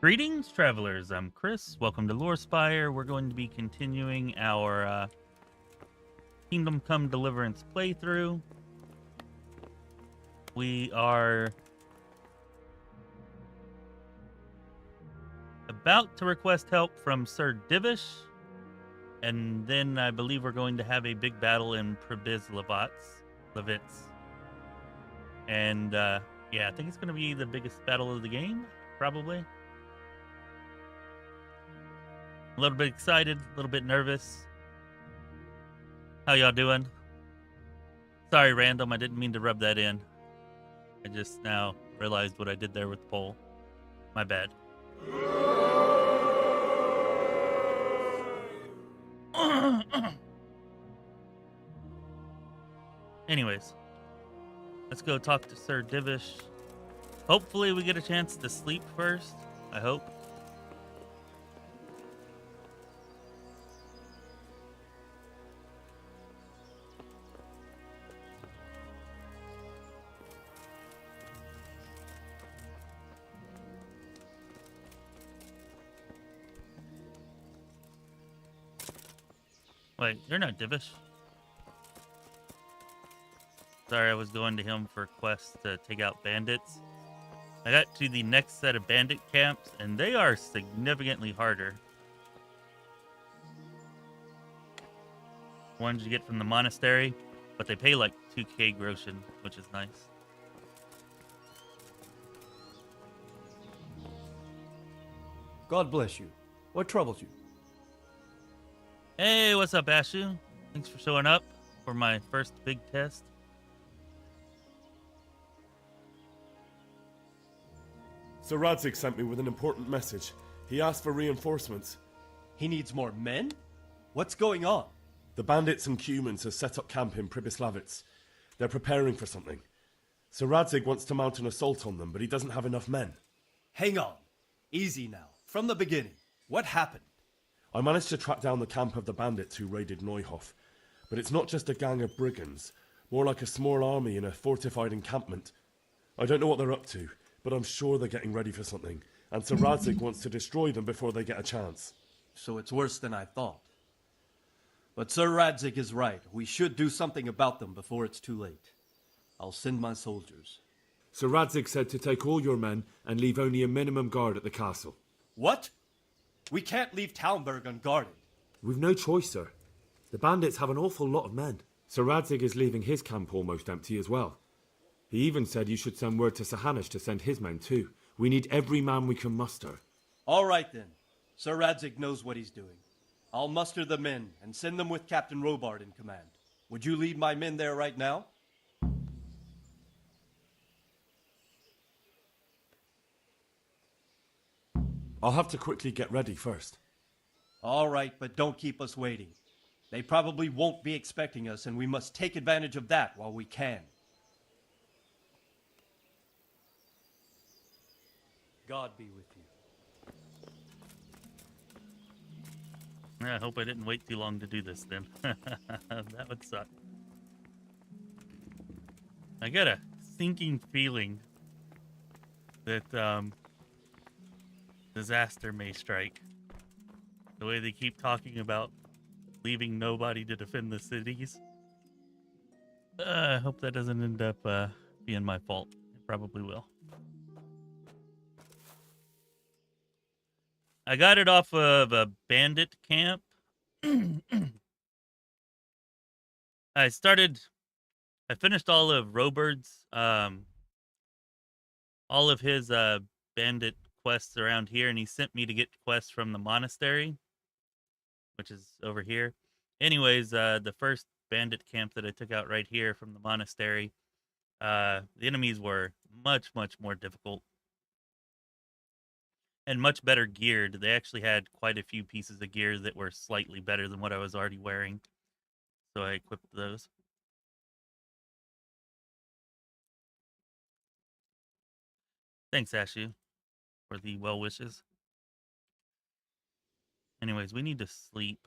Greetings, travelers. I'm Chris. Welcome to Lorespire. We're going to be continuing our Kingdom Come Deliverance playthrough. We are about to request help from Sir Divish, and then I believe we're going to have a big battle in Pribyslavitz. And yeah, I think it's going to be the biggest battle of the game, probably. A little bit excited, a little bit nervous. How y'all doing? Sorry, random. I didn't mean to rub that in. I just now realized what I did there with the poll. My bad. Anyways, let's go talk to Sir Divish. Hopefully we get a chance to sleep first. I hope. Wait, you're not Divish. Sorry, I was going to him for quests to take out bandits. I got to the next set of bandit camps, and they are significantly harder. Ones you get from the monastery, but they pay like 2k groschen, which is nice. God bless you. What troubles you? Hey, what's up, Ashu? Thanks for showing up for my first big test. Sir Radzig sent me with an important message. He asked for reinforcements. He needs more men? What's going on? The bandits and humans have set up camp in Pribyslavitz. They're preparing for something. Sir Radzig wants to mount an assault on them, but he doesn't have enough men. Hang on. Easy now. From the beginning. What happened? I managed to track down the camp of the bandits who raided Neuhof. But it's not just a gang of brigands, more like a small army in a fortified encampment. I don't know what they're up to, but I'm sure they're getting ready for something, and Sir Radzig wants to destroy them before they get a chance. So it's worse than I thought. But Sir Radzig is right. We should do something about them before it's too late. I'll send my soldiers. Sir Radzig said to take all your men and leave only a minimum guard at the castle. What? We can't leave Talmberg unguarded. We've no choice, sir. The bandits have an awful lot of men. Sir Radzig is leaving his camp almost empty as well. He even said you should send word to Sahanish to send his men too. We need every man we can muster. All right then. Sir Radzig knows what he's doing. I'll muster the men and send them with Captain Robard in command. Would you lead my men there right now? I'll have to quickly get ready first. All right, but don't keep us waiting. They probably won't be expecting us, and we must take advantage of that while we can. God be with you. I hope I didn't wait too long to do this then. That would suck. I got a sinking feeling that disaster may strike. The way they keep talking about leaving nobody to defend the cities. I hope that doesn't end up being my fault. It probably will. I got it off of a bandit camp. I finished all of Robert's, all of his bandit quests around here, and he sent me to get quests from the monastery, which is over here. Anyways, the first bandit camp that I took out right here from the monastery, the enemies were much, much more difficult. And much better geared. They actually had quite a few pieces of gear that were slightly better than what I was already wearing. So I equipped those. Thanks, Ashu, for the well wishes. Anyways, we need to sleep.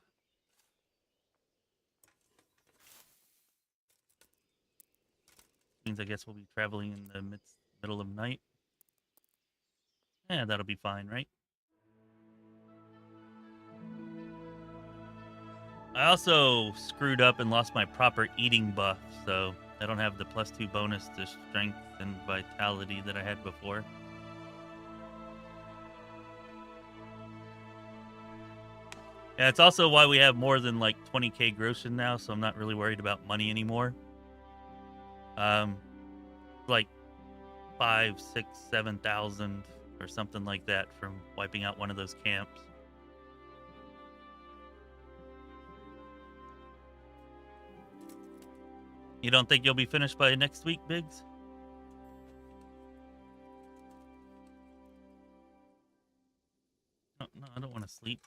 Means I guess we'll be traveling in the middle of night. Yeah, that'll be fine, right? I also screwed up and lost my proper eating buff, so I don't have the +2 bonus to strength and vitality that I had before. Yeah, it's also why we have more than like 20k groschen now, so I'm not really worried about money anymore. Like 5, 6, 7,000 or something like that from wiping out one of those camps. You don't think you'll be finished by next week, Biggs? No, I don't want to sleep.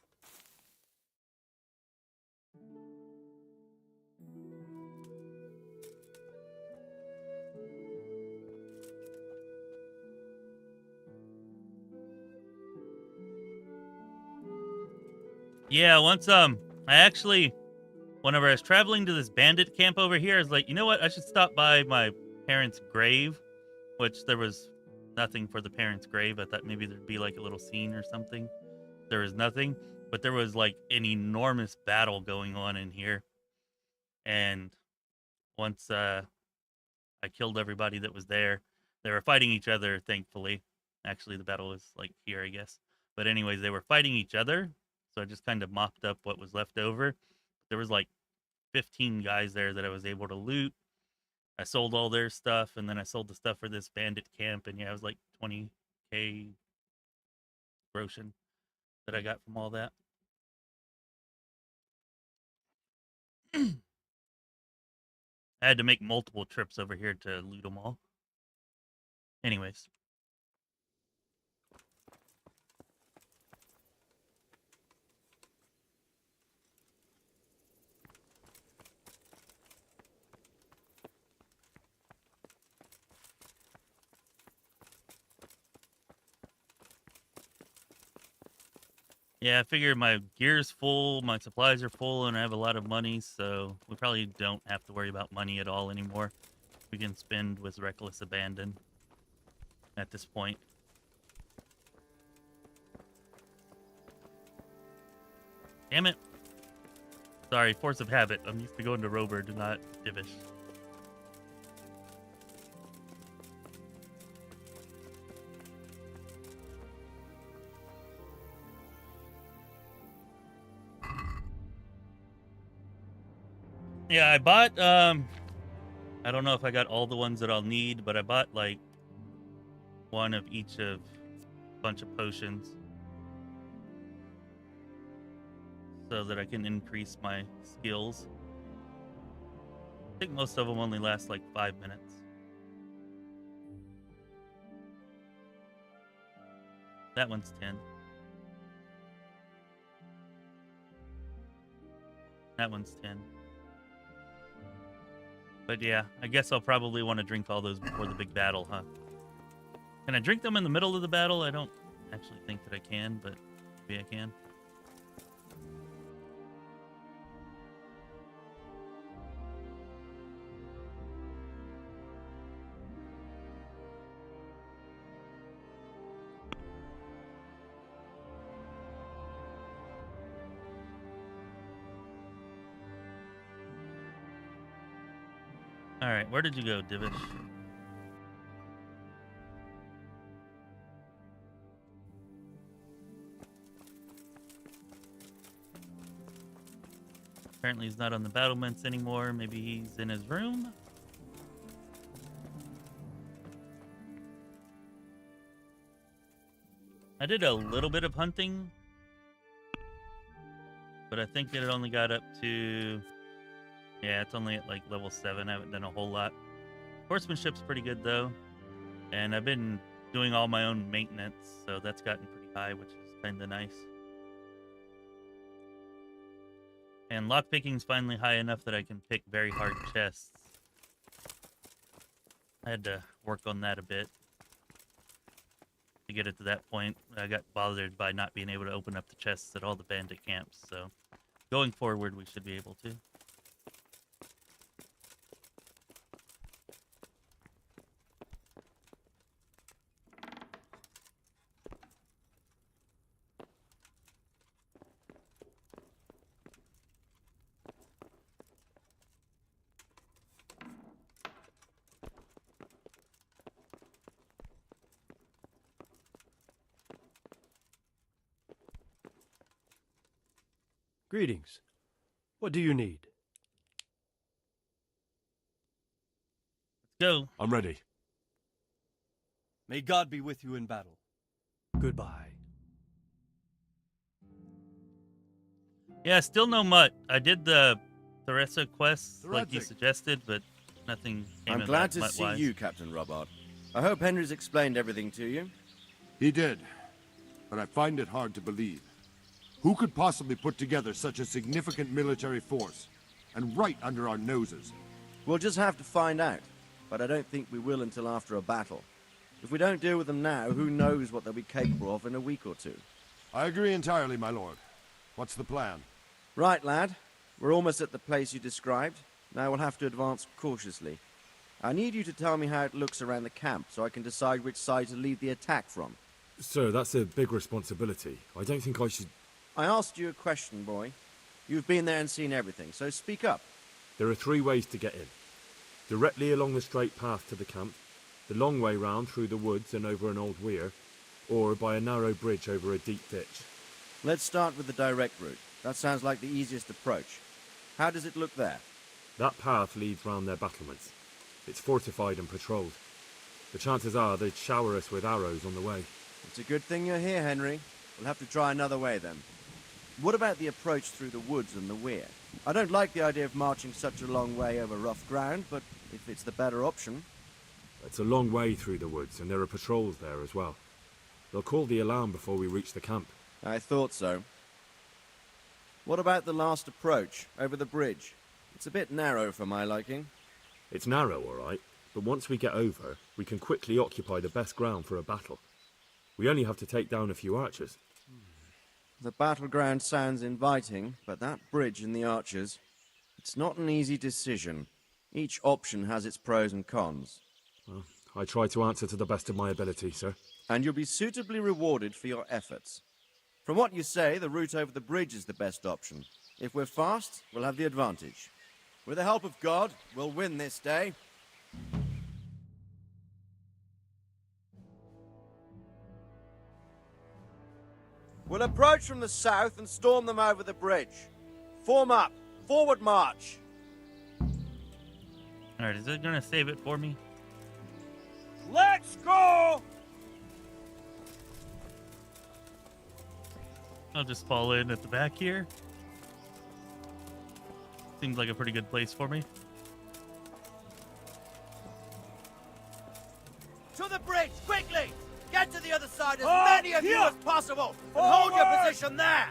Yeah, once I actually, whenever I was traveling to this bandit camp over here, I was like, you know what? I should stop by my parents' grave, which there was nothing for the parents' grave. I thought maybe there'd be like a little scene or something. There was nothing, but there was like an enormous battle going on in here. And once I killed everybody that was there, they were fighting each other, thankfully. Actually, the battle was like here, I guess. But anyways, they were fighting each other. So I just kind of mopped up what was left over. There was like 15 guys there that I was able to loot. I sold all their stuff, and then I sold the stuff for this bandit camp, and yeah, it was like 20k groschen that I got from all that. I had to make multiple trips over here to loot them all. Anyways. Yeah, I figure my gear's full, my supplies are full, and I have a lot of money, so we probably don't have to worry about money at all anymore. We can spend with reckless abandon at this point. Damn it. Sorry, force of habit. I'm used to going to Robert, not Divish. Yeah, I bought, I don't know if I got all the ones that I'll need, but I bought, like, one of each of a bunch of potions so that I can increase my skills. I think most of them only last, like, 5 minutes. That one's 10. That one's 10. But yeah, I guess I'll probably want to drink all those before the big battle, huh? Can I drink them in the middle of the battle? I don't actually think that I can, but maybe I can. Alright, where did you go, Divish? Apparently he's not on the battlements anymore. Maybe he's in his room? I did a little bit of hunting, but I think it only got up to... Yeah, it's only at like level 7. I haven't done a whole lot. Horsemanship's pretty good though. And I've been doing all my own maintenance, so that's gotten pretty high, which is kind of nice. And lockpicking's finally high enough that I can pick very hard chests. I had to work on that a bit to get it to that point. I got bothered by not being able to open up the chests at all the bandit camps, so going forward we should be able to. Greetings. What do you need? Go. I'm ready. May God be with you in battle. Goodbye. Yeah, still no mutt. I did the Theresa quest like you Radzic. suggested, but nothing came I'm of glad that to see mutt-wise. you, Captain Robart. I hope Henry's explained everything to you. He did, but I find it hard to believe. Who could possibly put together such a significant military force, and right under our noses? We'll just have to find out, but I don't think we will until after a battle. If we don't deal with them now, who knows what they'll be capable of in a week or two. I agree entirely, my lord. What's the plan? Right, lad. We're almost at the place you described. Now we'll have to advance cautiously. I need you to tell me how it looks around the camp so I can decide which side to lead the attack from. Sir, that's a big responsibility. I don't think I should... I asked you a question, boy. You've been there and seen everything, so speak up. There are 3 ways to get in. Directly along the straight path to the camp, the long way round through the woods and over an old weir, or by a narrow bridge over a deep ditch. Let's start with the direct route. That sounds like the easiest approach. How does it look there? That path leads round their battlements. It's fortified and patrolled. The chances are they'd shower us with arrows on the way. It's a good thing you're here, Henry. We'll have to try another way then. What about the approach through the woods and the weir? I don't like the idea of marching such a long way over rough ground, but if it's the better option... It's a long way through the woods, and there are patrols there as well. They'll call the alarm before we reach the camp. I thought so. What about the last approach, over the bridge? It's a bit narrow for my liking. It's narrow, all right, but once we get over, we can quickly occupy the best ground for a battle. We only have to take down a few archers. The battleground sounds inviting, but that bridge and the archers... It's not an easy decision. Each option has its pros and cons. Well, I try to answer to the best of my ability, sir. And you'll be suitably rewarded for your efforts. From what you say, the route over the bridge is the best option. If we're fast, we'll have the advantage. With the help of God, we'll win this day. We'll approach from the south and storm them over the bridge. Form up. Forward march. Alright, is it gonna save it for me? Let's go! I'll just fall in at the back here. Seems like a pretty good place for me. To the bridge, quickly! Get to the other side, as many of you as possible, and hold your position there!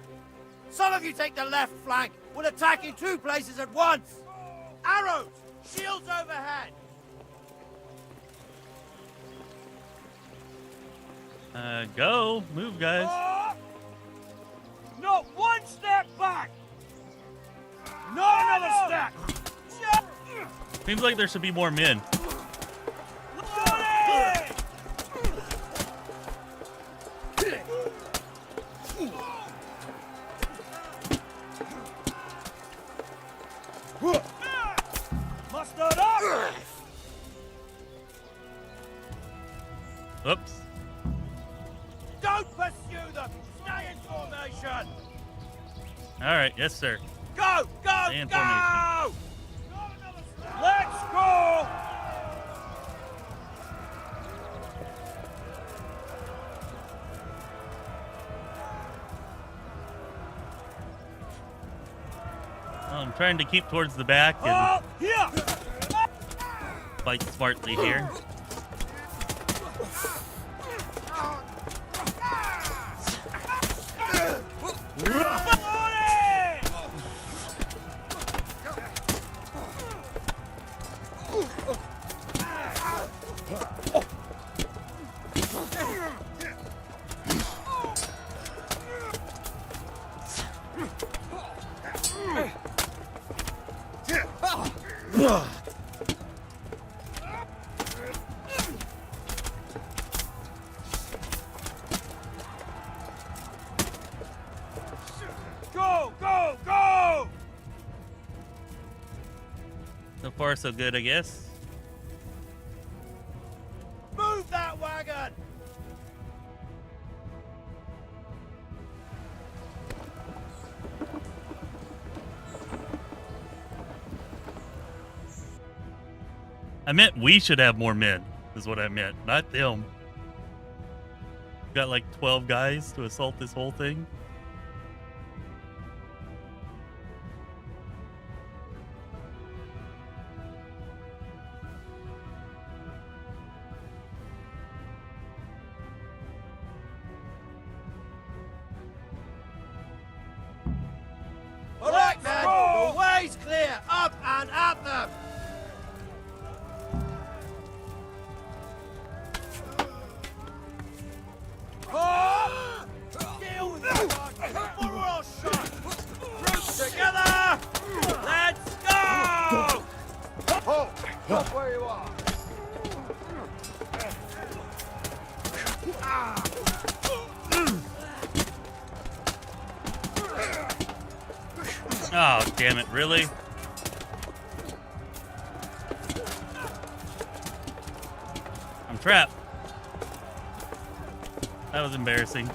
Some of you take the left flank. We'll attack in 2 places at once! Arrows! Shields overhead! Go! Move, guys. Not one step back! Not another step! Seems like there should be more men. Mustered up! Oops. Don't pursue them! Stay in formation! Alright, yes, sir. Go! Go! Stay in Go! Let's go! Well, I'm trying to keep towards the back and Here! fight smartly here. Go! Go! Go! So far, so good, I guess. Move that wagon! I meant we should have more men, is what I meant, not them. Got like 12 guys to assault this whole thing. All right, men, the way's clear. Up and at them. Deal with the target before we're all shot. Groups together. Let's go. Stop where you are. Oh, damn it, really? I'm trapped. That was embarrassing.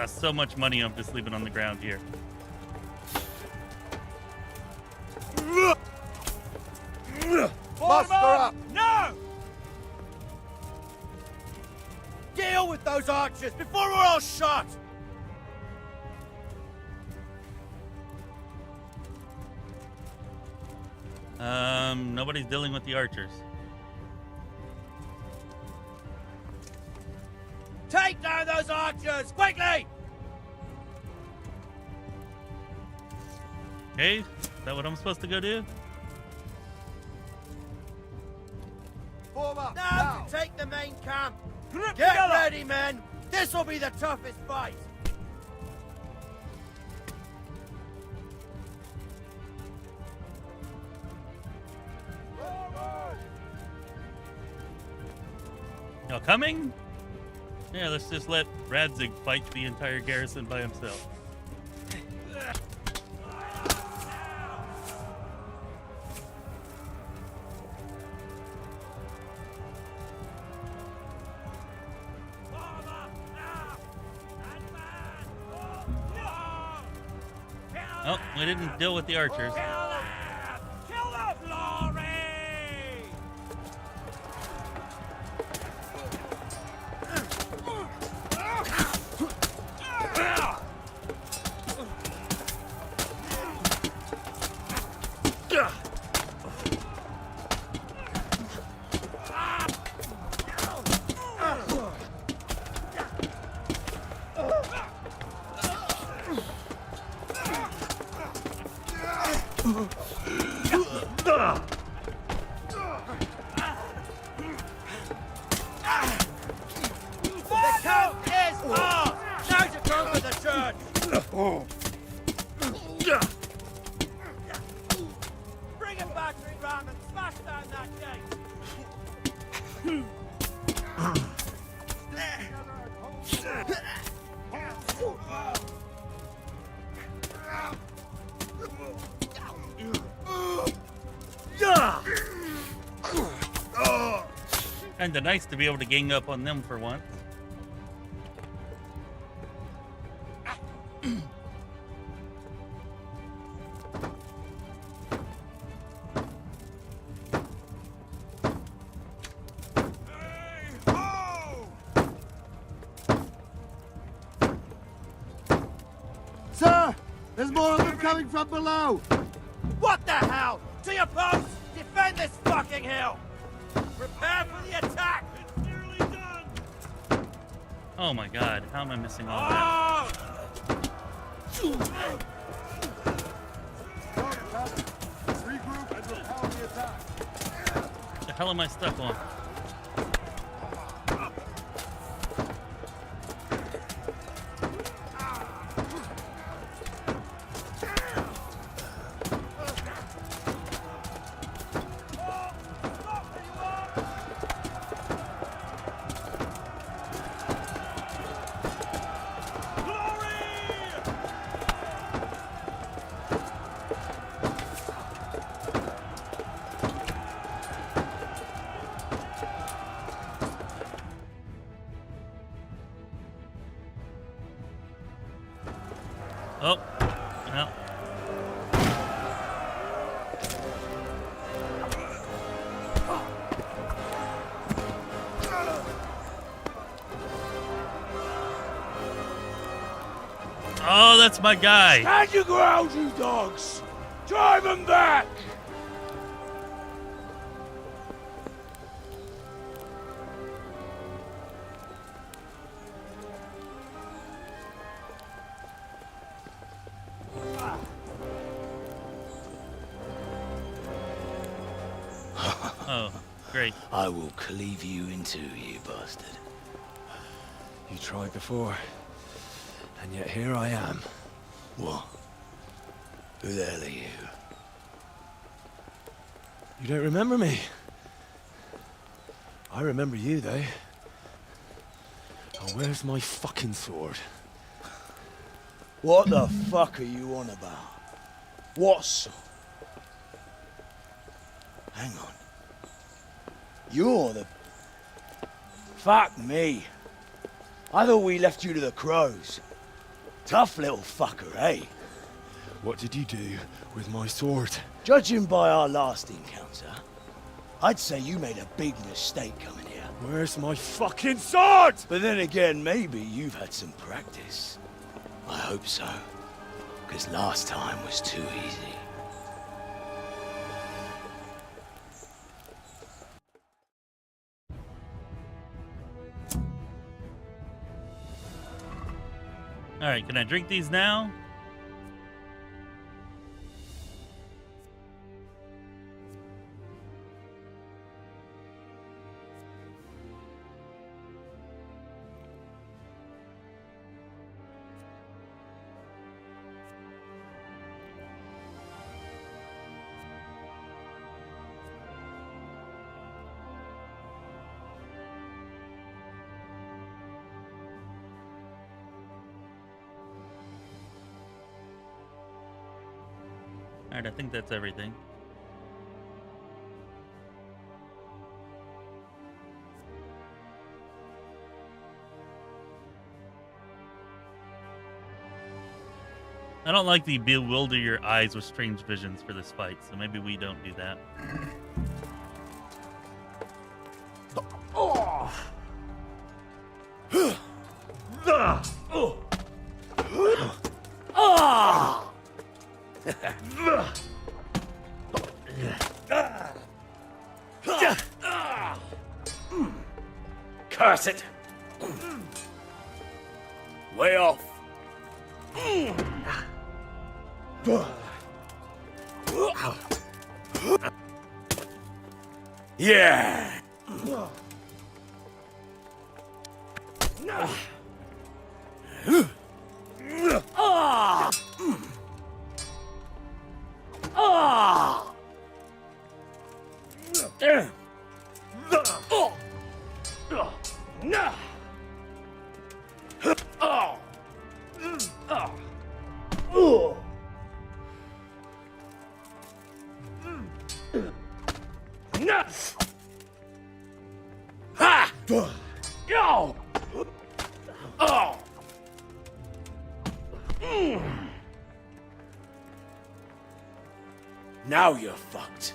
So much money I'm just leaving on the ground here. Muster up! No! Deal with those archers before we're all shot! Nobody's dealing with the archers. Take down those archers, quickly! Hey, is that what I'm supposed to go do? Form up now to take the main camp. Get ready, men. This will be the toughest fight. Y'all coming? Yeah, let's just let Radzig fight the entire garrison by himself. Oh, we didn't deal with the archers. Kill them, Glory! Bring a battery ram and smash down that gate! Kinda nice to be able to gang up on them for once. Sir! There's more of them coming from below! What the hell? To your posts! Defend this fucking hill! Prepare for the attack! It's nearly done! Oh my god, how am I missing all that? Regroup and repel the attack. What the hell am I stuck on? Oh, well. Oh, that's my guy. Stand your ground, you dogs! Drive them back! Oh, great. I will cleave you in two, you bastard. You tried before, and yet here I am. What? Who the hell are you? You don't remember me? I remember you, though. Oh, where's my fucking sword? What the fuck are you on about? What sword? Hang on. You're the... Fuck me. I thought we left you to the crows. Tough little fucker, eh? What did you do with my sword? Judging by our last encounter, I'd say you made a big mistake coming here. Where's my fucking sword? But then again, maybe you've had some practice. I hope so. Because last time was too easy. All right, can I drink these now? All right, I think that's everything. I don't like the bewilder your eyes with strange visions for this fight, so maybe we don't do that. Curse it! Way off! Yeah! Now you're fucked.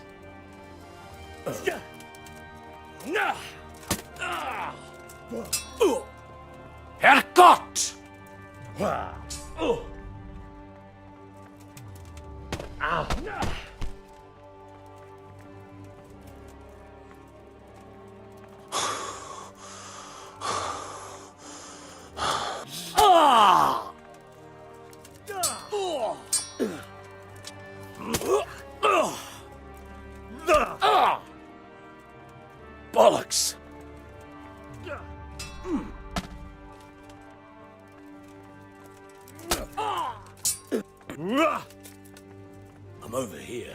Herrgott! Bollocks! I'm over here.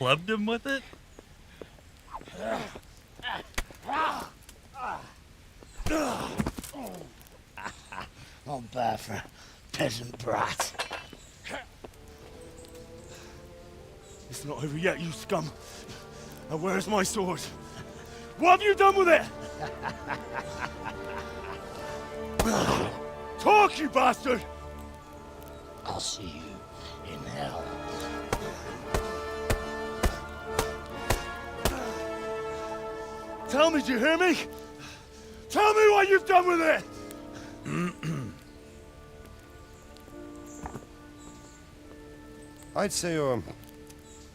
clubbed him with it? Not bad for a peasant brat. It's not over yet, you scum. And where's my sword? What have you done with it? Talk, you bastard! I'll see you in hell. Tell me, do you hear me? Tell me what you've done with it! I'd say you're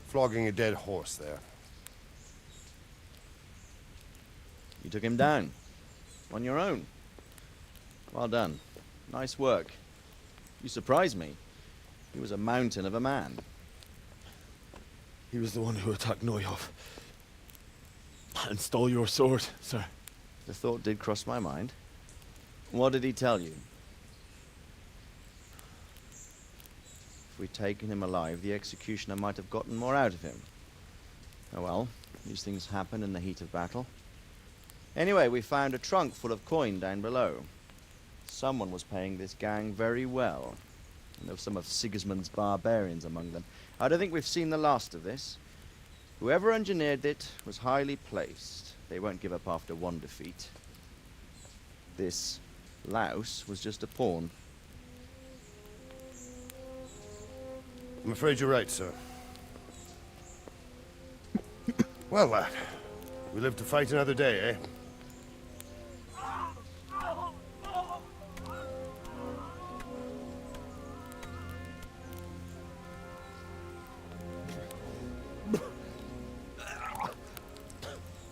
flogging a dead horse there. You took him down. On your own. Well done. Nice work. You surprised me. He was a mountain of a man. He was the one who attacked Neuhoff. And stole your sword, sir. The thought did cross my mind. What did he tell you? If we'd taken him alive, the executioner might have gotten more out of him. Oh well, these things happen in the heat of battle. Anyway, we found a trunk full of coin down below. Someone was paying this gang very well. And there were some of Sigismund's barbarians among them. I don't think we've seen the last of this. Whoever engineered it was highly placed. They won't give up after one defeat. This louse was just a pawn. I'm afraid you're right, sir. Well, lad, we live to fight another day, eh?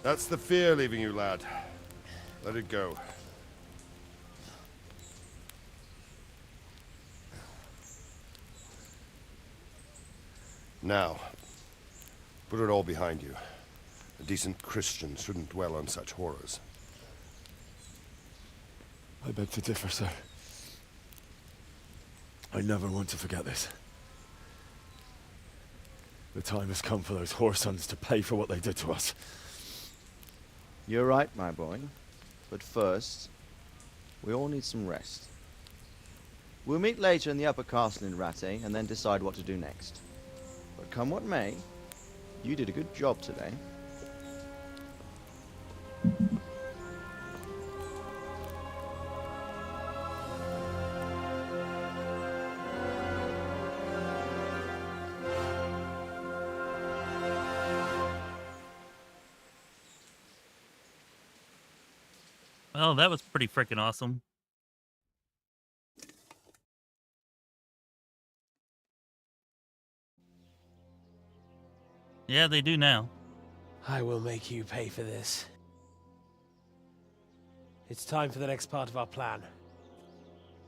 That's the fear leaving you, lad. Let it go. Now, put it all behind you. A decent Christian shouldn't dwell on such horrors. I beg to differ, sir. I never want to forget this. The time has come for those whoresons to pay for what they did to us. You're right, my boy. But first, we all need some rest. We'll meet later in the upper castle in Rattay and then decide what to do next. But come what may, you did a good job today. Well, that was pretty freaking awesome. Yeah, they do now. I will make you pay for this. It's time for the next part of our plan.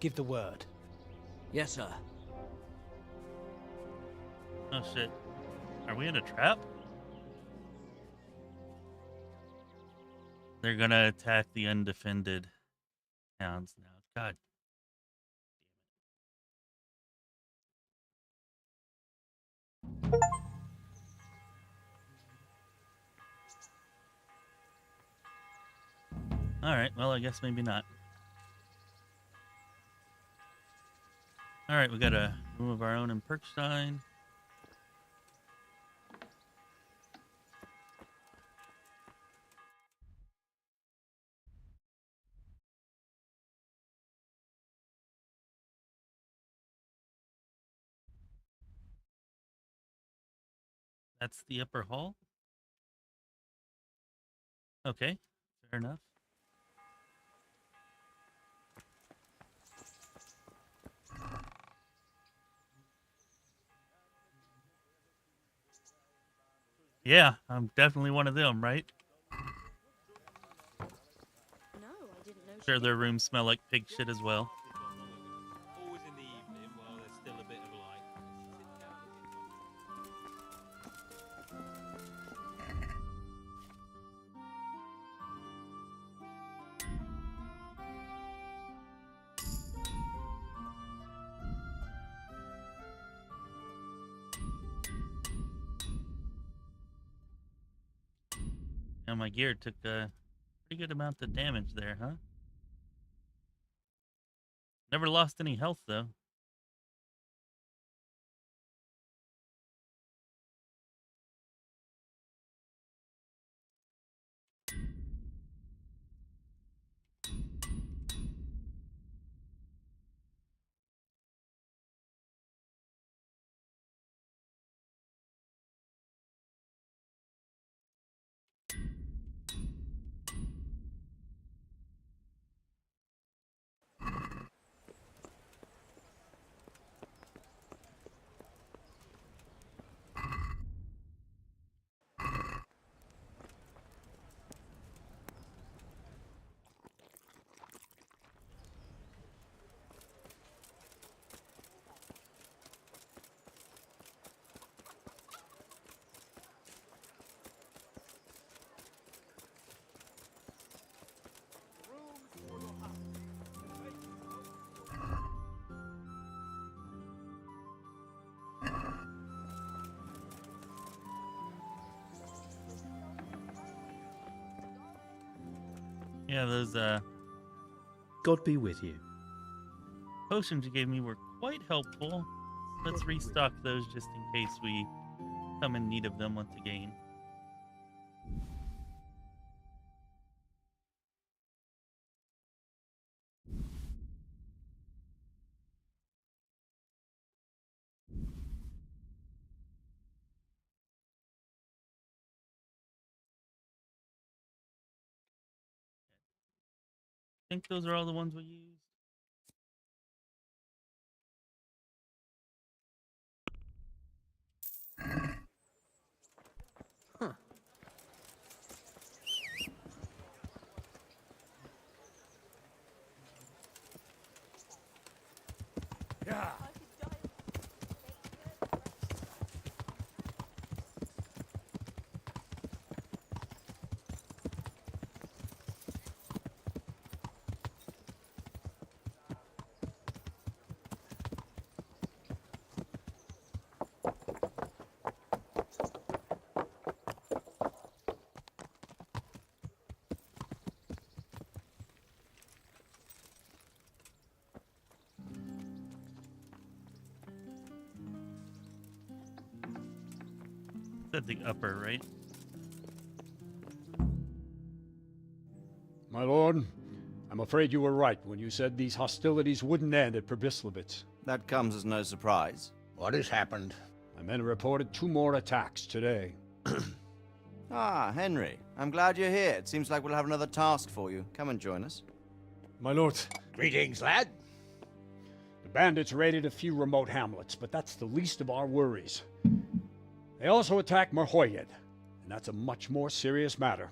Give the word. Yes, sir. Oh shit. Are we in a trap? They're gonna attack the undefended towns now. God. Alright, well, I guess maybe not. Alright, we got a room of our own in Perkstein. That's the upper hall? Okay, fair enough. Yeah, I'm definitely one of them, right? No, I didn't know. Sure, their rooms smell like pig shit as well. Always in the evening while there's still a bit of light. Now my gear took a pretty good amount of damage there, huh? Never lost any health, though. Yeah, those God be with you. potions you gave me were quite helpful. Let's restock those just in case we come in need of them once again. I think those are all the ones we used. Yeah. Said the upper, right? My lord, I'm afraid you were right when you said these hostilities wouldn't end at Pribyslavitz. That comes as no surprise. What has happened? My men reported 2 more attacks today. Ah, Henry. I'm glad you're here. It seems like we'll have another task for you. Come and join us. My lord. Greetings, lad. The bandits raided a few remote hamlets, but that's the least of our worries. They also attacked Merhoyed, and that's a much more serious matter.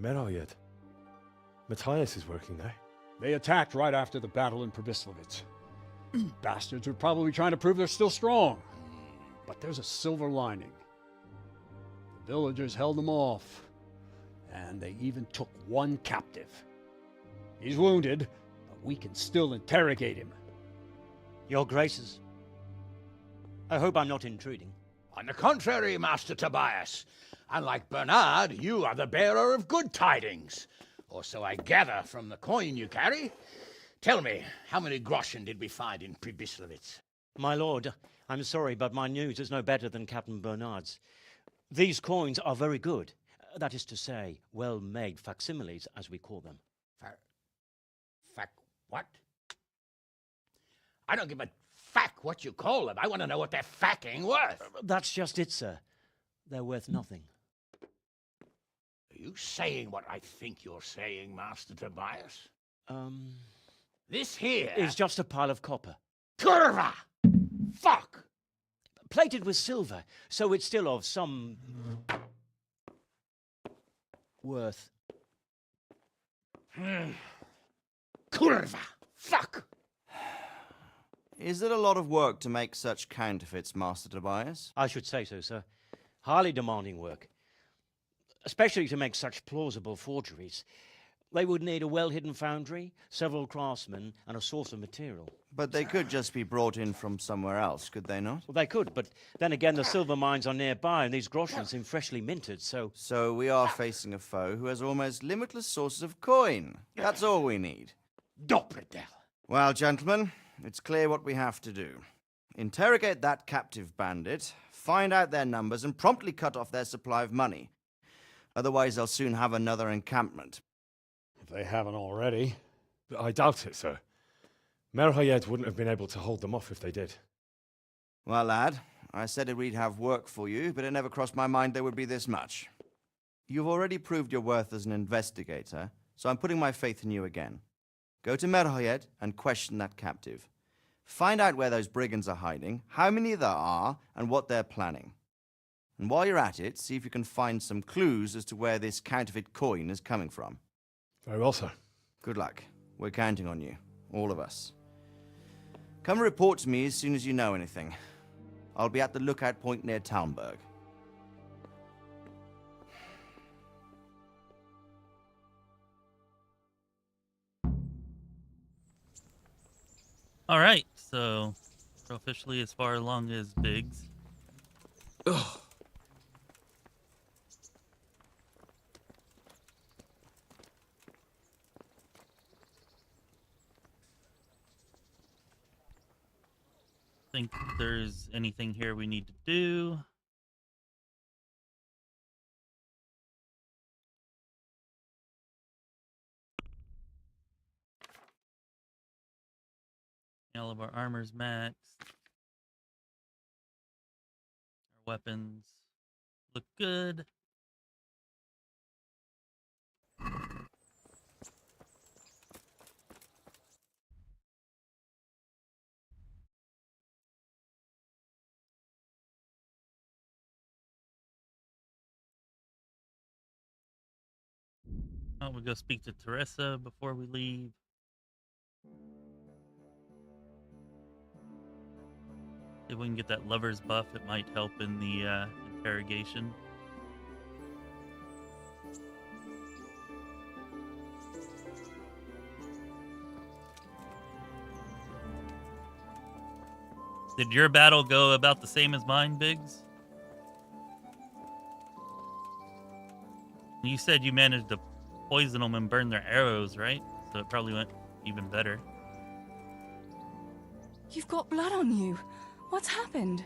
Merhoyed. Matthias is working there. They attacked right after the battle in Pribyslavitz. Bastards were probably trying to prove they're still strong. But there's a silver lining. The villagers held them off, and they even took one captive. He's wounded, but we can still interrogate him. Your Graces, I hope I'm not intruding. On the contrary, Master Tobias. Unlike Bernard, you are the bearer of good tidings. Or so I gather from the coin you carry. Tell me, how many groschen did we find in Pribyslavitz? My lord, I'm sorry, but my news is no better than Captain Bernard's. These coins are very good. That is to say, well-made facsimiles, as we call them. What? I don't give a what you call them. I want to know what they're facking worth. That's just it, sir. They're worth nothing. Are you saying what I think you're saying, Master Tobias? This here is just a pile of copper. Curva! Fuck! Plated with silver, so it's still of some worth. Curva! Fuck! Is it a lot of work to make such counterfeits, Master Tobias? I should say so, sir. Highly demanding work. Especially to make such plausible forgeries. They would need a well-hidden foundry, several craftsmen, and a source of material. But they could just be brought in from somewhere else, could they not? Well, they could, but then again, the silver mines are nearby, and these groschen seem freshly minted, so... So we are facing a foe who has almost limitless sources of coin. That's all we need. Doppelder. Well, gentlemen, it's clear what we have to do. Interrogate that captive bandit, find out their numbers, and promptly cut off their supply of money. Otherwise, they'll soon have another encampment. If they haven't already. I doubt it, sir. Merhayed wouldn't have been able to hold them off if they did. Well, lad, I said we'd have work for you, but it never crossed my mind there would be this much. You've already proved your worth as an investigator, so I'm putting my faith in you again. Go to Merhayed and question that captive. Find out where those brigands are hiding, how many there are, and what they're planning. And while you're at it, see if you can find some clues as to where this counterfeit coin is coming from. Very well, sir. Good luck. We're counting on you. All of us. Come report to me as soon as you know anything. I'll be at the lookout point near Talmberg. All right, so we're officially as far along as Biggs. Ugh. Think there's anything here we need to do. All of our armor's maxed. Our weapons look good. Oh, we'll go speak to Teresa before we leave. If we can get that lover's buff, it might help in the interrogation. Did your battle go about the same as mine, Biggs? You said you managed to poison them and burn their arrows, right? So it probably went even better. You've got blood on you. What's happened?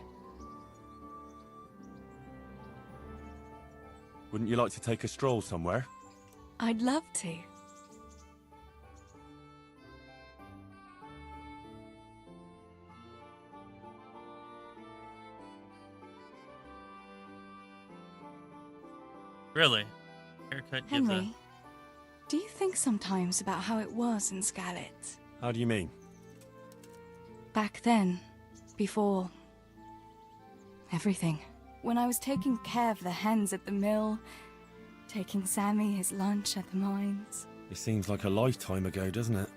Wouldn't you like to take a stroll somewhere? I'd love to. Really? Haircut gives Henry, do you think sometimes about how it was in Skalitz? How do you mean? Back then, before everything. When I was taking care of the hens at the mill, taking Sammy his lunch at the mines. It seems like a lifetime ago, doesn't it?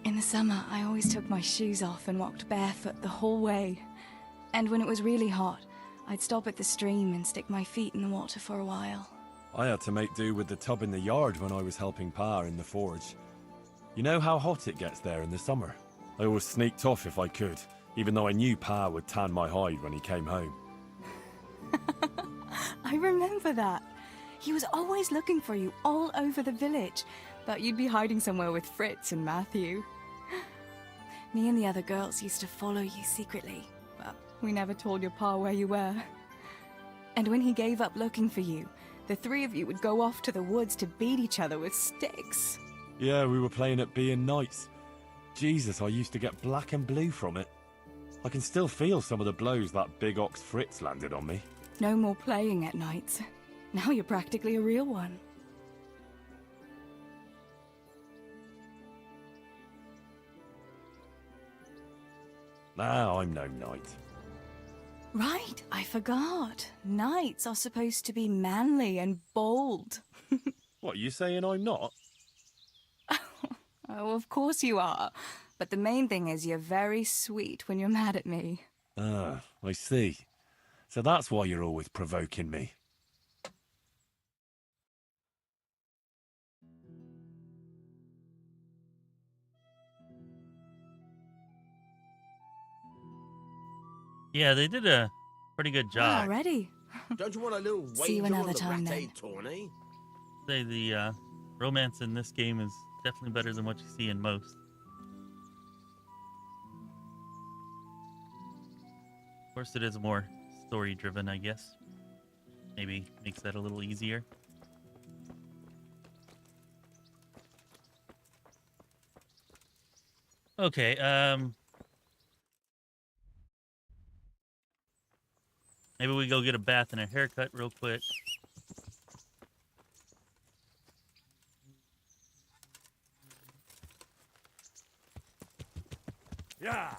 In the summer, I always took my shoes off and walked barefoot the whole way. And when it was really hot, I'd stop at the stream and stick my feet in the water for a while. I had to make do with the tub in the yard when I was helping Pa in the forge. You know how hot it gets there in the summer? I always sneaked off if I could, even though I knew Pa would tan my hide when he came home. I remember that. He was always looking for you all over the village, but you'd be hiding somewhere with Fritz and Matthew. Me and the other girls used to follow you secretly, but we never told your Pa where you were. And when he gave up looking for you, the three of you would go off to the woods to beat each other with sticks. Yeah, we were playing at being knights. Jesus, I used to get black and blue from it. I can still feel some of the blows that big ox Fritz landed on me. No more playing at nights. Now you're practically a real one. Nah, I'm no knight. Right, I forgot. Knights are supposed to be manly and bold. What, you saying I'm not? Oh, of course you are. But the main thing is you're very sweet when you're mad at me. Ah, I see. So that's why you're always provoking me. Yeah, they did a pretty good job. Already. Don't you want a little See you wager another on the time, rat then. tourney? Say the romance in this game is definitely better than what you see in most. Of course, it is more story-driven, I guess. Maybe makes that a little easier. Okay, maybe we go get a bath and a haircut real quick. Yeah.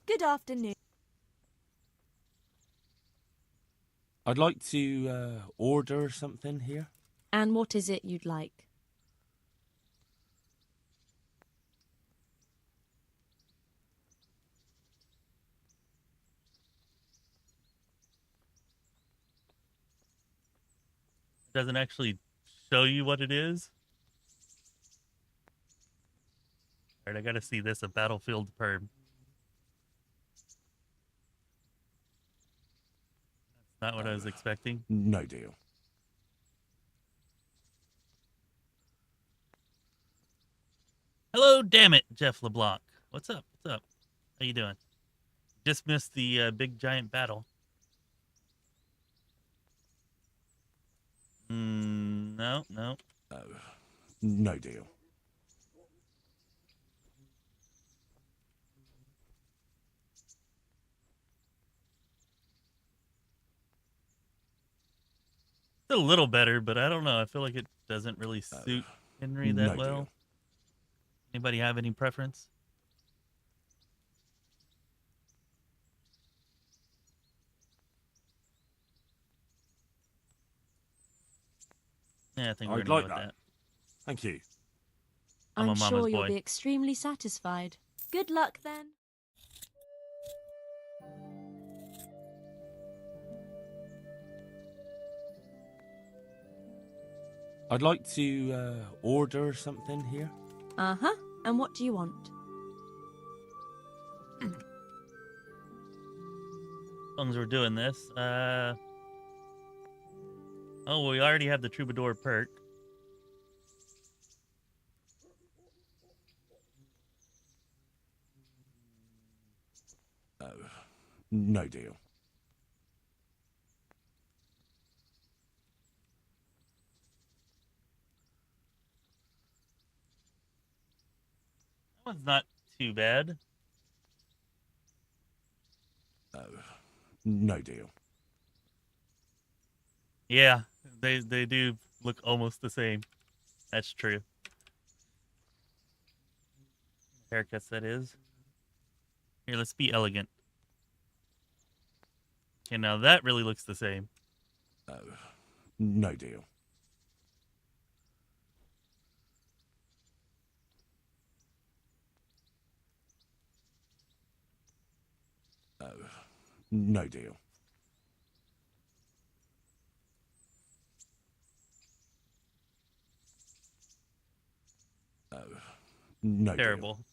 Good afternoon. I'd like to order something here. And what is it you'd like? It doesn't actually show you what it is. Alright, I gotta see this, a Battlefield perm. That's not what I was expecting. No deal. Hello, damn it, Jeff LeBlanc. What's up? What's up? How you doing? Just missed the big giant battle. No, no. No deal. It's a little better, but I don't know. I feel like it doesn't really suit Henry that no well. deal. Anybody have any preference? Yeah, I think we're I'd gonna like go with that. that. Thank you. I'm a I'm mama's sure you'll boy. be extremely satisfied. Good luck then. I'd like to order something here. Uh-huh. And what do you want? As long as we're doing this. Oh, we already have the Troubadour perk. No deal. That one's not too bad. No deal. Yeah, they do look almost the same. That's true. Haircuts, that is. Here, let's be elegant. Okay, now that really looks the same. No deal. No deal. No Terrible. deal.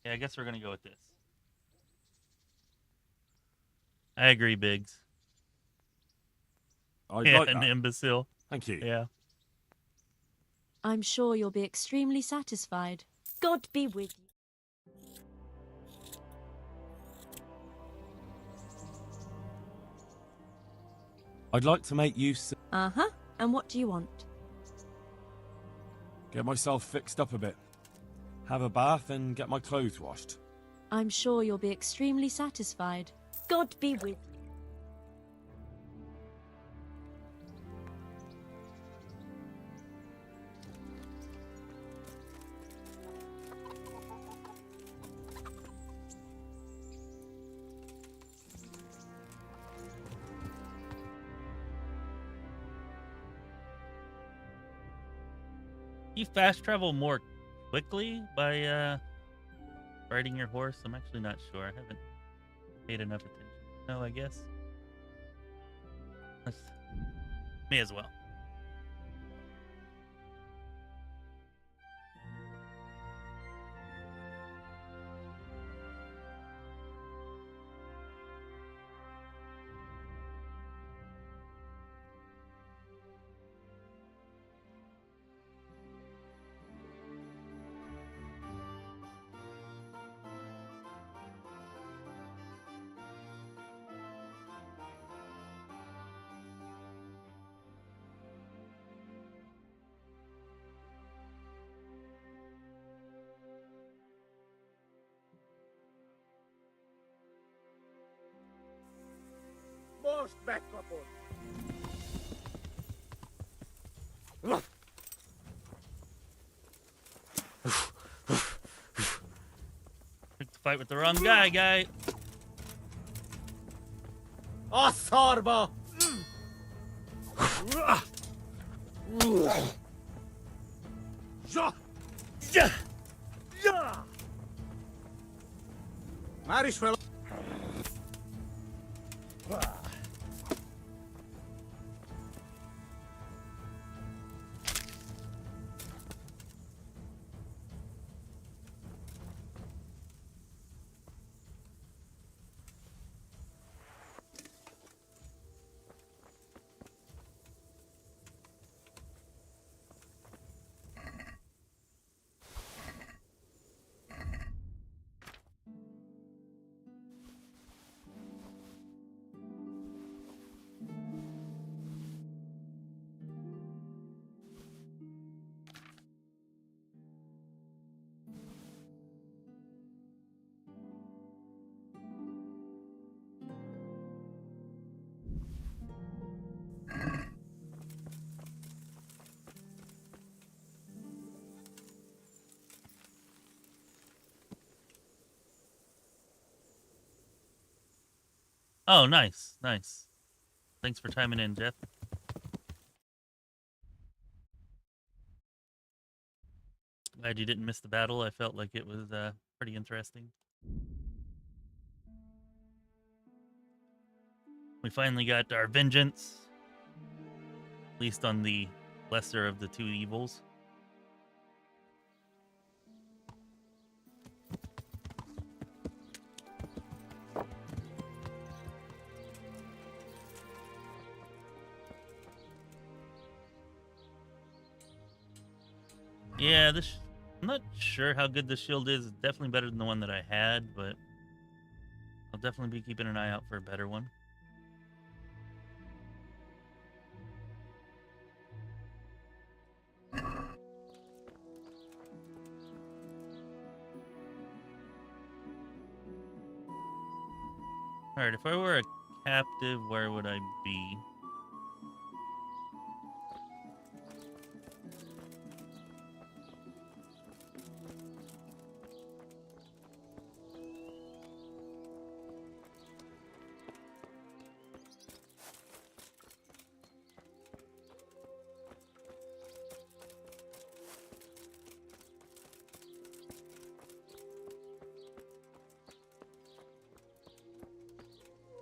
Yeah, I guess we're gonna go with this. I agree, Biggs. I'd Yeah, like an that. imbecile. Thank you. Yeah. I'm sure you'll be extremely satisfied. God be with you. I'd like to make use. Uh-huh. And what do you want? Get myself fixed up a bit. Have a bath and get my clothes washed. I'm sure you'll be extremely satisfied. God be with you. you fast travel more quickly by riding your horse? I'm actually not sure. I haven't paid enough attention. No, I guess. May as well. Most back couple. Picked the fight with the wrong guy. Asarba! Marish fellow. Oh, nice. Thanks for timing in, Jeff. Glad you didn't miss the battle. I felt like it was pretty interesting. We finally got our vengeance, at least on the lesser of the two evils. Yeah, I'm not sure how good the shield is. It's definitely better than the one that I had, but I'll definitely be keeping an eye out for a better one. Alright, if I were a captive, where would I be?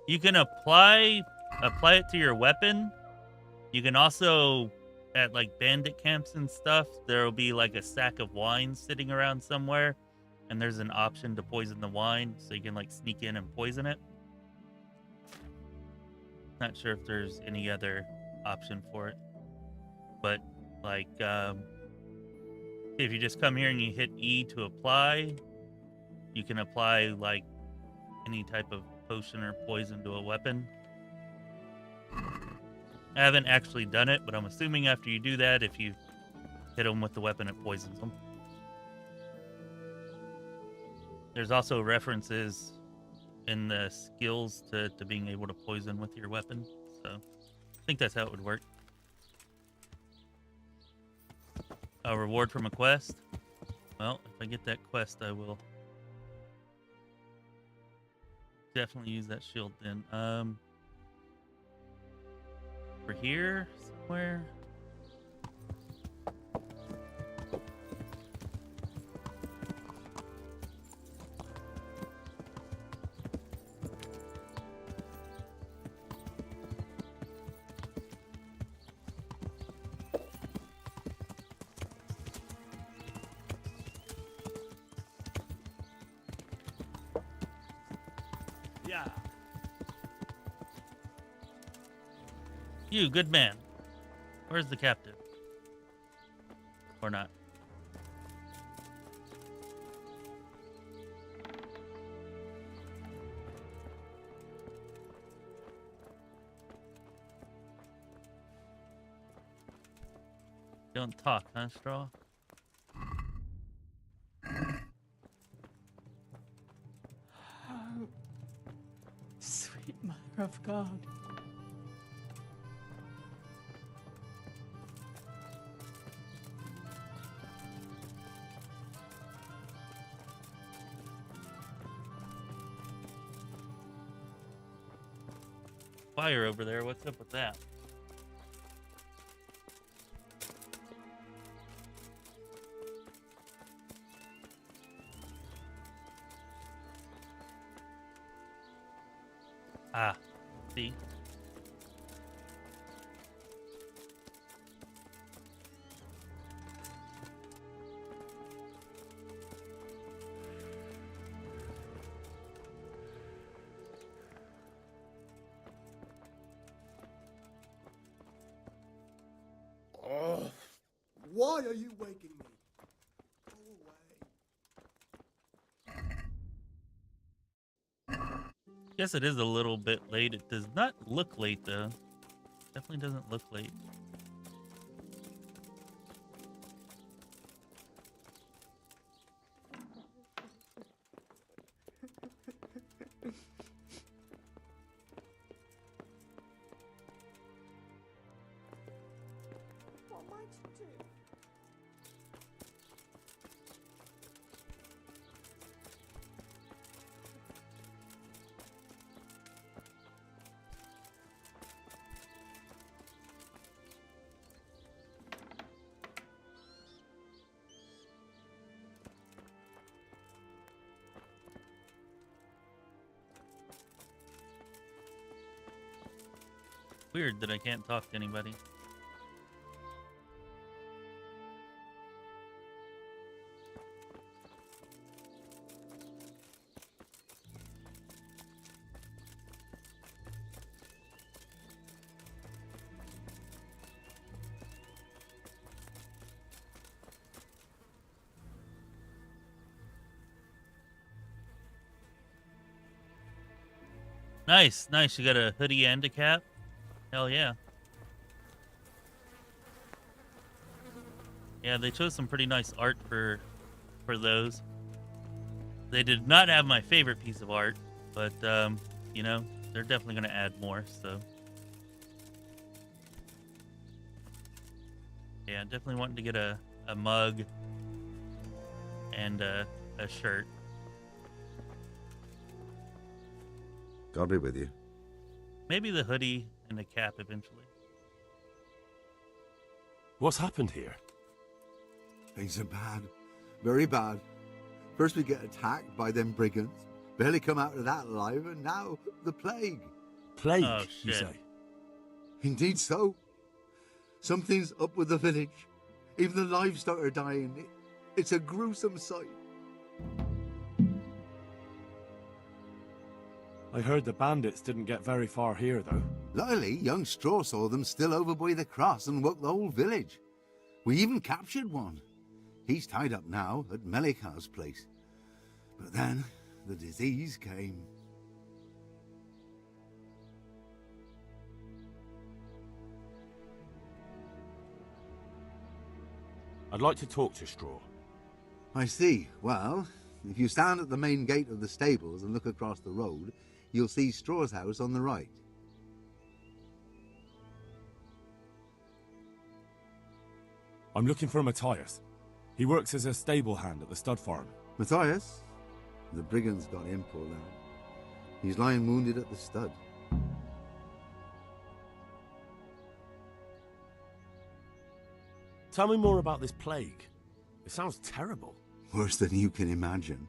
You can apply it to your weapon. You can also, at like bandit camps and stuff, there will be like a sack of wine sitting around somewhere, and there's an option to poison the wine, so you can like sneak in and poison it. Not sure if there's any other option for it, but like if you just come here and you hit E to apply, you can apply like any type of potion or poison to a weapon. I haven't actually done it, but I'm assuming after you do that, if you hit them with the weapon, it poisons them. There's also references in the skills to being able to poison with your weapon, so I think that's how it would work. A reward from a quest? Well, if I get that quest, I will definitely use that shield then. Over here somewhere. Yeah. You, good man. Where's the captive? Or not? Don't talk, huh, Straw? Oh, sweet Mother of God. Fire over there. What's up with that? Ah, see? Oh, why are you waking me? Go away. Guess it is a little bit late. It does not look late, though. Definitely doesn't look late. What am I to do? Weird that I can't talk to anybody. Nice, nice. You got a hoodie and a cap? Hell yeah. Yeah, they chose some pretty nice art for those. They did not have my favorite piece of art, but you know, they're definitely going to add more, so. Yeah, definitely wanting to get a mug and a shirt. God be with you. Maybe the hoodie and the cap eventually. What's happened here? Things are bad. Very bad. First we get attacked by them brigands. Barely come out of that alive, and now the plague. Plague, Oh, you shit. say? Indeed so. Something's up with the village. Even the livestock are dying. It's a gruesome sight. I heard the bandits didn't get very far here, though. Luckily, young Straw saw them still over by the cross and woke the whole village. We even captured one. He's tied up now at Melika's place. But then the disease came. I'd like to talk to Straw. I see. Well, if you stand at the main gate of the stables and look across the road, you'll see Straw's house on the right. I'm looking for Matthias. He works as a stable hand at the stud farm. Matthias? The brigands got him pulled out. He's lying wounded at the stud. Tell me more about this plague. It sounds terrible. Worse than you can imagine.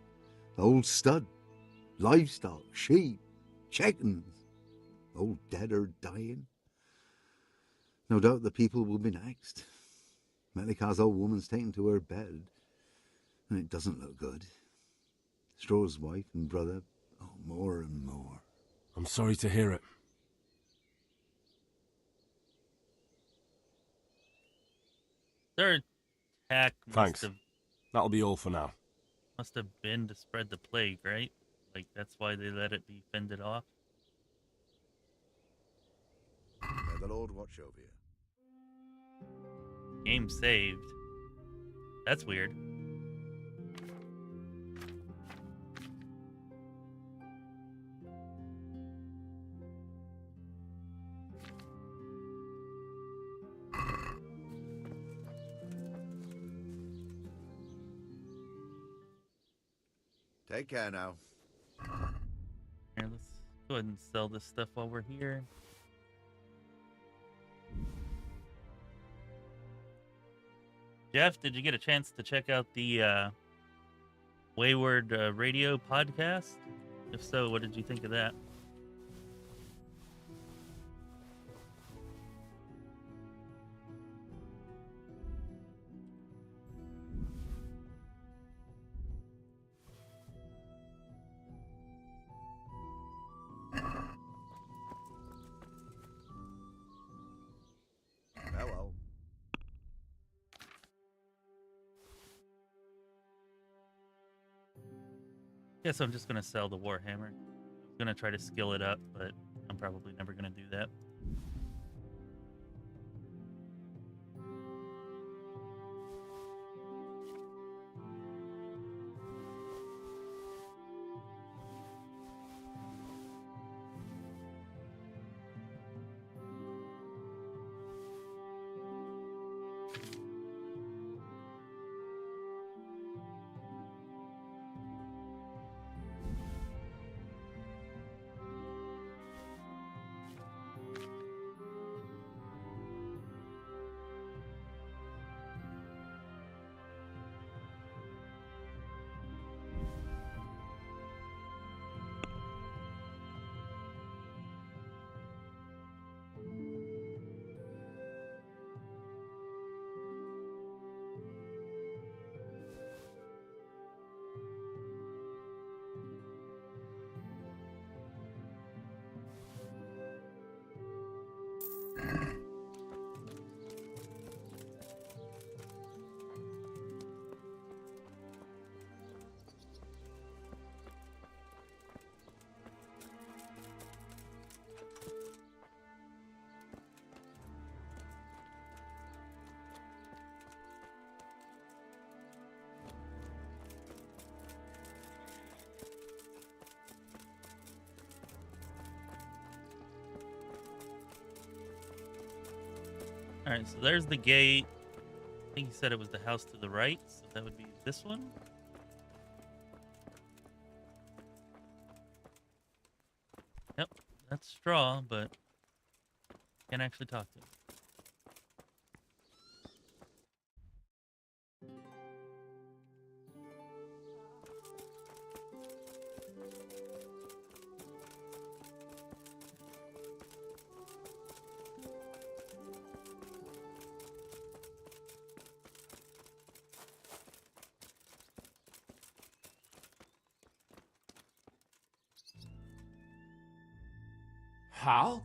The old stud. Livestock, sheep, chickens. All dead or dying. No doubt the people will be next. Melika's old woman's taken to her bed, and it doesn't look good. Straw's wife and brother, oh, more and more. I'm sorry to hear it. Their attack Thanks. That'll be all for now. must have been to spread the plague, right? Like, that's why they let it be fended off. May the Lord watch over you. Game saved. That's weird. Take care now. Here, let's go ahead and sell this stuff while we're here. Jeff, did you get a chance to check out the Wayward Radio podcast? If so, what did you think of that? Farewell. Guess I'm just gonna sell the Warhammer. I'm gonna try to skill it up, but I'm probably never gonna do that. Alright, so there's the gate. I think he said it was the house to the right, so that would be this one. Yep, that's straw, but can't actually talk to him. Hal?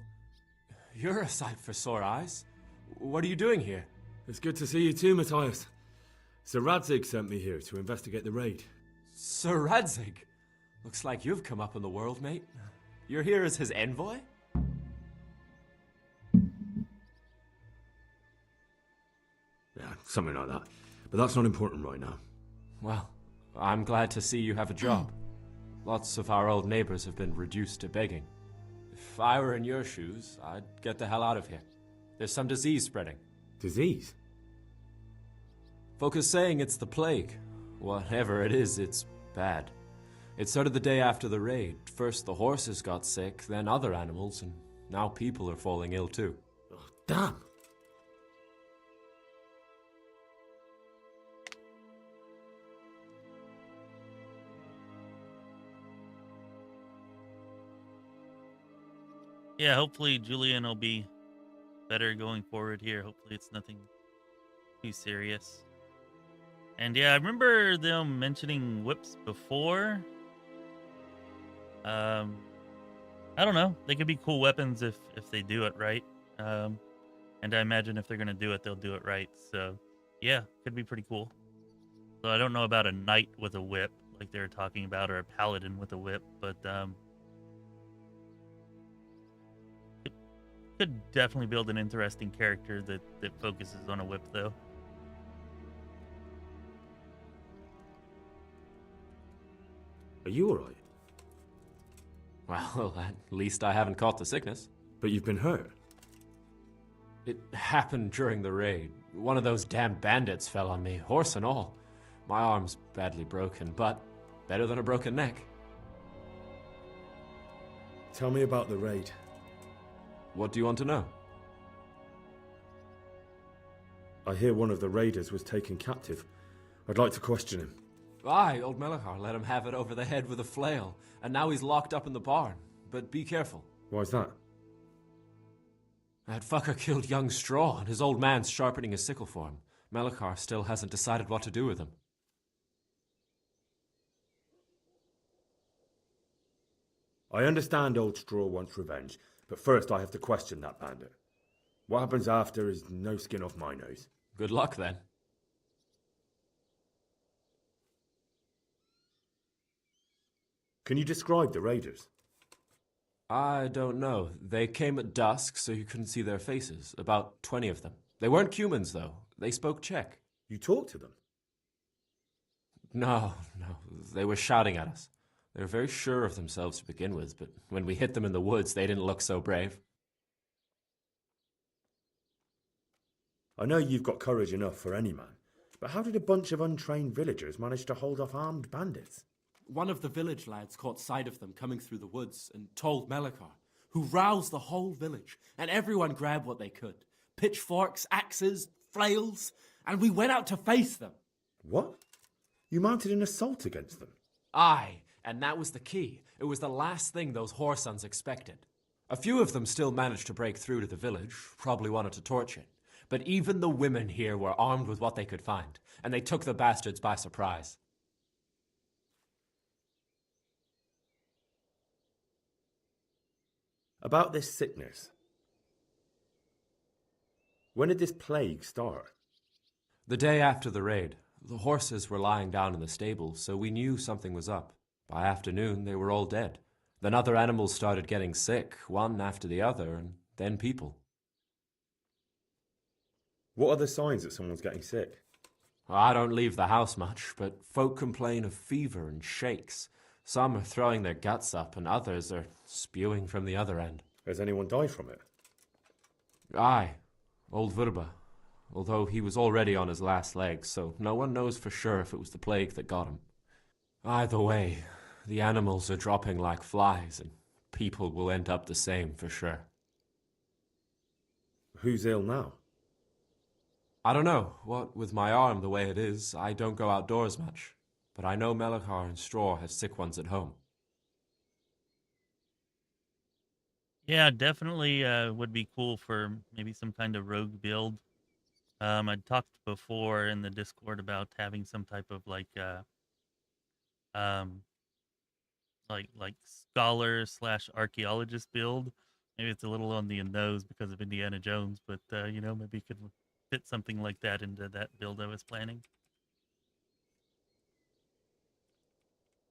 You're a sight for sore eyes. What are you doing here? It's good to see you too, Matthias. Sir Radzig sent me here to investigate the raid. Sir Radzig? Looks like you've come up in the world, mate. You're here as his envoy? Yeah, something like that. But that's not important right now. Well, I'm glad to see you have a job. Lots of our old neighbors have been reduced to begging. If I were in your shoes, I'd get the hell out of here. There's some disease spreading. Disease? Folk are saying it's the plague. Whatever it is, it's bad. It started the day after the raid. First the horses got sick, then other animals, and now people are falling ill too. Oh, damn! Yeah, hopefully Julian will be better going forward here. Hopefully it's nothing too serious. And yeah, I remember them mentioning whips before. I don't know. They could be cool weapons if they do it right. And I imagine if they're gonna do it, they'll do it right. So, yeah, could be pretty cool. So I don't know about a knight with a whip, like they were talking about, or a paladin with a whip, but could definitely build an interesting character that focuses on a whip, though. Are you alright? Well, at least I haven't caught the sickness. But you've been hurt. It happened during the raid. One of those damn bandits fell on me, horse and all. My arm's badly broken, but better than a broken neck. Tell me about the raid. What do you want to know? I hear one of the raiders was taken captive. I'd like to question him. Aye, old Melachar let him have it over the head with a flail, and now he's locked up in the barn. But be careful. Why's that? That fucker killed young Straw, and his old man's sharpening his sickle for him. Melachar still hasn't decided what to do with him. I understand old Straw wants revenge, but first I have to question that bandit. What happens after is no skin off my nose. Good luck, then. Can you describe the raiders? I don't know. They came at dusk, so you couldn't see their faces. About 20 of them. They weren't humans, though. They spoke Czech. You talked to them? No. They were shouting at us. They were very sure of themselves to begin with, but when we hit them in the woods, they didn't look so brave. I know you've got courage enough for any man, but how did a bunch of untrained villagers manage to hold off armed bandits? One of the village lads caught sight of them coming through the woods and told Melachar, who roused the whole village, and everyone grabbed what they could. Pitchforks, axes, flails, and we went out to face them. What? You mounted an assault against them? Aye, and that was the key. It was the last thing those whoresons expected. A few of them still managed to break through to the village, probably wanted to torch it. But even the women here were armed with what they could find, and they took the bastards by surprise. About this sickness. When did this plague start? The day after the raid. The horses were lying down in the stable, so we knew something was up. By afternoon, they were all dead. Then other animals started getting sick, one after the other, and then people. What are the signs that someone's getting sick? I don't leave the house much, but folk complain of fever and shakes. Some are throwing their guts up, and others are spewing from the other end. Has anyone died from it? Aye, old Verba. Although he was already on his last legs, so no one knows for sure if it was the plague that got him. Either way, the animals are dropping like flies, and people will end up the same for sure. Who's ill now? I don't know. What with my arm the way it is, I don't go outdoors much. But I know Melachar and Straw have sick ones at home. Yeah, definitely would be cool for maybe some kind of rogue build. I talked before in the Discord about having some type of like scholar / archaeologist build. Maybe it's a little on the nose because of Indiana Jones, but maybe could fit something like that into that build I was planning.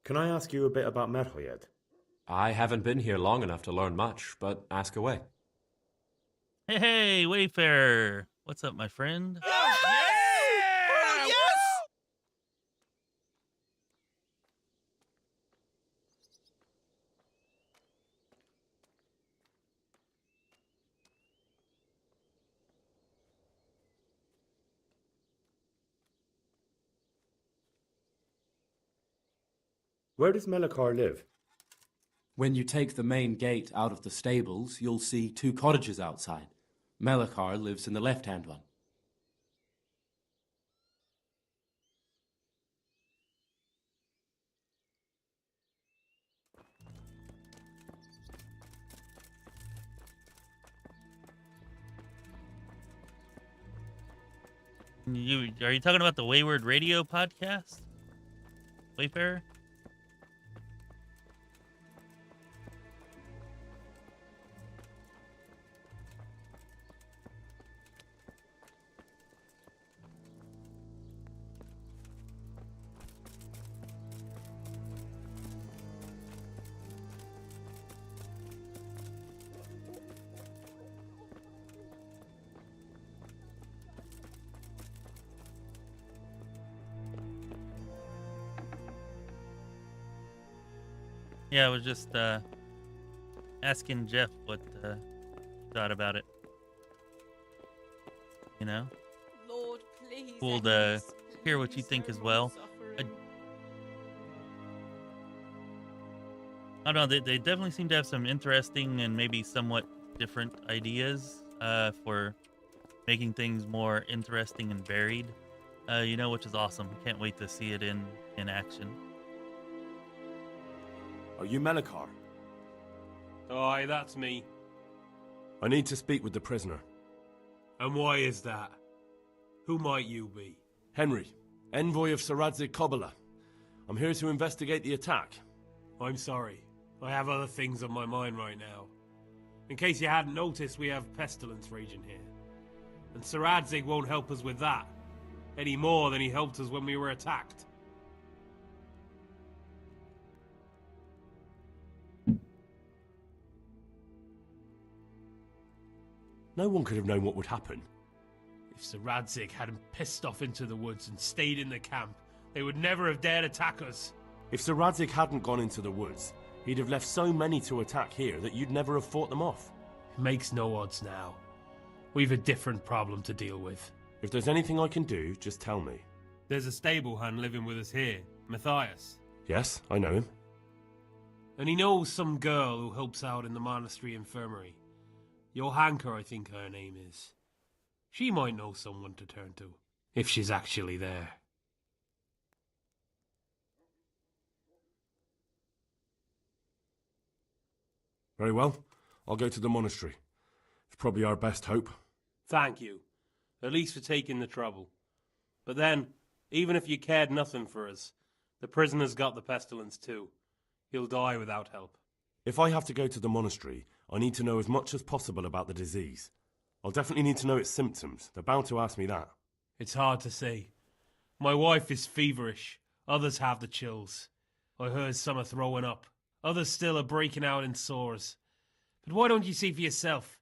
Can I ask you a bit about Merhoyed? I haven't been here long enough to learn much, but ask away. Hey, Wayfarer! What's up, my friend? Oh, yes! Where does Melachar live? When you take the main gate out of the stables, you'll see 2 cottages outside. Melachar lives in the left-hand one. Are you talking about the Wayward Radio podcast, Wayfarer? Yeah, I was just asking Jeff what he thought about it. You know? Lord, please. Cool to hear what you think as well. I don't know, they definitely seem to have some interesting and maybe somewhat different ideas for making things more interesting and varied, you know, which is awesome. Can't wait to see it in action. Are you Malachar? Aye, that's me. I need to speak with the prisoner. And why is that? Who might you be? Henry, envoy of Sir Radzig Kobyla. I'm here to investigate the attack. I'm sorry. I have other things on my mind right now. In case you hadn't noticed, we have pestilence raging here. And Sir Radzig won't help us with that, any more than he helped us when we were attacked. No one could have known what would happen. If Sir Radzig hadn't pissed off into the woods and stayed in the camp, they would never have dared attack us. If Sir Radzig hadn't gone into the woods, he'd have left so many to attack here that you'd never have fought them off. It makes no odds now. We've a different problem to deal with. If there's anything I can do, just tell me. There's a stable hand living with us here, Matthias. Yes, I know him. And he knows some girl who helps out in the monastery infirmary. Johanka, I think her name is. She might know someone to turn to, if she's actually there. Very well. I'll go to the monastery. It's probably our best hope. Thank you. At least for taking the trouble. But then, even if you cared nothing for us, the prisoner's got the pestilence too. He'll die without help. If I have to go to the monastery, I need to know as much as possible about the disease. I'll definitely need to know its symptoms. They're bound to ask me that. It's hard to say. My wife is feverish. Others have the chills. I heard some are throwing up. Others still are breaking out in sores. But why don't you see for yourself?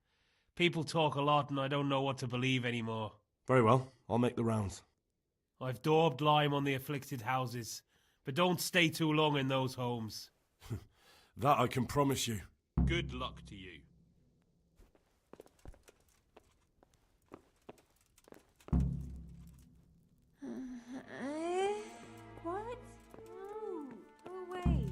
People talk a lot and I don't know what to believe anymore. Very well. I'll make the rounds. I've daubed lime on the afflicted houses, but don't stay too long in those homes. That I can promise you. Good luck to you. What? No, go away.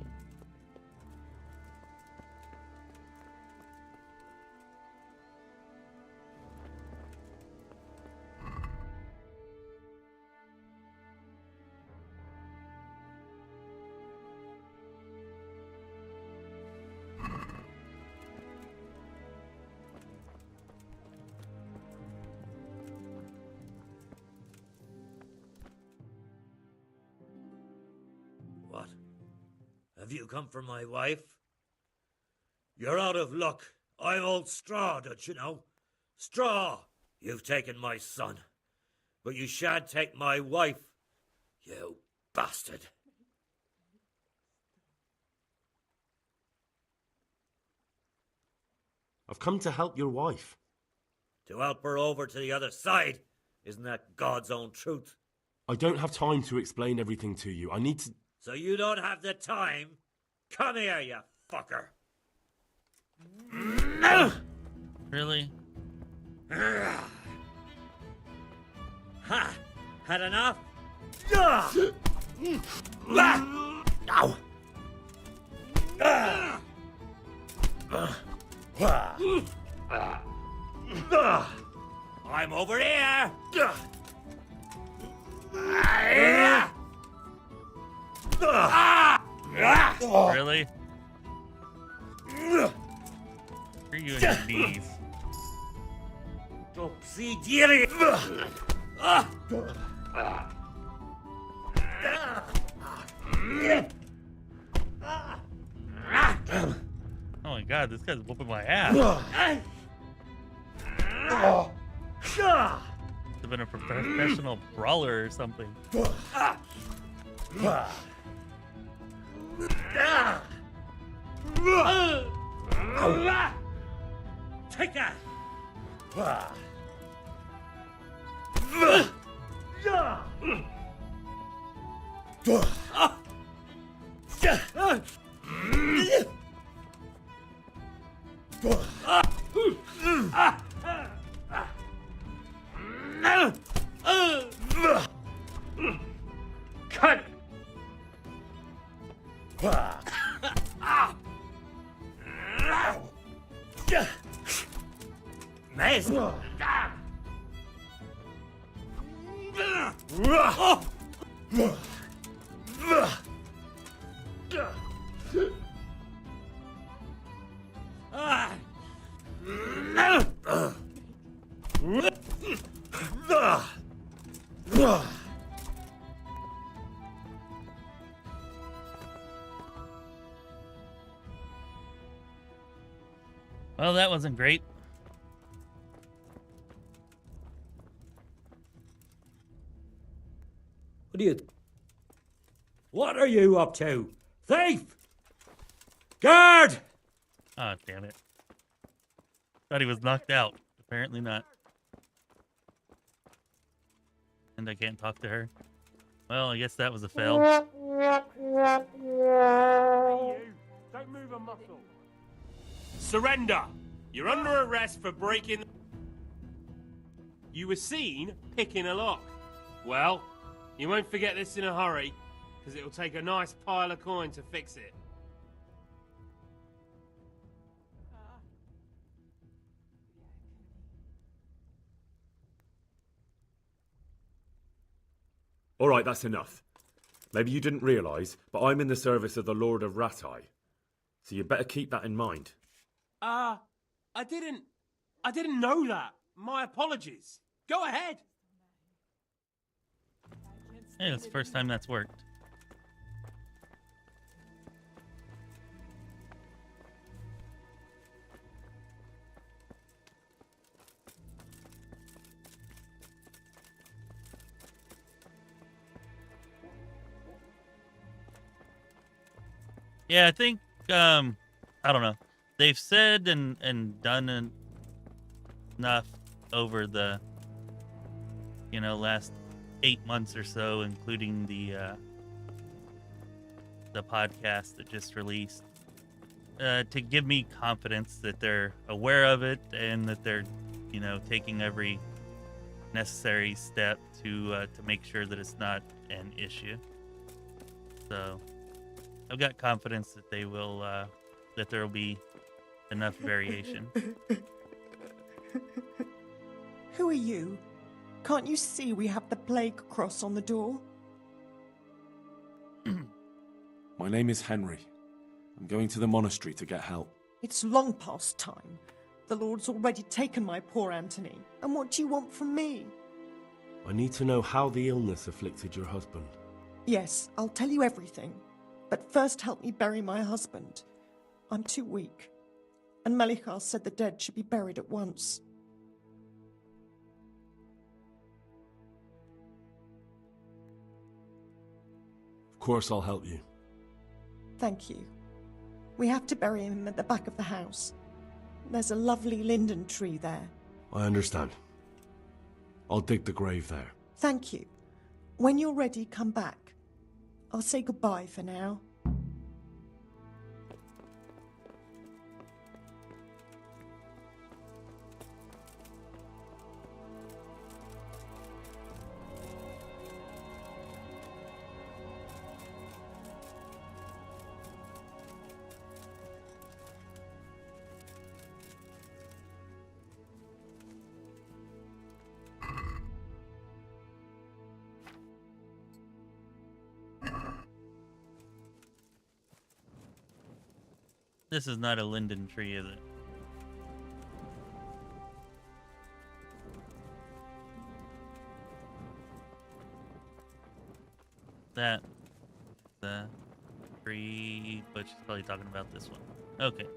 What? Have you come for my wife? You're out of luck. I'm old Straw, don't you know? Straw! You've taken my son. But you shan't take my wife, you bastard. I've come to help your wife. To help her over to the other side? Isn't that God's own truth? I don't have time to explain everything to you. I need to... So you don't have the time? Come here, you fucker. Really? Ha! Had enough? Ow! I'm over here! Really? Are you on your knees? Topsy-dirty! Oh my god, this guy's whooping my ass. Should have been a professional brawler or something. Take that! head! Well, that wasn't great. What are you up to? Thief! Guard! Oh, damn it. Thought he was knocked out. Apparently not. And I can't talk to her. Well, I guess that was a fail. Don't move a muscle. Surrender! You're under arrest for breaking... You were seen picking a lock. Well, you won't forget this in a hurry, because it'll take a nice pile of coin to fix it. All right, that's enough. Maybe you didn't realise, but I'm in the service of the Lord of Ratai. So you better keep that in mind. I didn't know that. My apologies. Go ahead. Hey, it's the first time that's worked. Yeah, I think, I don't know. They've said and done enough over the, last 8 months or so, including the podcast that just released, to give me confidence that they're aware of it and that they're, taking every necessary step to make sure that it's not an issue. So I've got confidence that they will, that there will be enough variation. Who are you? Can't you see we have the plague cross on the door? My name is Henry. I'm going to the monastery to get help. It's long past time. The Lord's already taken my poor Anthony. And what do you want from me? I need to know how the illness afflicted your husband. Yes, I'll tell you everything. But first help me bury my husband. I'm too weak. And Melichar said the dead should be buried at once. Of course I'll help you. Thank you. We have to bury him at the back of the house. There's a lovely linden tree there. I understand. I'll dig the grave there. Thank you. When you're ready, come back. I'll say goodbye for now. This is not a linden tree, is it? That the tree, but she's probably talking about this one. Okay.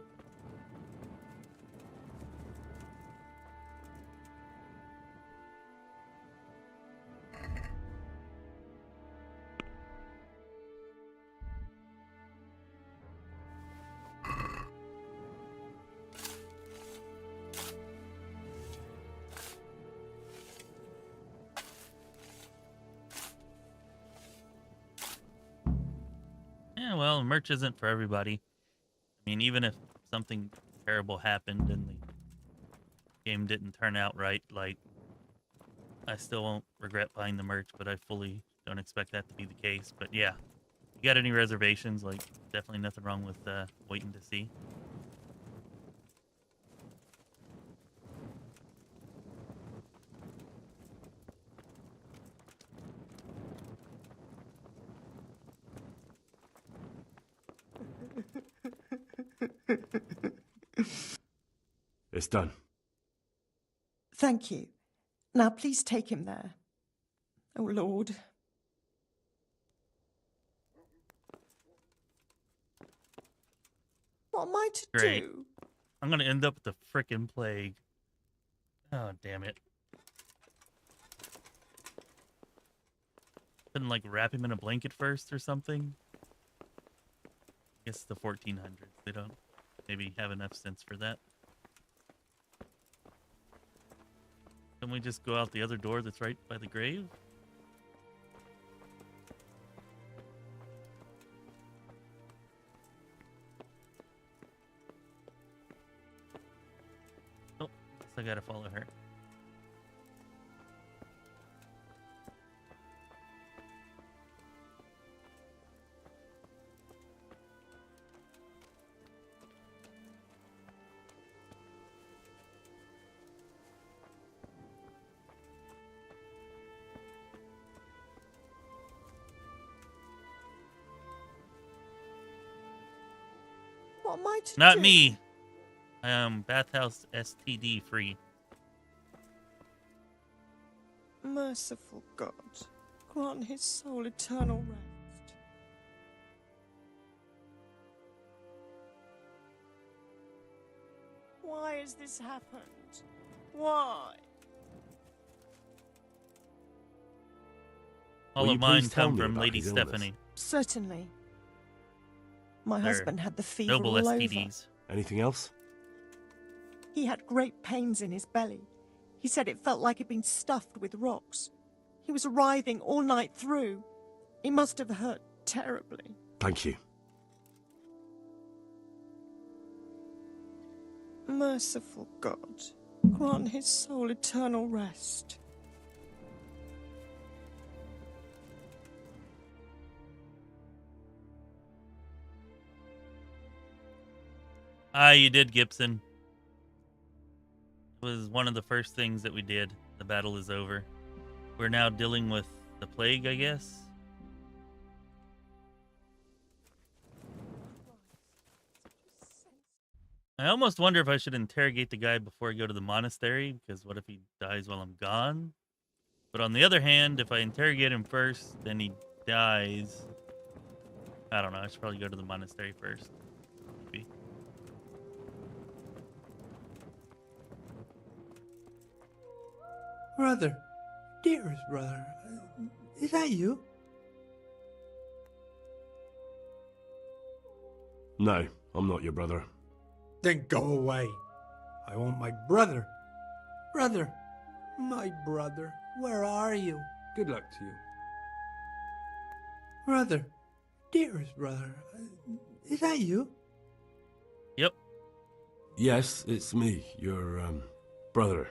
Yeah, well, merch isn't for everybody. I mean, even if something terrible happened and the game didn't turn out right, like, I still won't regret buying the merch, but I fully don't expect that to be the case. But yeah, you got any reservations, like, definitely nothing wrong with waiting to see. It's done. Thank you. Now please take him there. Oh, Lord. What am I to Great. do? I'm gonna end up with the frickin' plague. Oh, damn it. Couldn't, like, wrap him in a blanket first or something? I guess it's the 1400s. They don't maybe have enough sense for that. Can we just go out the other door that's right by the grave? Oh, guess I gotta follow her. What am I to do? Not me. I am bathhouse STD free. Merciful God, grant his soul eternal rest. Why has this happened? Why? All Will of you mine please tell come me from about Lady his illness? Stephanie. Certainly. My They're husband had the fever noble all over. STDs. Anything else? He had great pains in his belly. He said it felt like it'd been stuffed with rocks. He was writhing all night through. It must have hurt terribly. Thank you. Merciful God, grant his soul eternal rest. Ah, you did, Gibson. It was one of the first things that we did. The battle is over. We're now dealing with the plague, I guess. I almost wonder if I should interrogate the guy before I go to the monastery, because what if he dies while I'm gone? But on the other hand, if I interrogate him first, then he dies. I don't know. I should probably go to the monastery first. Maybe. Brother, dearest brother, is that you? No, I'm not your brother. Then go away. I want my brother. Brother, my brother, where are you? Good luck to you. Brother, dearest brother, is that you? Yep. Yes, it's me, your, brother.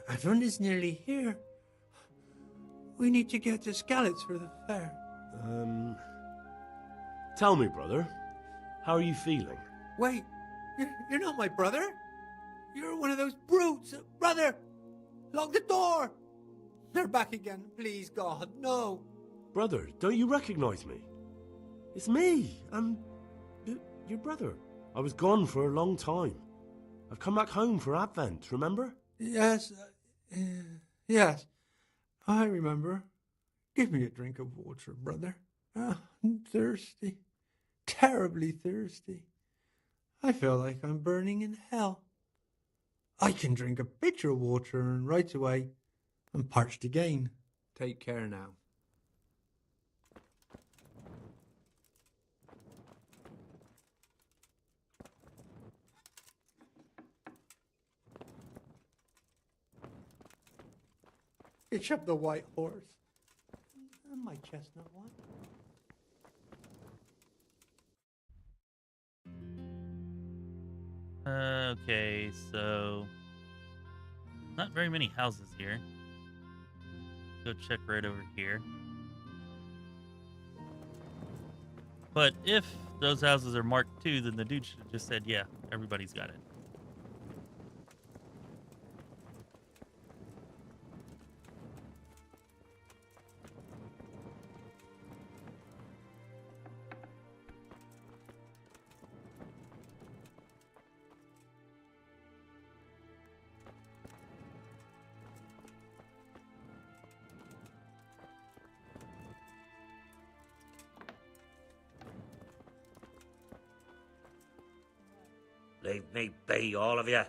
Everyone is nearly here. We need to get to Skalitz for the fair. Tell me, brother, how are you feeling? Wait, you're not my brother? You're one of those brutes. Brother, lock the door. They're back again. Please, God, no. Brother, don't you recognize me? It's me. I'm your brother. I was gone for a long time. I've come back home for Advent, remember? Yes, yes, I remember. Give me a drink of water, brother. I'm thirsty, terribly thirsty. I feel like I'm burning in hell. I can drink a pitcher of water and right away I'm parched again. Take care now. Hitch up the white horse. And my chestnut one. Okay, so not very many houses here. Go check right over here. But if those houses are marked too, then the dude should have just said, yeah, everybody's got it. Leave me be, all of you. No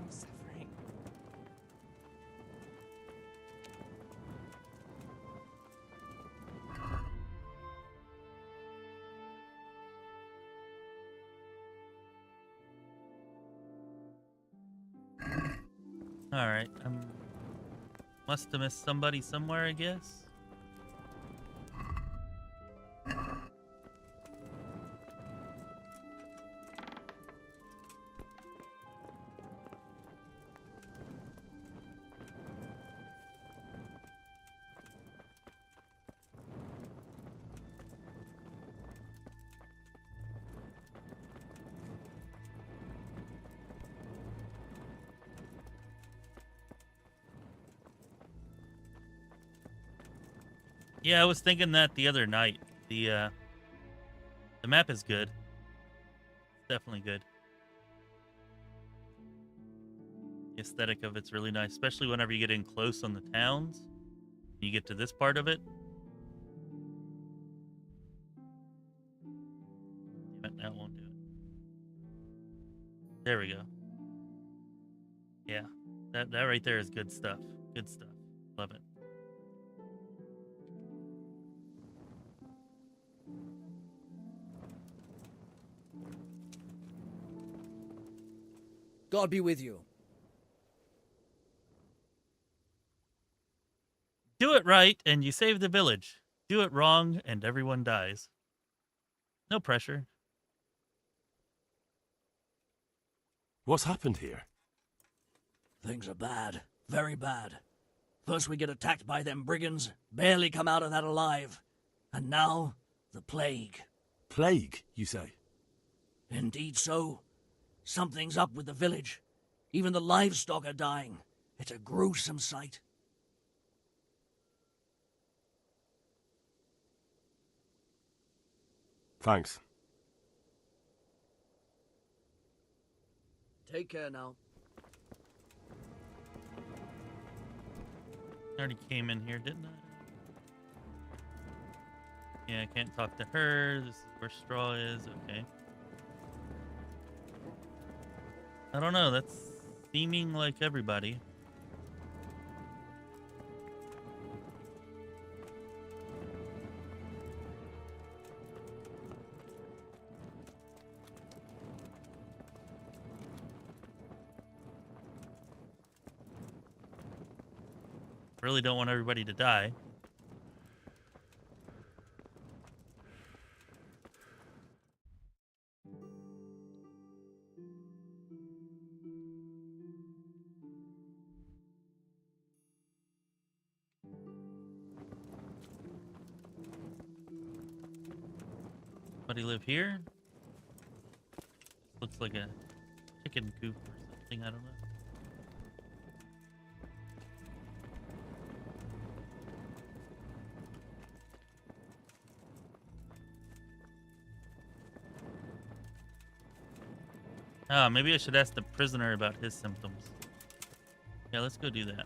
suffering. Alright, must have missed somebody somewhere, I guess. Yeah, I was thinking that the other night. The map is good. It's definitely good. The aesthetic of it's really nice, especially whenever you get in close on the towns. You get to this part of it. Damn it, that won't do it. There we go. Yeah, that right there is good stuff. Good stuff. Love it. God be with you. Do it right, and you save the village. Do it wrong, and everyone dies. No pressure. What's happened here? Things are bad. Very bad. First we get attacked by them brigands, barely come out of that alive. And now, the plague. Plague, you say? Indeed so. Something's up with the village. Even the livestock are dying. It's a gruesome sight. Thanks. Take care now. I already came in here, didn't I? Yeah, I can't talk to her. This is where Straw is. Okay. I don't know. That's seeming like everybody. Really don't want everybody to die. Somebody live here? Looks like a chicken coop or something, I don't know. Ah, maybe I should ask the prisoner about his symptoms. Yeah, let's go do that.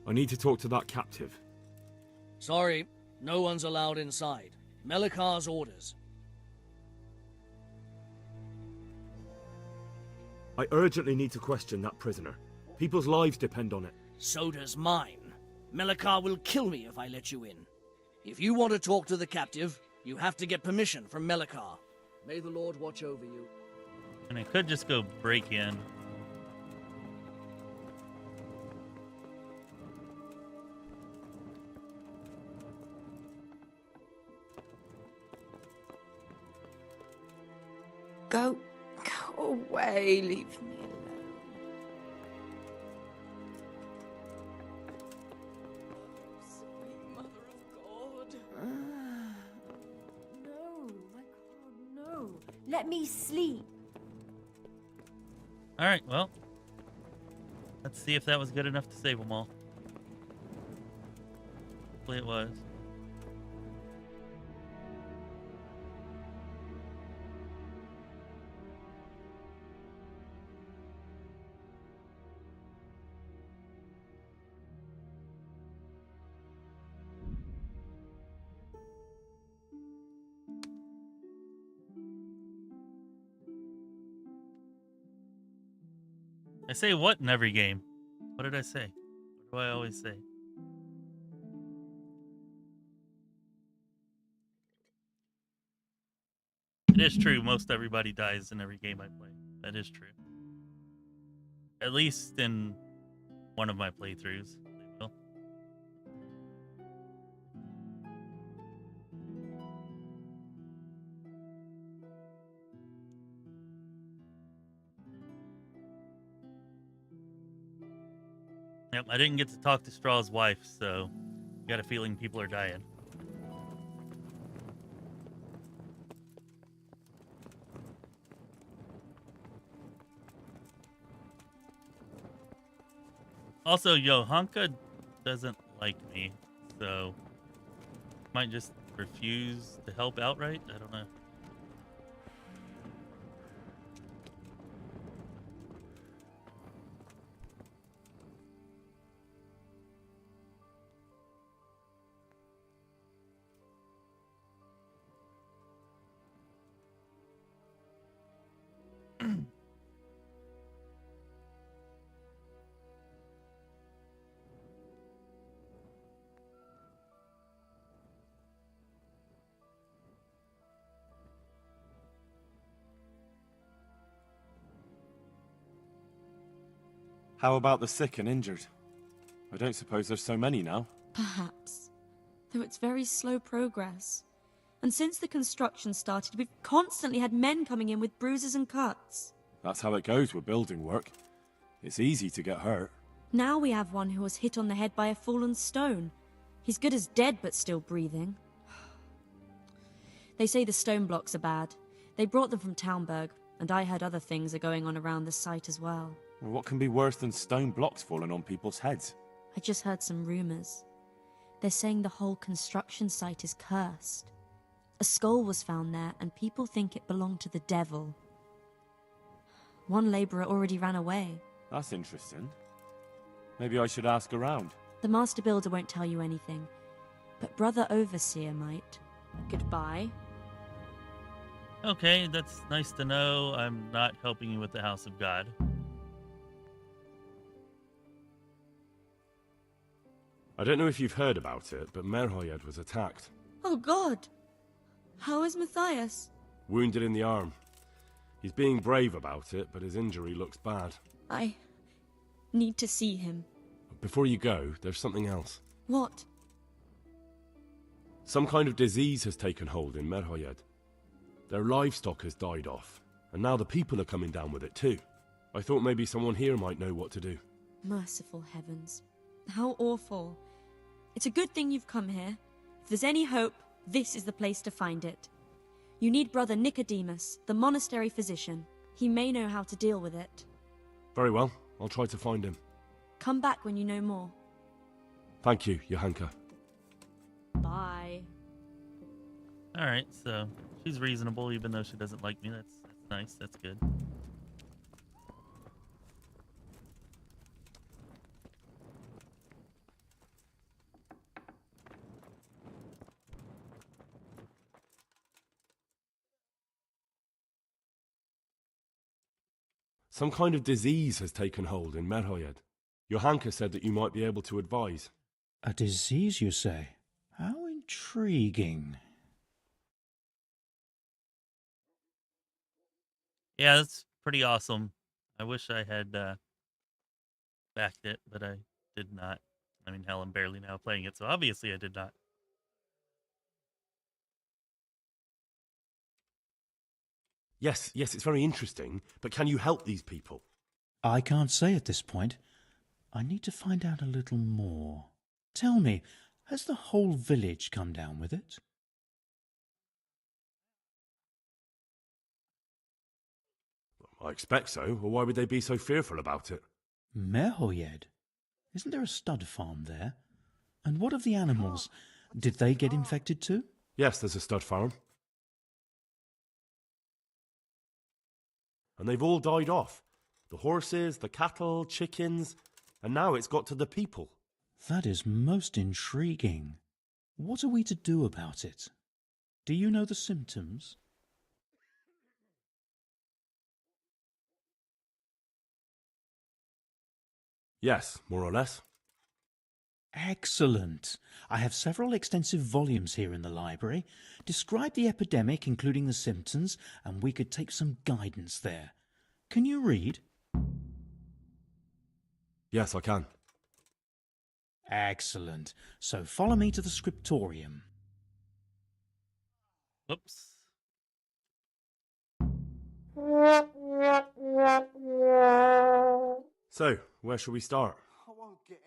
I need to talk to that captive. Sorry, no one's allowed inside. Melikar's orders. I urgently need to question that prisoner. People's lives depend on it. So does mine. Melikar will kill me if I let you in. If you want to talk to the captive, you have to get permission from Melikar. May the Lord watch over you. And I could just go break in. Go away, leave me alone. Sweet Mother of God. No, my God, no. Let me sleep. Alright, well. Let's see if that was good enough to save them all. Hopefully it was. I say what in every game? What did I say? What do I always say? It is true, most everybody dies in every game I play. That is true. At least in one of my playthroughs, they will. Yep, I didn't get to talk to Straw's wife, so got a feeling people are dying. Also, Johanka doesn't like me, so might just refuse to help outright. I don't know. How about the sick and injured? I don't suppose there's so many now. Perhaps. Though it's very slow progress. And since the construction started, we've constantly had men coming in with bruises and cuts. That's how it goes with building work. It's easy to get hurt. Now we have one who was hit on the head by a fallen stone. He's good as dead, but still breathing. They say the stone blocks are bad. They brought them from Townburg, and I heard other things are going on around the site as well. Well, what can be worse than stone blocks falling on people's heads? I just heard some rumors. They're saying the whole construction site is cursed. A skull was found there, and people think it belonged to the devil. One labourer already ran away. That's interesting. Maybe I should ask around. The master builder won't tell you anything, but brother overseer might. Goodbye. Okay, that's nice to know. I'm not helping you with the House of God. I don't know if you've heard about it, but Merhoyed was attacked. Oh God! How is Matthias? Wounded in the arm. He's being brave about it, but his injury looks bad. I need to see him. Before you go, there's something else. What? Some kind of disease has taken hold in Merhoyed. Their livestock has died off, and now the people are coming down with it too. I thought maybe someone here might know what to do. Merciful heavens. How awful. It's a good thing you've come here. If there's any hope, this is the place to find it. You need Brother Nicodemus, the monastery physician. He may know how to deal with it. Very well, I'll try to find him. Come back when you know more. Thank you, Johanka. Bye. Alright, so she's reasonable even though she doesn't like me. That's nice, that's good. Some kind of disease has taken hold in Merhoyed. Johanka said that you might be able to advise. A disease, you say? How intriguing. Yeah, that's pretty awesome. I wish I had backed it, but I did not. I mean, hell, I'm barely now playing it, so obviously I did not. Yes, it's very interesting, but can you help these people? I can't say at this point. I need to find out a little more. Tell me, has the whole village come down with it? I expect so, or why would they be so fearful about it? Merhoyed? Isn't there a stud farm there? And what of the animals? Did they get infected too? Yes, there's a stud farm. And they've all died off. The horses, the cattle, chickens, and now it's got to the people. That is most intriguing. What are we to do about it? Do you know the symptoms? Yes, more or less. Excellent. I have several extensive volumes here in the library. Describe the epidemic, including the symptoms, and we could take some guidance there. Can you read? Yes, I can. Excellent. So follow me to the scriptorium. Whoops. So, where shall we start?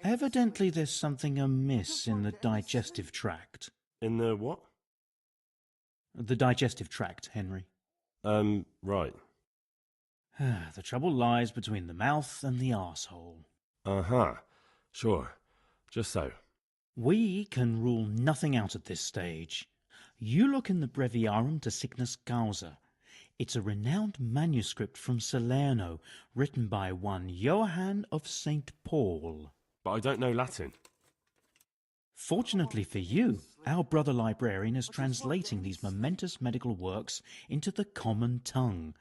Evidently there's something amiss in the digestive tract. In the what? The digestive tract, Henry. Right. The trouble lies between the mouth and the arsehole. Uh-huh. Sure. Just so. We can rule nothing out at this stage. You look in the Breviarum de Sickness Causa. It's a renowned manuscript from Salerno, written by one Johann of St. Paul. But I don't know Latin. Fortunately for you, our brother librarian is translating these momentous medical works into the common tongue,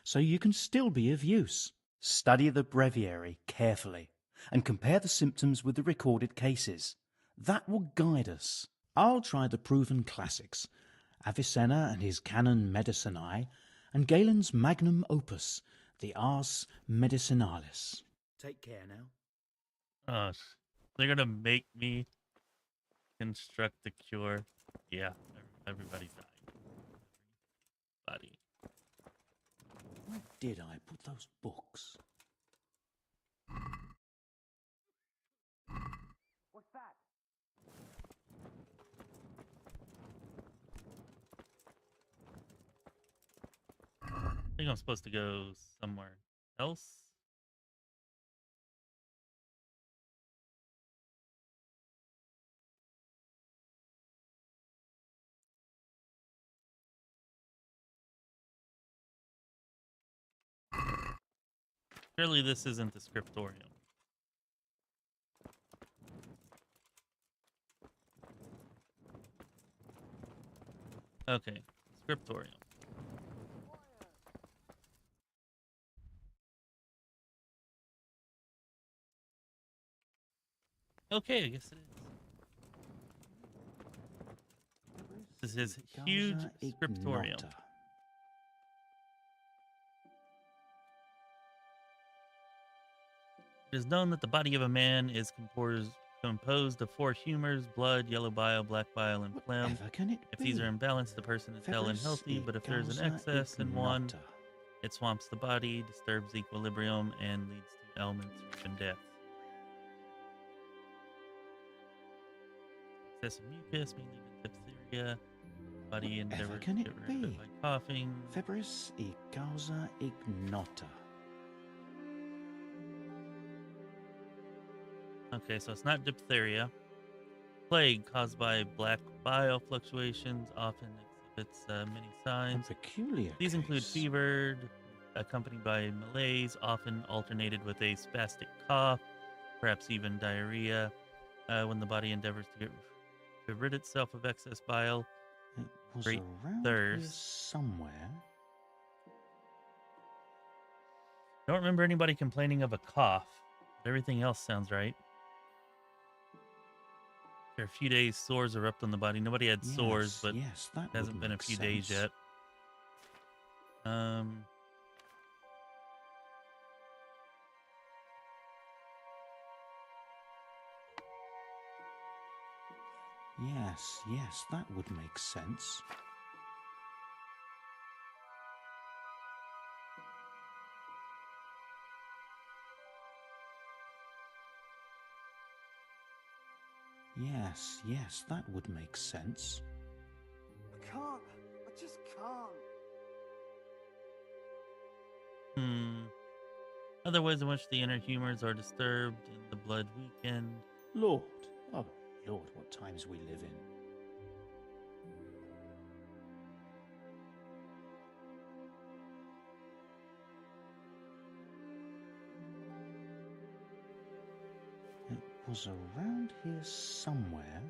so you can still be of use. Study the breviary carefully and compare the symptoms with the recorded cases. That will guide us. I'll try the proven classics, Avicenna and his Canon Medicinae, and Galen's magnum opus, the Ars Medicinalis. Take care now. Oh, they're gonna make me construct the cure. Yeah, everybody died. Everybody. Where did I put those books? What's that? I think I'm supposed to go somewhere else. Surely this isn't the scriptorium. Okay, scriptorium. Okay, I guess it is. This is his huge scriptorium. Ignota. It is known that the body of a man is composed of 4 humors: blood, yellow bile, black bile, and phlegm. If these are imbalanced, the person is held unhealthy, but if there is an excess in one, it swamps the body, disturbs equilibrium, and leads to ailments or even death. Excessive mucus may lead to diphtheria. Body endeavors to get rid of it by coughing. Febris e causa ignota. Okay, so it's not diphtheria. Plague caused by black bile fluctuations often exhibits many signs. Peculiar. These include fever, accompanied by malaise, often alternated with a spastic cough, perhaps even diarrhea. When the body endeavors to rid itself of excess bile, great thirst. Somewhere. Don't remember anybody complaining of a cough, but everything else sounds right. After a few days, sores erupt on the body. Nobody had sores, but that it hasn't been a few days yet. Yes, that would make sense. Yes, that would make sense. I can't. I just can't. Other ways in which the inner humors are disturbed and the blood weakened. Lord, oh Lord, what times we live in. It was around here somewhere.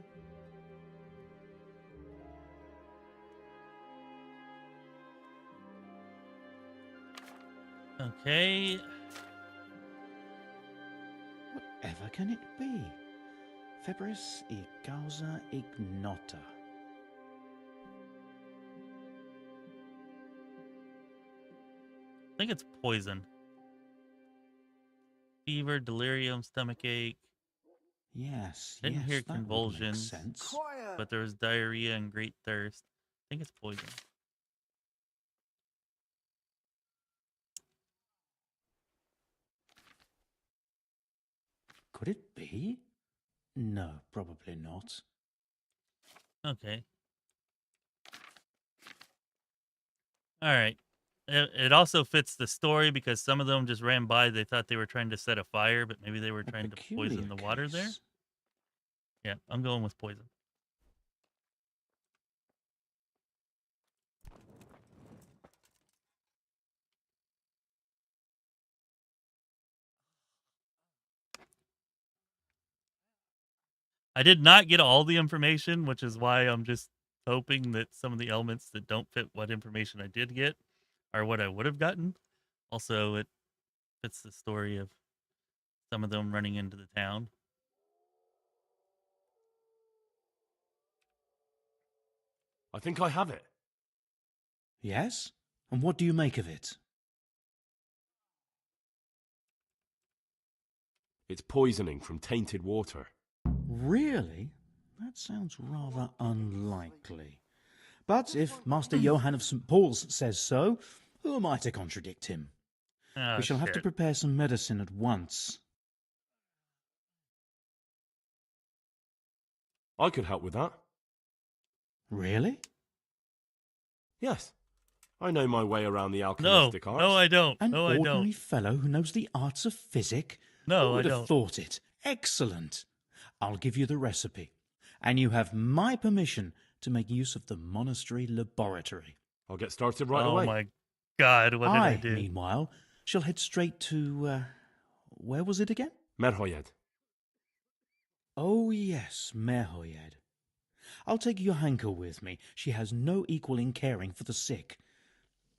Okay. Whatever can it be? Febris e causa ignota. I think it's poison. Fever, delirium, stomachache. Yes, Didn't hear that would make convulsions, sense. but there was diarrhea and great thirst. I think it's poison. Could it be? No, probably not. Okay. All right. It also fits the story because some of them just ran by. They thought they were trying to set a fire, but maybe they were trying to poison the water there. Yeah, I'm going with poison. I did not get all the information, which is why I'm just hoping that some of the elements that don't fit what information I did get are what I would have gotten. Also, it fits the story of some of them running into the town. I think I have it. Yes? And what do you make of it? It's poisoning from tainted water. Really? That sounds rather unlikely. But if Master Johann of St. Paul's says so, who am I to contradict him? Oh, We shall have to shit. prepare some medicine at once. I could help with that. Really? Yes. I know my way around the alchemistic arts. No, I don't. An No, I ordinary don't. fellow who knows the arts of physic? No, Who would I have don't. thought it? Excellent. I'll give you the recipe. And you have my permission to make use of the monastery laboratory. I'll get started right Oh away. my God, what did I do? Meanwhile, shall head straight to, where was it again? Merhoyed. Oh, yes, Merhoyed. I'll take Johanka with me. She has no equal in caring for the sick.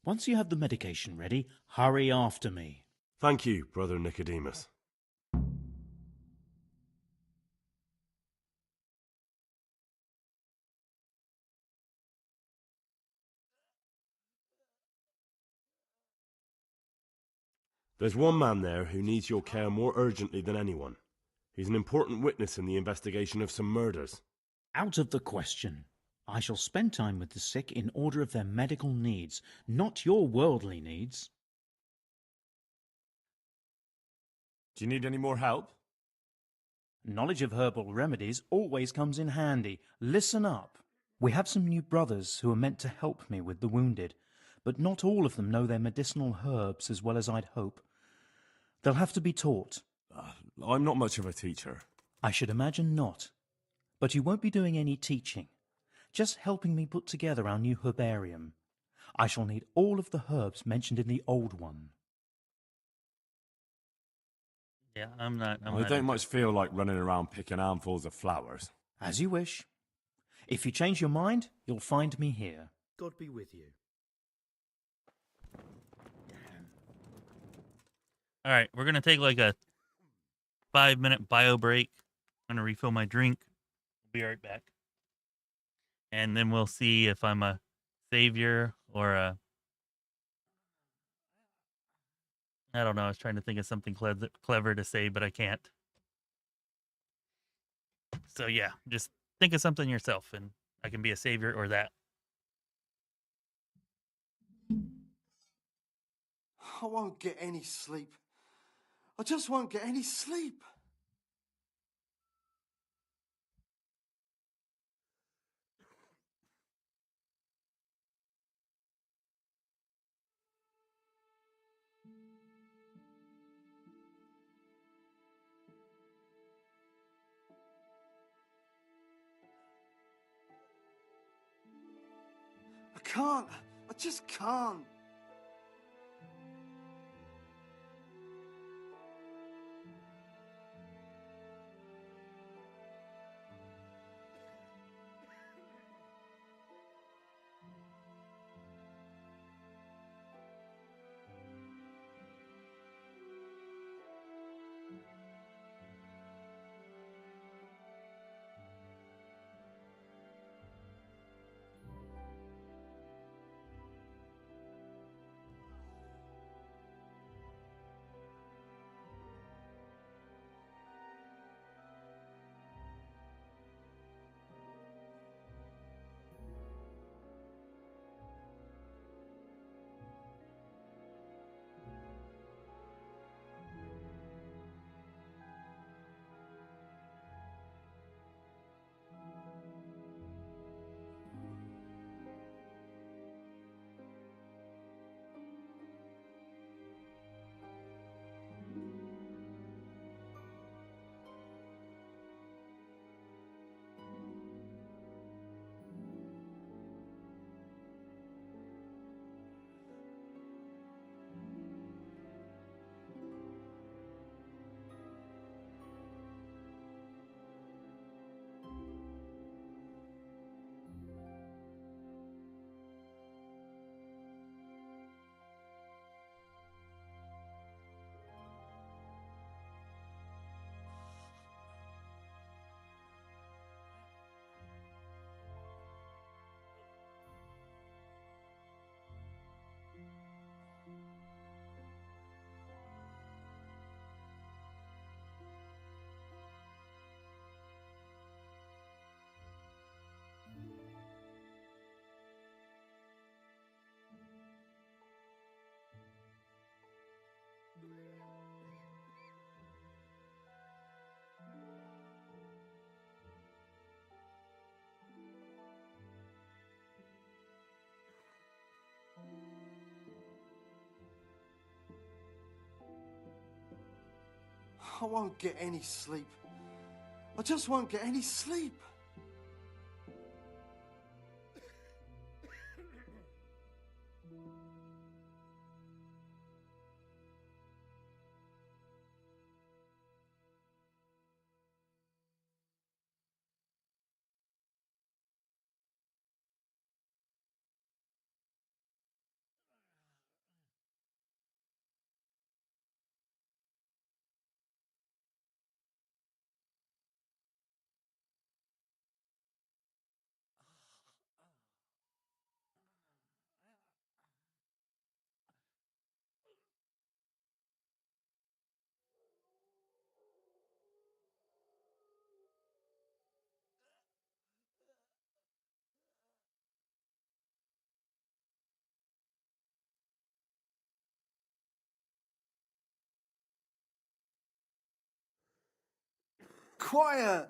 Once you have the medication ready, hurry after me. Thank you, Brother Nicodemus. There's one man there who needs your care more urgently than anyone. He's an important witness in the investigation of some murders. Out of the question. I shall spend time with the sick in order of their medical needs, not your worldly needs. Do you need any more help? Knowledge of herbal remedies always comes in handy. Listen up. We have some new brothers who are meant to help me with the wounded, but not all of them know their medicinal herbs as well as I'd hope. They'll have to be taught. I'm not much of a teacher. I should imagine not. But you won't be doing any teaching, just helping me put together our new herbarium. I shall need all of the herbs mentioned in the old one. Yeah, I'm not. I don't much feel like running around picking armfuls of flowers. As you wish. If you change your mind, you'll find me here. God be with you. All right, we're going to take like a 5-minute bio break. I'm going to refill my drink. Be right back. And then we'll see if I'm a savior or a... I don't know. I was trying to think of something clever to say, but I can't. So yeah, just think of something yourself, and I can be a savior or that. I won't get any sleep. I just won't get any sleep. I can't. I just can't. I won't get any sleep. I just won't get any sleep. Quiet!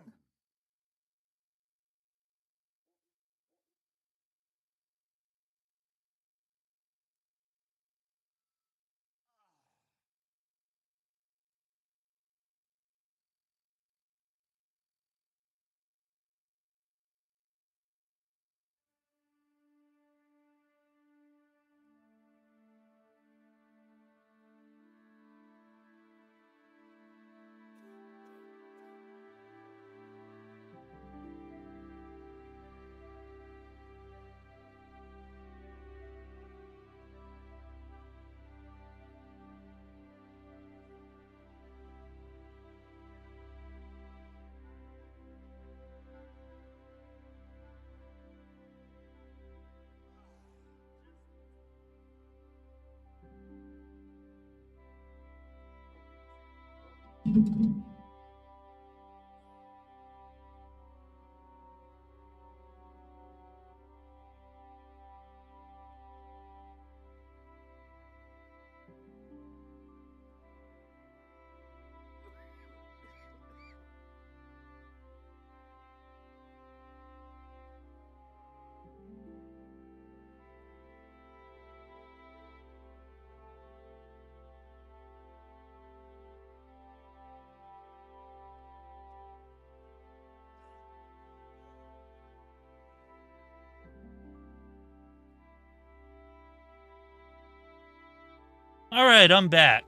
All right, I'm back.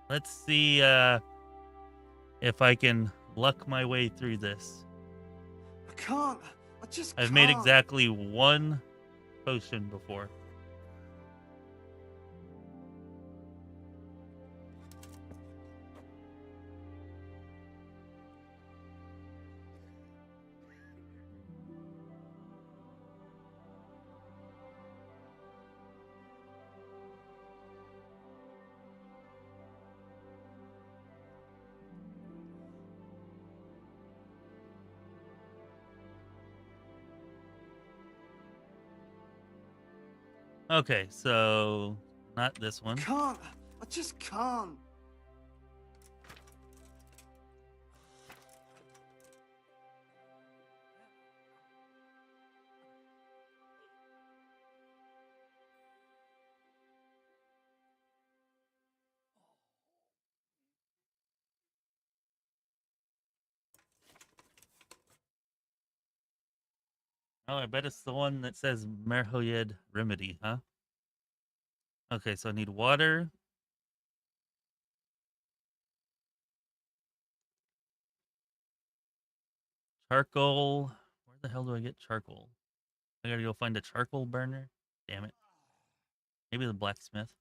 Let's see if I can luck my way through this. I can't. I just I've can't. made exactly one potion before. Okay, so not this one. Can't. I just can't. Oh, I bet it's the one that says Merhoyed Remedy, huh? Okay, so I need water. Charcoal. Where the hell do I get charcoal? I gotta go find a charcoal burner? Damn it. Maybe the blacksmith.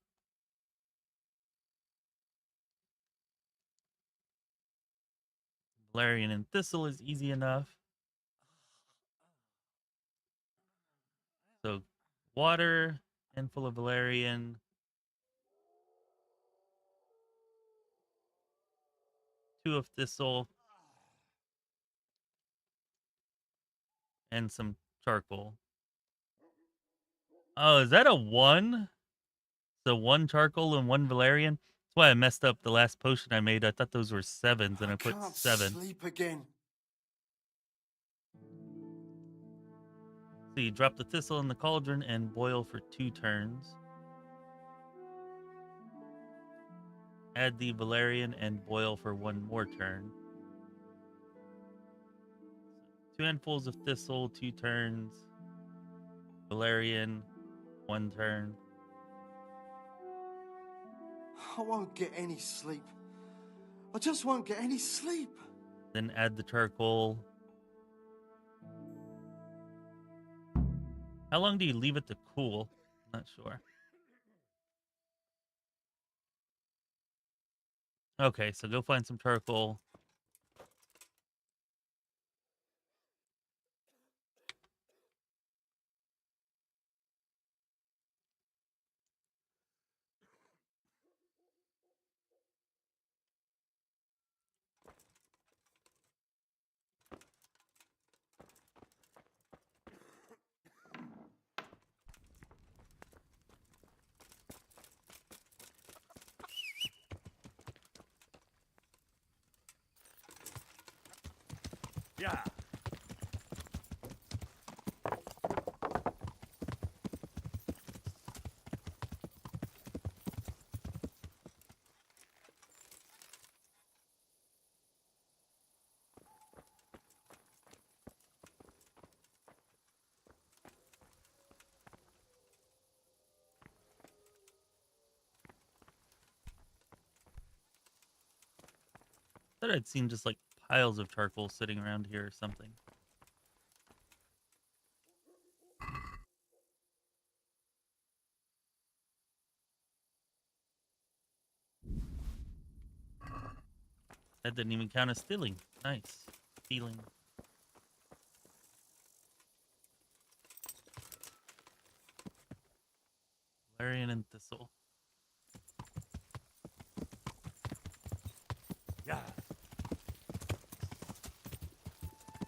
Valerian and thistle is easy enough. So water, handful of valerian, 2 of thistle, and some charcoal. Oh, is that a 1? So 1 charcoal and 1 valerian? That's why I messed up the last potion I made. I thought those were 7s, and I put Can't 7. sleep again. So you drop the thistle in the cauldron and boil for 2 turns. Add the valerian and boil for 1 more turn. 2 handfuls of thistle, 2 turns. Valerian, 1 turn. I won't get any sleep. I just won't get any sleep. Then add the charcoal. How long do you leave it to cool? Not sure. Okay, so go find some charcoal. Yeah. Thought I'd seen just like piles of charcoal sitting around here or something. That didn't even count as stealing. Nice. Stealing. Valerian and thistle. Yeah.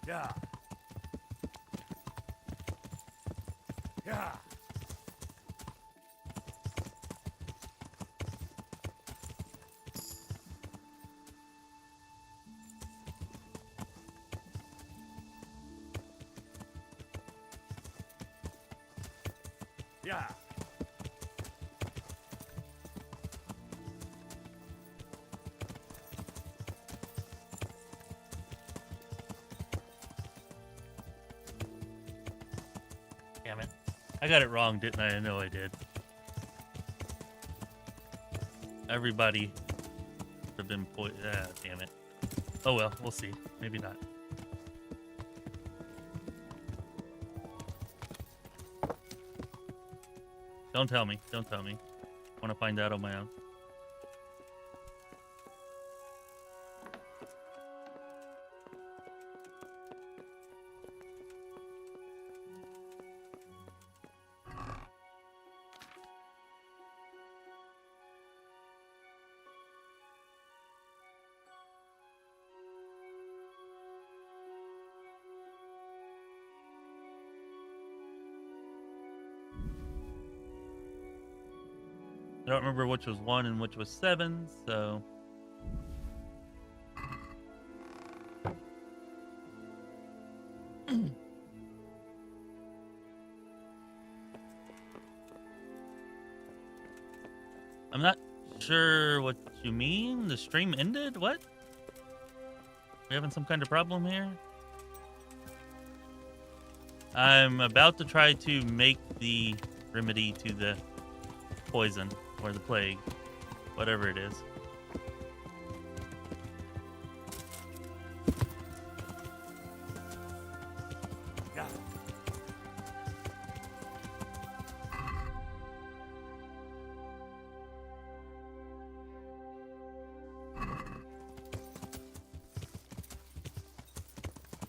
Yeah. Yeah. Yeah. Damn it. I got it wrong, didn't I? I know I did. Everybody would have been damn it. Oh well, we'll see. Maybe not. Don't tell me. Don't tell me. I want to find out on my own. I don't remember which was 1 and which was 7, so... I'm not sure what you mean. The stream ended? What? We having some kind of problem here? I'm about to try to make the remedy to the poison or the plague, whatever it is. Yeah.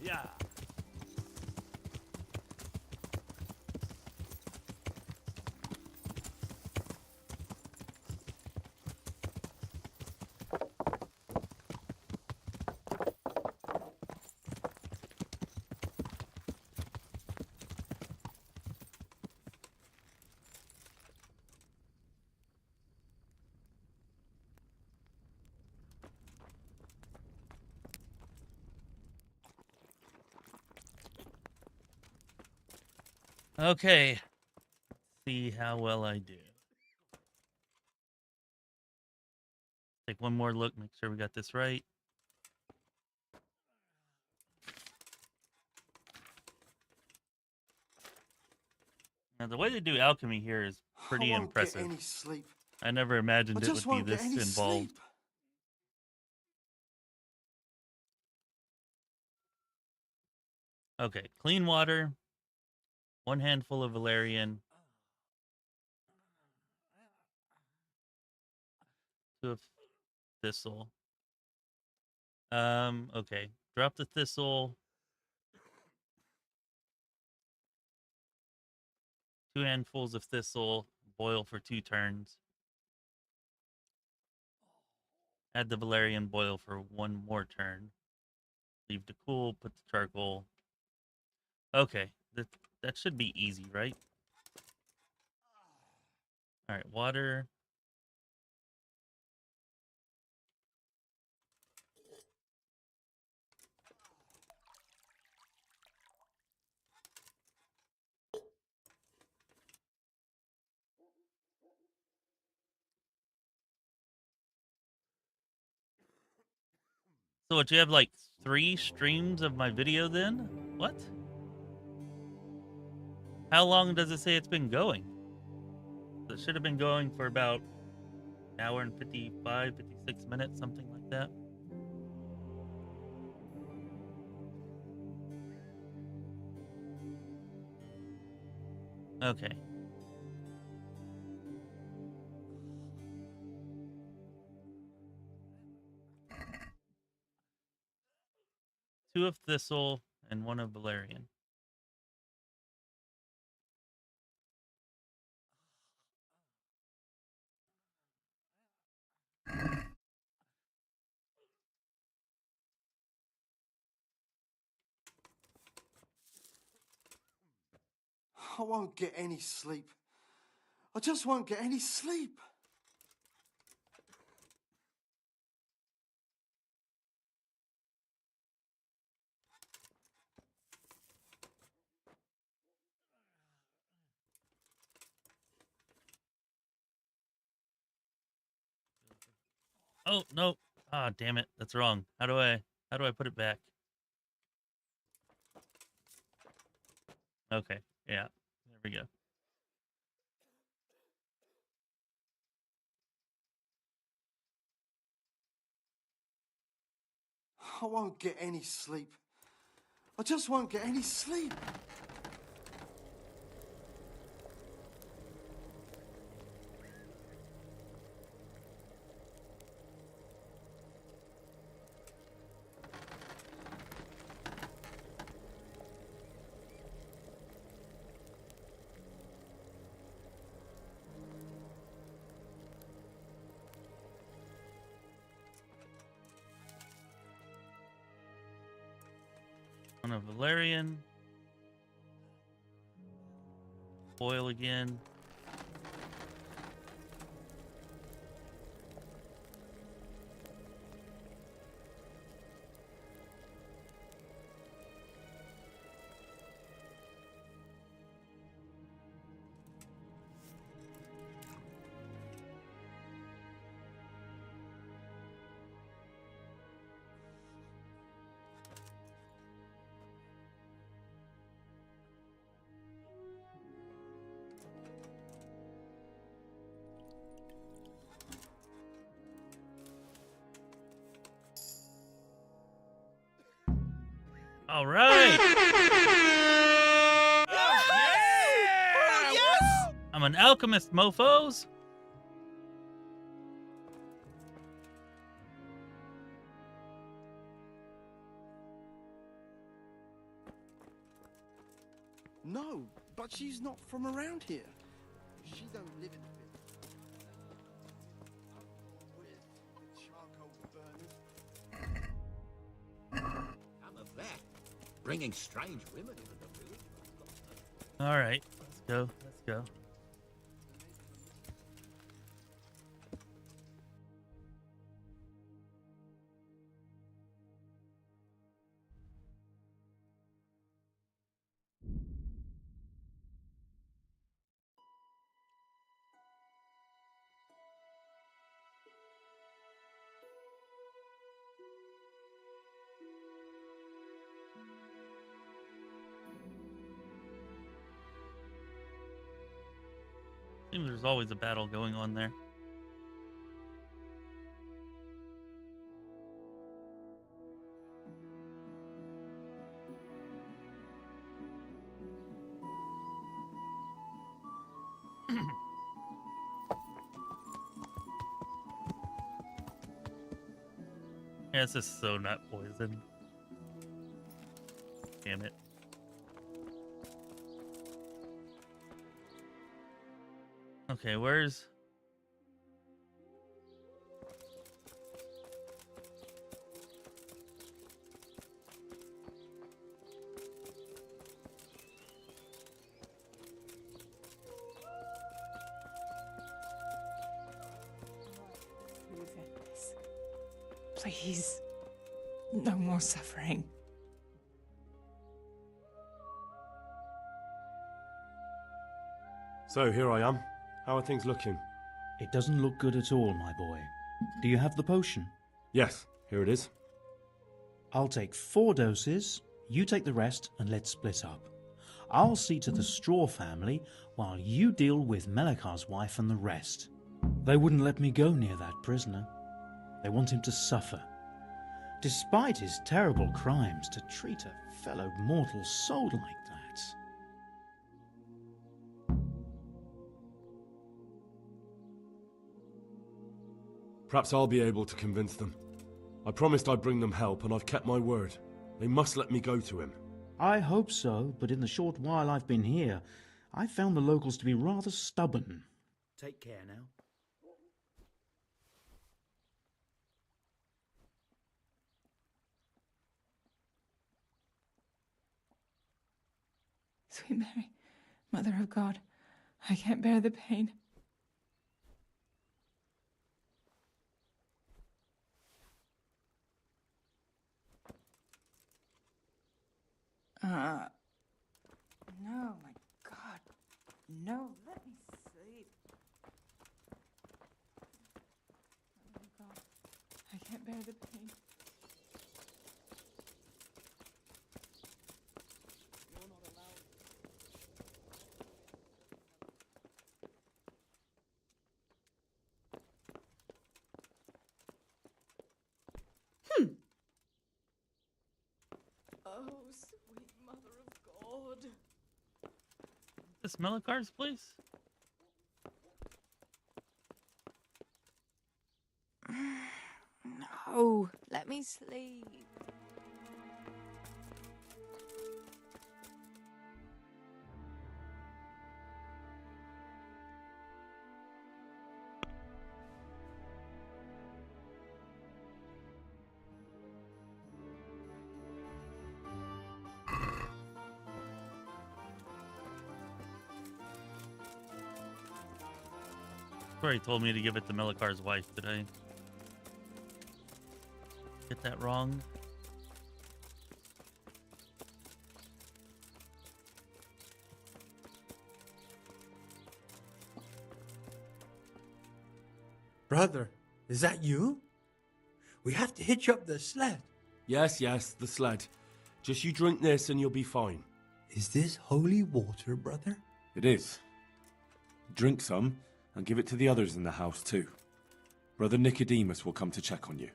Yeah. Okay. Let's see how well I do. Take one more look, make sure we got this right. Now, the way they do alchemy here is pretty I won't impressive. get any sleep. I never imagined I it just would be won't get this any involved. sleep. Okay, clean water, 1 handful of valerian, 2 of thistle. Okay, drop the thistle. 2 handfuls of thistle, boil for 2 turns. Add the valerian, boil for 1 more turn. Leave to cool, put the charcoal. Okay, that should be easy, right? All right, water. So what, you have like 3 streams of my video then? What? How long does it say it's been going? It should have been going for about an hour and 55, 56 minutes, something like that. Okay. Two of thistle and 1 of valerian. I won't get any sleep. I just won't get any sleep. Oh, no. Ah, damn it. That's wrong. How do I put it back? Okay. Yeah. There we go. I won't get any sleep. I just won't get any sleep. One of valerian. Boil again. All right. Oh, yes! I'm an alchemist, mofos. No, but she's not from around here. She don't live in the village. With the charcoal burners. I'm a vet. Bringing strange women into the village. All right. Let's go. Let's go. Seems there's always a battle going on there. Yeah, this is so not poison. Damn it. Okay, where's... Please, no more suffering. So, here I am. How are things looking? It doesn't look good at all, my boy. Do you have the potion? Yes, here it is. I'll take 4 doses, you take the rest, and let's split up. I'll see to the Straw family, while you deal with Melikar's wife and the rest. They wouldn't let me go near that prisoner. They want him to suffer. Despite his terrible crimes, to treat a fellow mortal soul like that. Perhaps I'll be able to convince them. I promised I'd bring them help, and I've kept my word. They must let me go to him. I hope so, but in the short while I've been here, I've found the locals to be rather stubborn. Take care now. Sweet Mary, Mother of God, I can't bear the pain. No, my God. No, let me sleep. Mother of God, I can't bear the pain. Oh, sweet Mother of God. This Melikar's place? No, let me sleep. Where he told me to give it to Melikar's wife. Did I get that wrong? Brother, is that you? We have to hitch up the sled. Yes, the sled. Just you drink this and you'll be fine. Is this holy water, brother? It is. Drink some, and give it to the others in the house too. Brother Nicodemus will come to check on you.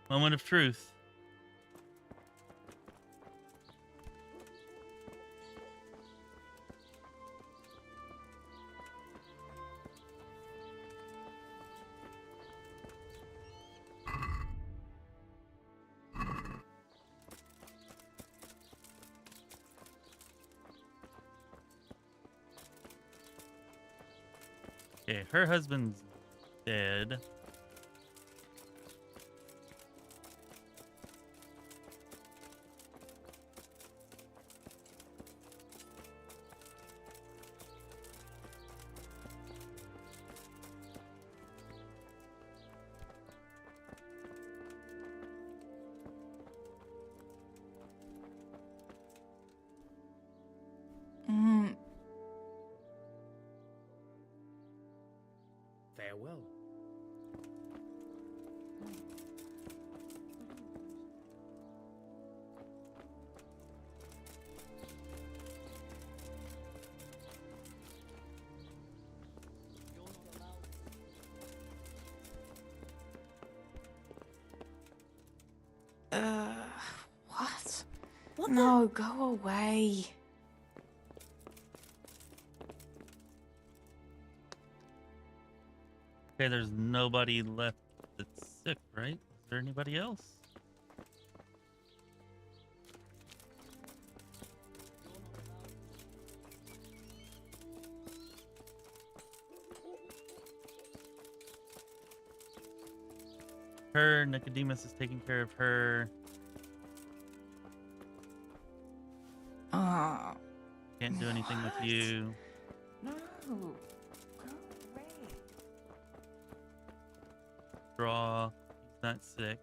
Moment of truth. Okay, her husband's dead. Farewell. No, go away. Okay, there's nobody left that's sick, right? Is there anybody else? Her, Nicodemus is taking care of her. Oh. Can't do anything with you. No. Draw. He's not sick.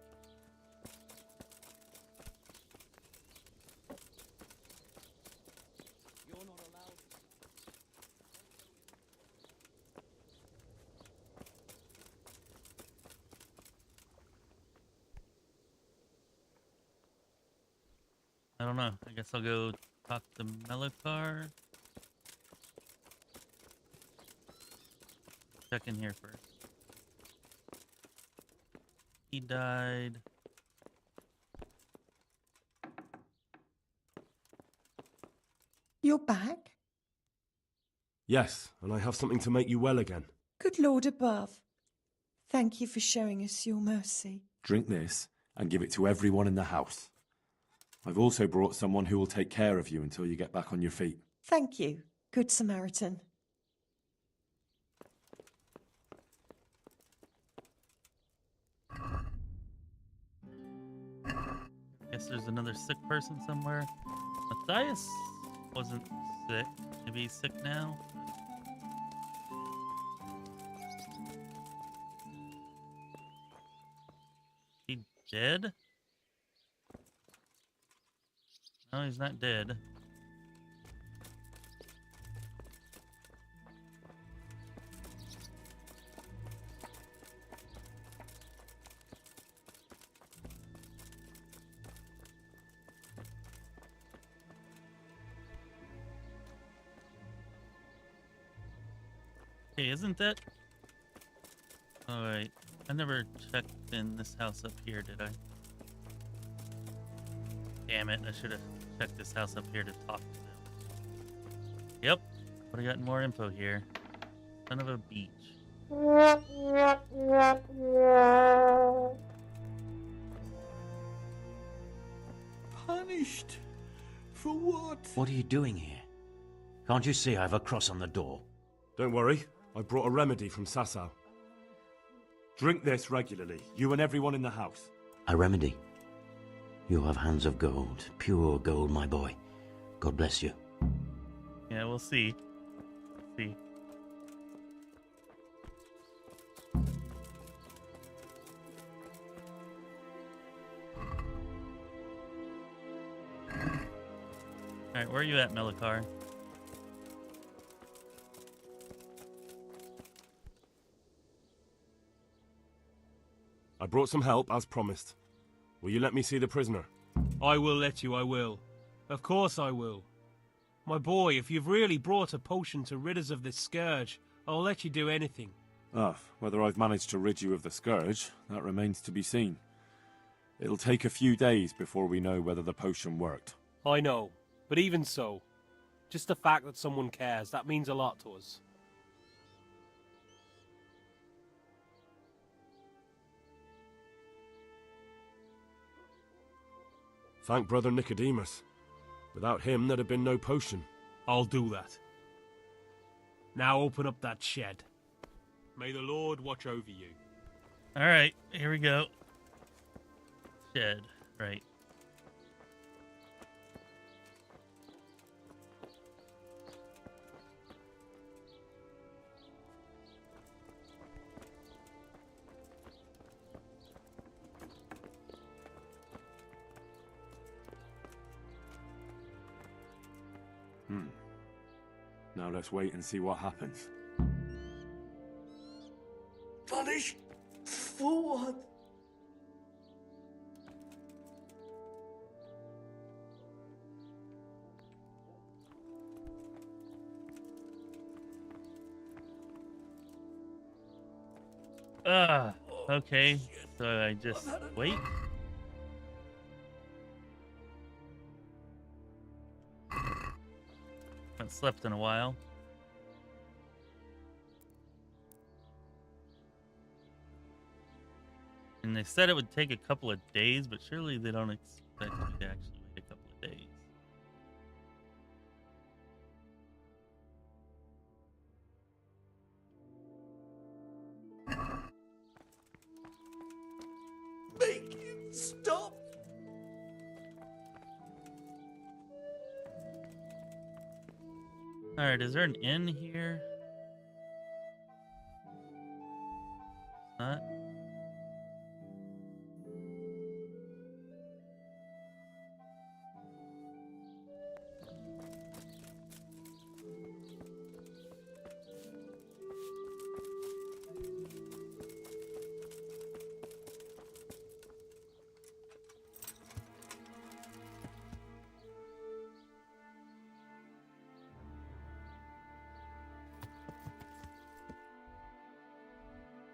I don't know. I guess I'll go talk to Melokar. Check in here first. He died. You're back? Yes, and I have something to make you well again. Good Lord above. Thank you for showing us your mercy. Drink this and give it to everyone in the house. I've also brought someone who will take care of you until you get back on your feet. Thank you, Good Samaritan. Guess there's another sick person somewhere. Matthias wasn't sick. Maybe he's sick now. He dead? No, he's not dead. Hey, isn't that... Alright, I never checked in this house up here, did I? Damn it, I should have checked this house up here to talk to them. Yep, but I got more info here. Son of a beach. Punished? For what? What are you doing here? Can't you see I have a cross on the door? Don't worry, I brought a remedy from Sasau. Drink this regularly, you and everyone in the house. A remedy? You have hands of gold, pure gold, my boy. God bless you. Yeah, we'll see. See. Alright, where are you at, Melokar? I brought some help, as promised. Will you let me see the prisoner? I will let you, I will. Of course I will. My boy, if you've really brought a potion to rid us of this scourge, I'll let you do anything. Whether I've managed to rid you of the scourge, that remains to be seen. It'll take a few days before we know whether the potion worked. I know, but even so, just the fact that someone cares, that means a lot to us. Thank Brother Nicodemus. Without him, there'd have been no potion. I'll do that. Now open up that shed. May the Lord watch over you. Alright, here we go. Shed, right. Now let's wait and see what happens. Punished? For what? Okay, so I just wait. Haven't slept in a while. And they said it would take a couple of days, but surely they don't expect me to actually wait a couple of days. Make it stop! Alright, is there an inn here? Not.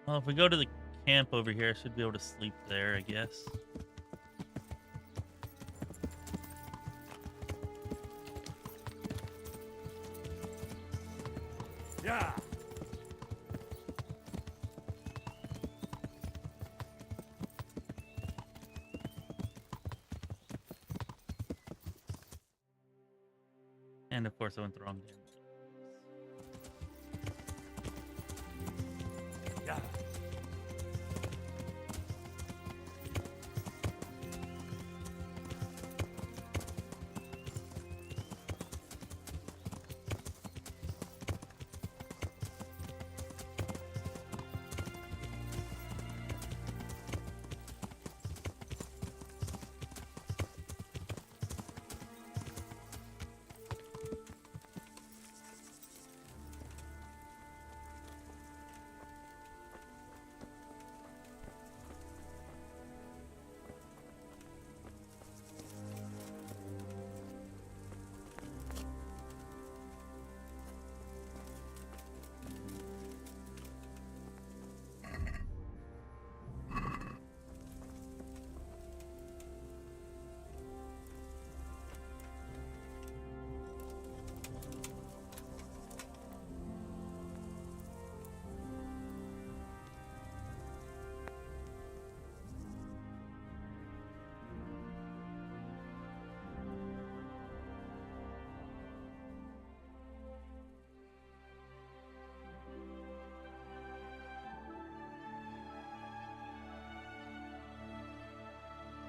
Well, if we go to the camp over here, I should be able to sleep there, I guess. Yeah. And of course I went the wrong way. Yeah.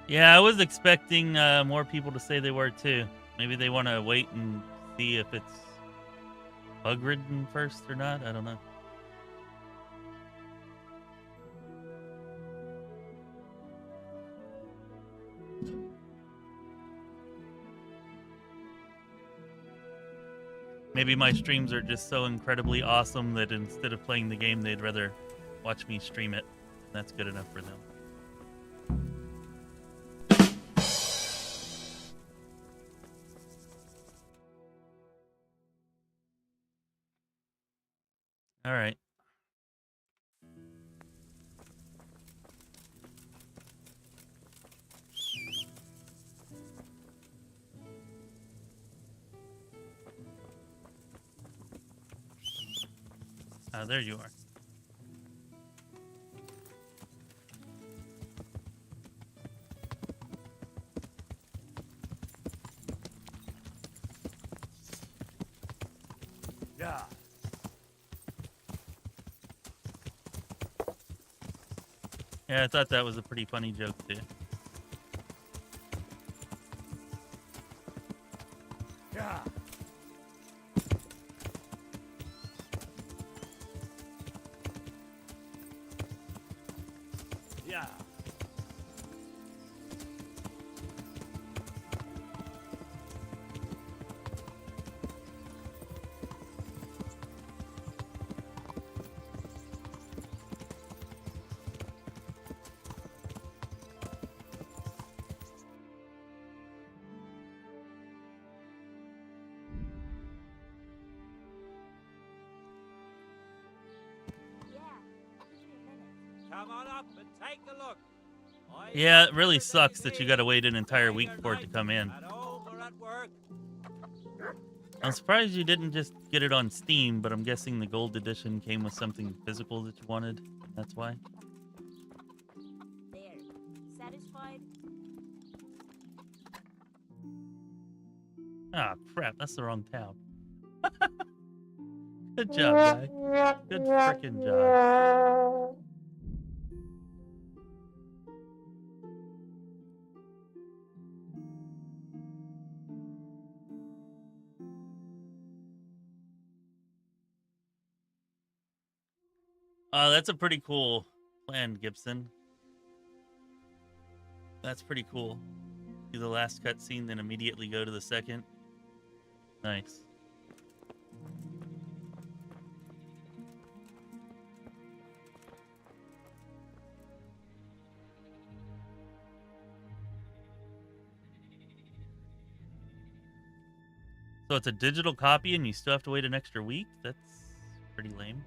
Yeah, I was expecting more people to say they were too. Maybe they want to wait and see if it's bug-ridden first or not. I don't know. Maybe my streams are just so incredibly awesome that instead of playing the game, they'd rather watch me stream it. That's good enough for them. All right. There you are. Yeah. Yeah, I thought that was a pretty funny joke too. Yeah. Yeah. Come on up and take a look. Yeah, it really sucks that you gotta wait an entire week for it to come in. At home or at work. I'm surprised you didn't just get it on Steam, but I'm guessing the gold edition came with something physical that you wanted. That's why. There. Satisfied? Ah, crap. That's the wrong town. Good job, guy. Good frickin' job. That's a pretty cool plan, Gibson. That's pretty cool. Do the last cutscene, then immediately go to the second. Nice. So it's a digital copy and you still have to wait an extra week? That's pretty lame.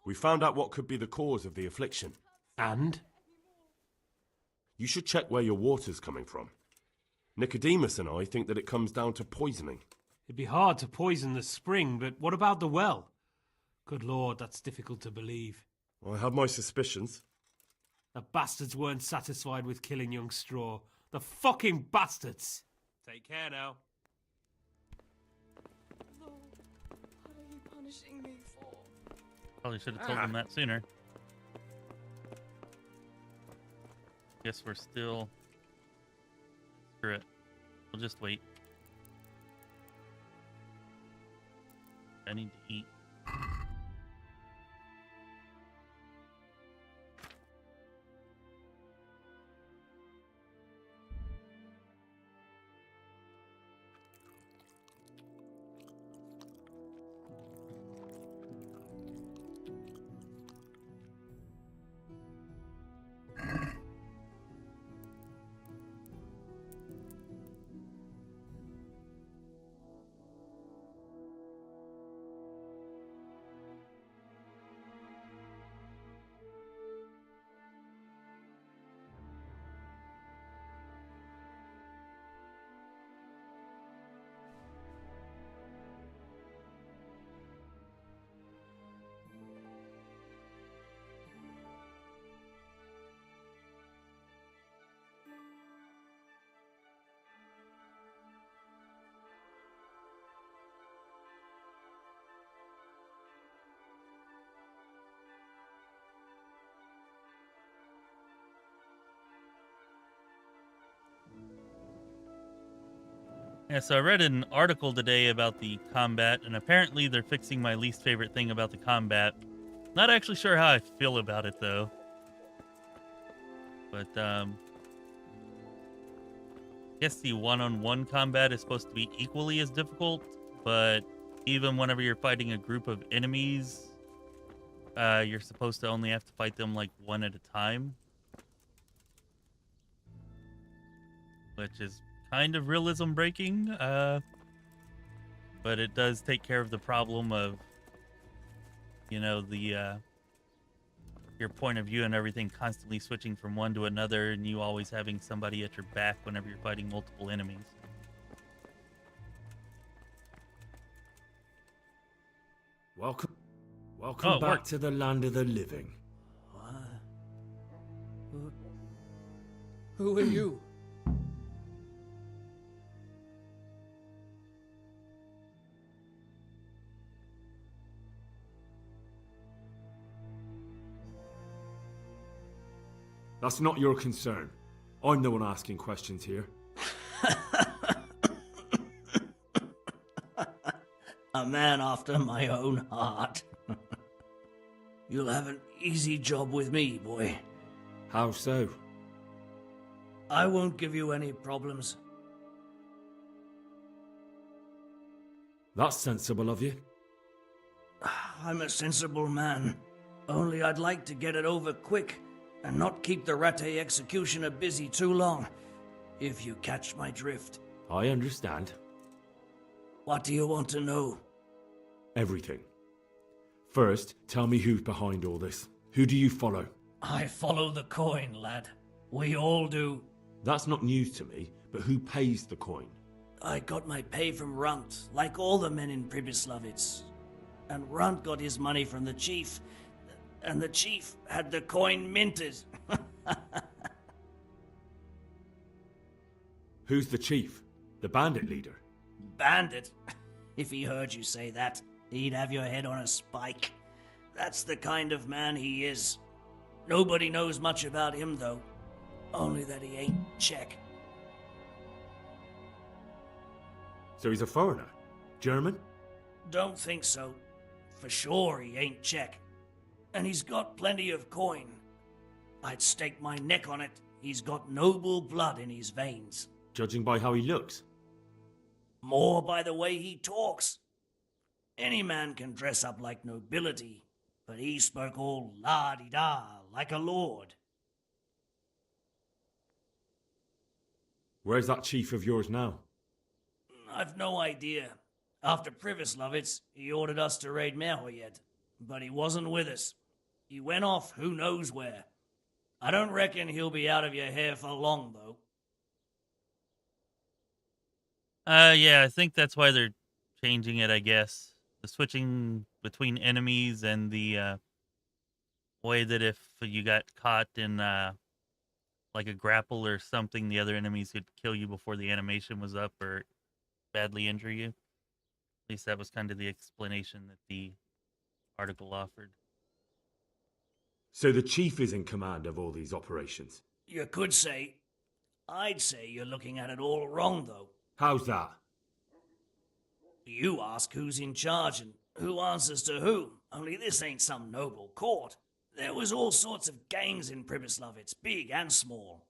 We found out what could be the cause of the affliction. And? You should check where your water's coming from. Nicodemus and I think that it comes down to poisoning. It'd be hard to poison the spring, but what about the well? Good lord, that's difficult to believe. I have my suspicions. The bastards weren't satisfied with killing young Straw. The fucking bastards! Take care now. Lord, what are you punishing me for? Probably should have told them that sooner. Guess we're still... Screw it. We'll just wait. I need to eat. Yeah, so I read an article today about the combat, and apparently they're fixing my least favorite thing about the combat. Not actually sure how I feel about it, though. But, I guess the one-on-one combat is supposed to be equally as difficult, but even whenever you're fighting a group of enemies, you're supposed to only have to fight them, like, one at a time. Which is kind of realism breaking, but it does take care of the problem of, you know, the your point of view and everything constantly switching from one to another, and you always having somebody at your back whenever you're fighting multiple enemies. Welcome back to the land of the living. Who are you? That's not your concern. I'm the one asking questions here. A man after my own heart. You'll have an easy job with me, boy. How so? I won't give you any problems. That's sensible of you. I'm a sensible man. Only I'd like to get it over quick and not keep the Ratte executioner busy too long. if you catch my drift. I understand. What do you want to know? Everything. First, tell me who's behind all this. Who do you follow? I follow the coin, lad. We all do. That's not news to me, but who pays the coin? I got my pay from Runt, like all the men in Pribyslavitz. And Runt got his money from the chief. And the chief had the coin minted. Who's the chief? The bandit leader? Bandit? If he heard you say that, he'd have your head on a spike. That's the kind of man he is. Nobody knows much about him, though. Only that he ain't Czech. So he's a foreigner? German? Don't think so. For sure he ain't Czech. And he's got plenty of coin. I'd stake my neck on it. He's got noble blood in his veins. Judging by how he looks? More by the way he talks. Any man can dress up like nobility, but he spoke all la-di-da like a lord. Where's that chief of yours now? I've no idea. After Pribyslavitz, he ordered us to raid Merhoyed, but he wasn't with us. He went off who knows where. I don't reckon he'll be out of your hair for long, though. Yeah, I think that's why they're changing it, I guess. The switching between enemies and the way that if you got caught in like a grapple or something, the other enemies could kill you before the animation was up or badly injure you. At least that was kind of the explanation that the article offered. So the chief is in command of all these operations? You could say. I'd say you're looking at it all wrong, though. How's that? You ask who's in charge and who answers to who, only this ain't some noble court. There was all sorts of gangs in Pribyslavitz, big and small.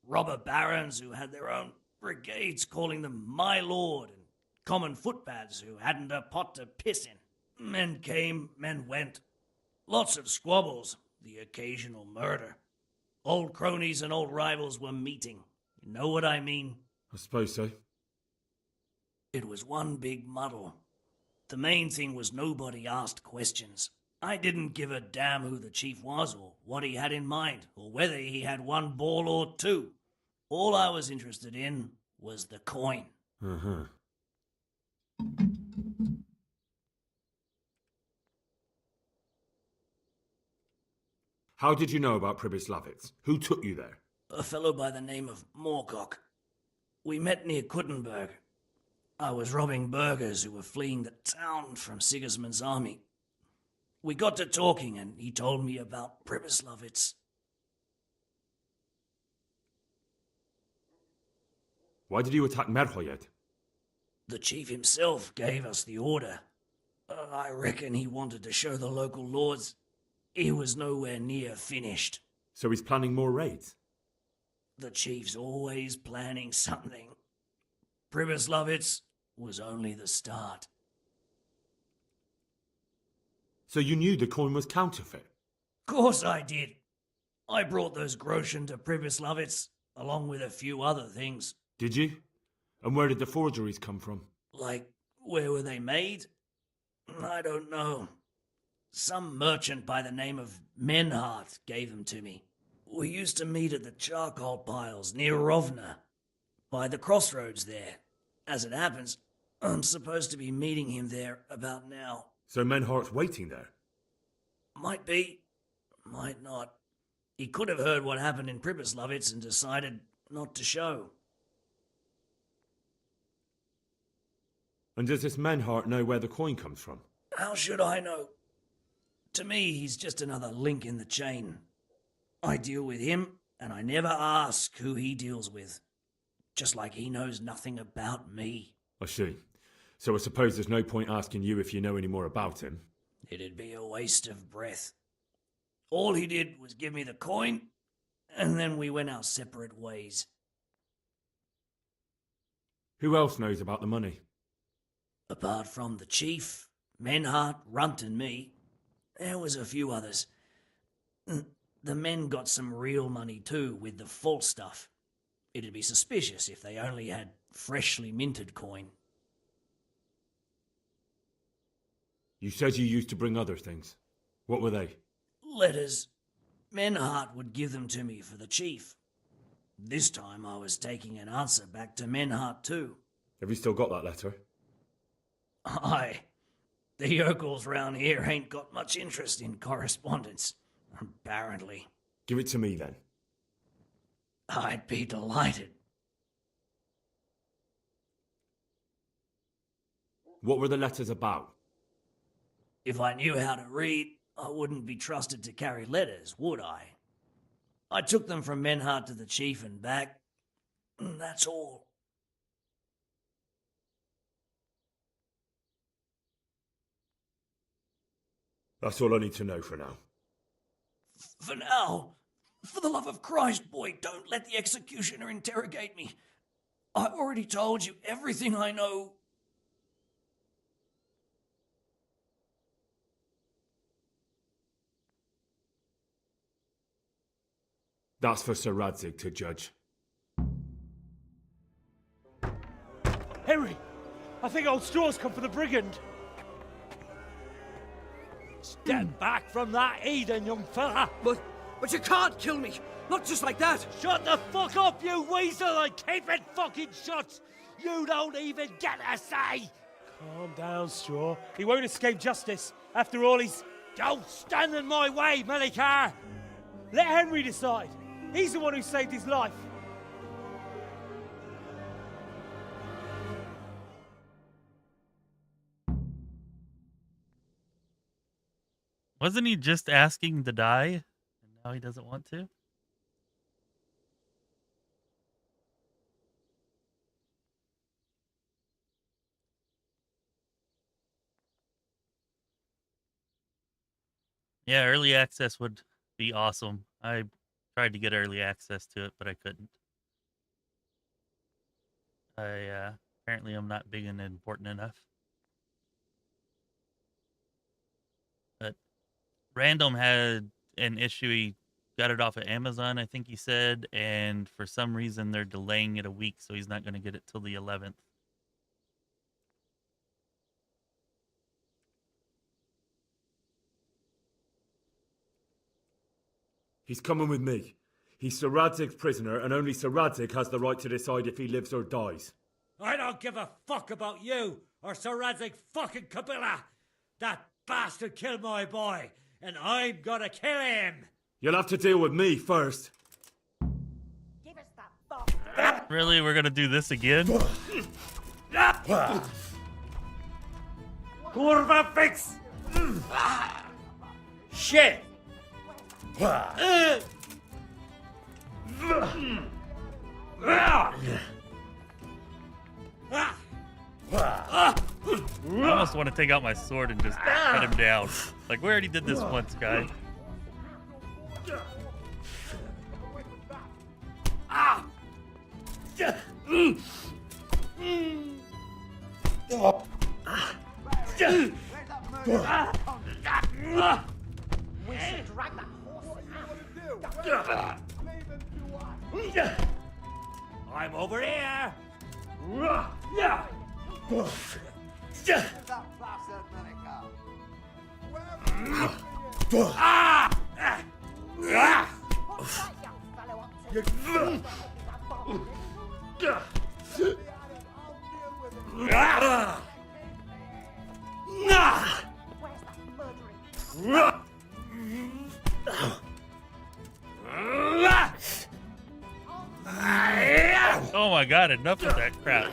Robber barons who had their own brigades calling them my lord, and common footpads who hadn't a pot to piss in. Men came, men went. Lots of squabbles, the occasional murder. Old cronies and old rivals were meeting. You know what I mean? I suppose so. It was one big muddle. The main thing was nobody asked questions. I didn't give a damn who the chief was or what he had in mind or whether he had one ball or two. All I was interested in was the coin. Uh-huh. How did you know about Pribyslavitz? Who took you there? A fellow by the name of Moorcock. We met near Kuttenberg. I was robbing burghers who were fleeing the town from Sigismund's army. We got to talking and he told me about Pribyslavitz. Why did you attack Merhoyed? The chief himself gave us the order. I reckon he wanted to show the local lords he was nowhere near finished. So he's planning more raids? The chief's always planning something. Pribyslavitz was only the start. So you knew the coin was counterfeit? Course I did. I brought those groschen to Pribyslavitz, along with a few other things. Did you? And where did the forgeries come from? Like, where were they made? I don't know. Some merchant by the name of Menhart gave them to me. We used to meet at the charcoal piles near Rovna, by the crossroads there. As it happens, I'm supposed to be meeting him there about now. So Menhart's waiting there? Might be, might not. He could have heard what happened in Pribyslavitz and decided not to show. And does this Menhart know where the coin comes from? How should I know? To me, he's just another link in the chain. I deal with him, and I never ask who he deals with. Just like he knows nothing about me. I see. So I suppose there's no point asking you if you know any more about him. It'd be a waste of breath. All he did was give me the coin, and then we went our separate ways. Who else knows about the money? Apart from the chief, Menhart, Runt and me, there was a few others. The men got some real money too with the false stuff. It'd be suspicious if they only had freshly minted coin. You said you used to bring other things. What were they? Letters. Menhart would give them to me for the chief. This time I was taking an answer back to Menhart too. Have you still got that letter? Aye. The yokels round here ain't got much interest in correspondence, apparently. Give it to me then. I'd be delighted. What were the letters about? If I knew how to read, I wouldn't be trusted to carry letters, would I? I took them from Menhart to the chief and back. That's all. That's all I need to know for now. For now, for the love of Christ, boy, don't let the executioner interrogate me. I already told you everything I know. That's for Sir Radzig to judge. Henry! I think old Straw's come for the brigand. Step back from that Eden, young fella! But you can't kill me! Not just like that! Shut the fuck up, you weasel, and keep it fucking shut! You don't even get a say! Calm down, Straw. He won't escape justice. After all, he's... Don't stand in my way, Melikar! Let Henry decide. He's the one who saved his life. Wasn't he just asking to die? And now he doesn't want to? Yeah, early access would be awesome. I tried to get early access to it, but I couldn't. Apparently I'm not big and important enough. But Random had an issue. He got it off of Amazon, I think he said, and for some reason they're delaying it a week, so he's not going to get it till the 11th. He's coming with me. He's Sir Radzig's prisoner, and only Sir Radzig has the right to decide if he lives or dies. I don't give a fuck about you or Sir Radzig fucking Kabila! That bastard killed my boy, and I'm gonna kill him! You'll have to deal with me first. Give us that box. Really? We're going to do this again? Kurva fix! Shit! I almost want to take out my sword and just cut him down. Like, we already did this once, guy. We should drag that horse. I'm over here! Oh my god, enough of that crap.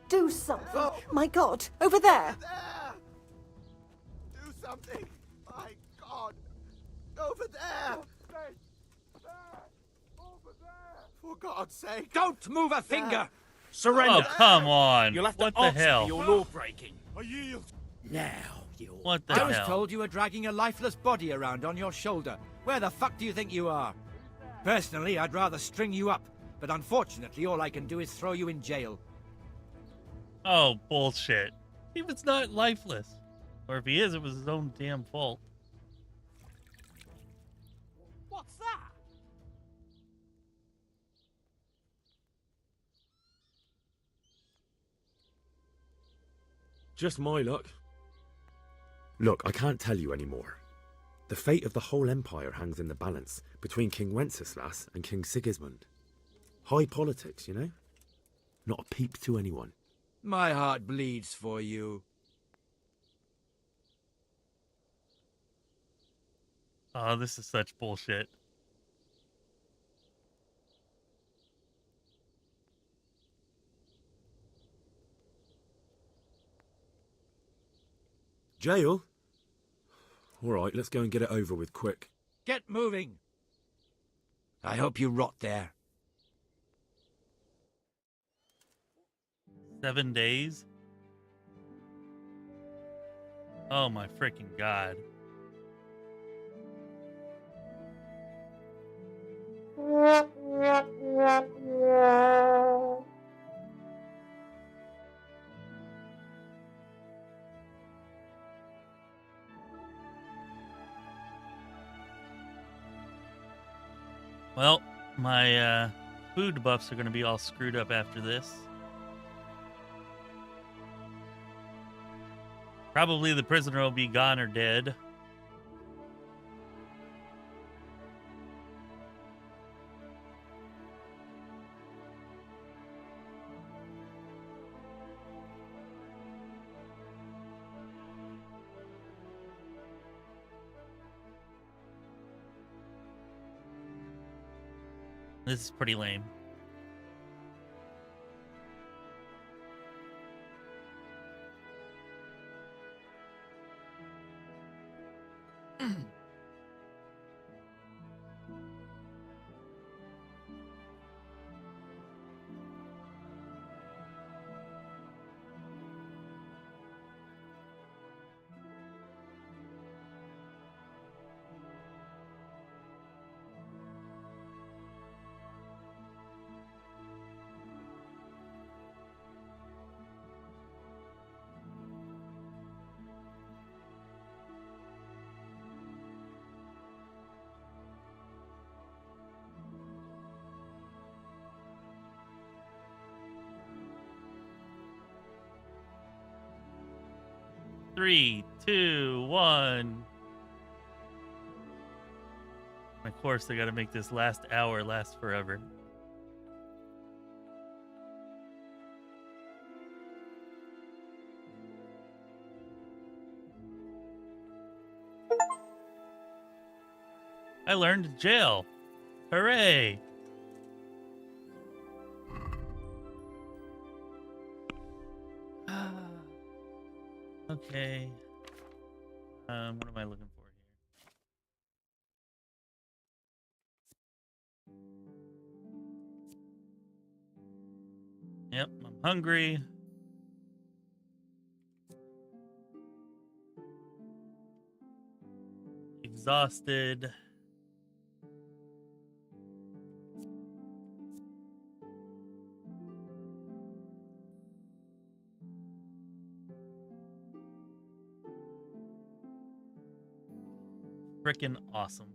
Do something. My God, over there. Do something! My God! Over there! For God's sake! Don't move a finger! Surrender! Oh, come on. You'll have to What the answer hell? for your law breaking. I yield. Now, you... What the I was hell? told you were dragging a lifeless body around on your shoulder. Where the fuck do you think you are? Personally, I'd rather string you up, but unfortunately all I can do is throw you in jail. Oh, bullshit. He was not lifeless. Or if he is, it was his own damn fault. What's that? Just my luck. Look, I can't tell you anymore. The fate of the whole empire hangs in the balance between King Wenceslas and King Sigismund. High politics, you know? Not a peep to anyone. My heart bleeds for you. Oh, this is such bullshit. Jail? Alright, let's go and get it over with quick. Get moving. I hope you rot there. 7 days? Oh my freaking god. Well, my food buffs are going to be all screwed up after this. Probably the prisoner will be gone or dead. This is pretty lame. Three, two, one. Of course, they got to make this last hour last forever. I learned jail. Hooray! Okay. What am I looking for here? Yep, I'm hungry. Exhausted. Frickin' awesome.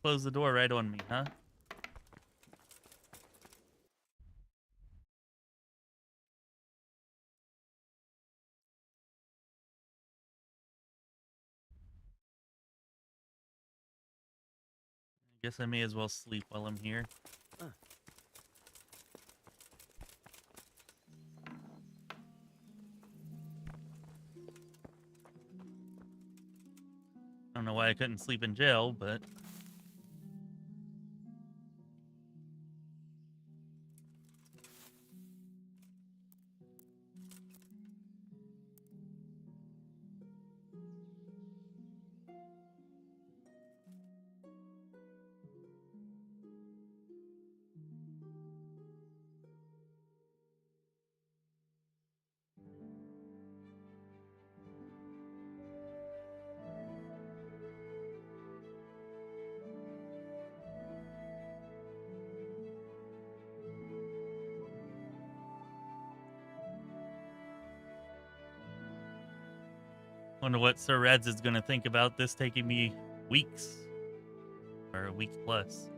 close the door right on me, huh? Guess I may as well sleep while I'm here. I don't know why I couldn't sleep in jail, but... Wonder what Sir Reds is gonna think about this taking me weeks. Or a week plus.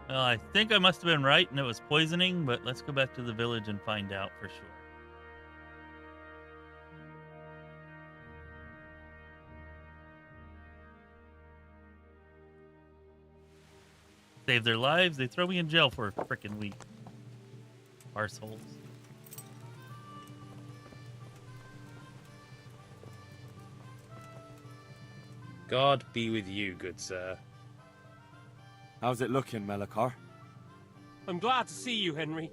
Well, I think I must have been right and it was poisoning, but let's go back to the village and find out for sure. Save their lives, they throw me in jail for a frickin' week. Arseholes. God be with you, good sir. How's it looking, Melekar? I'm glad to see you, Henry.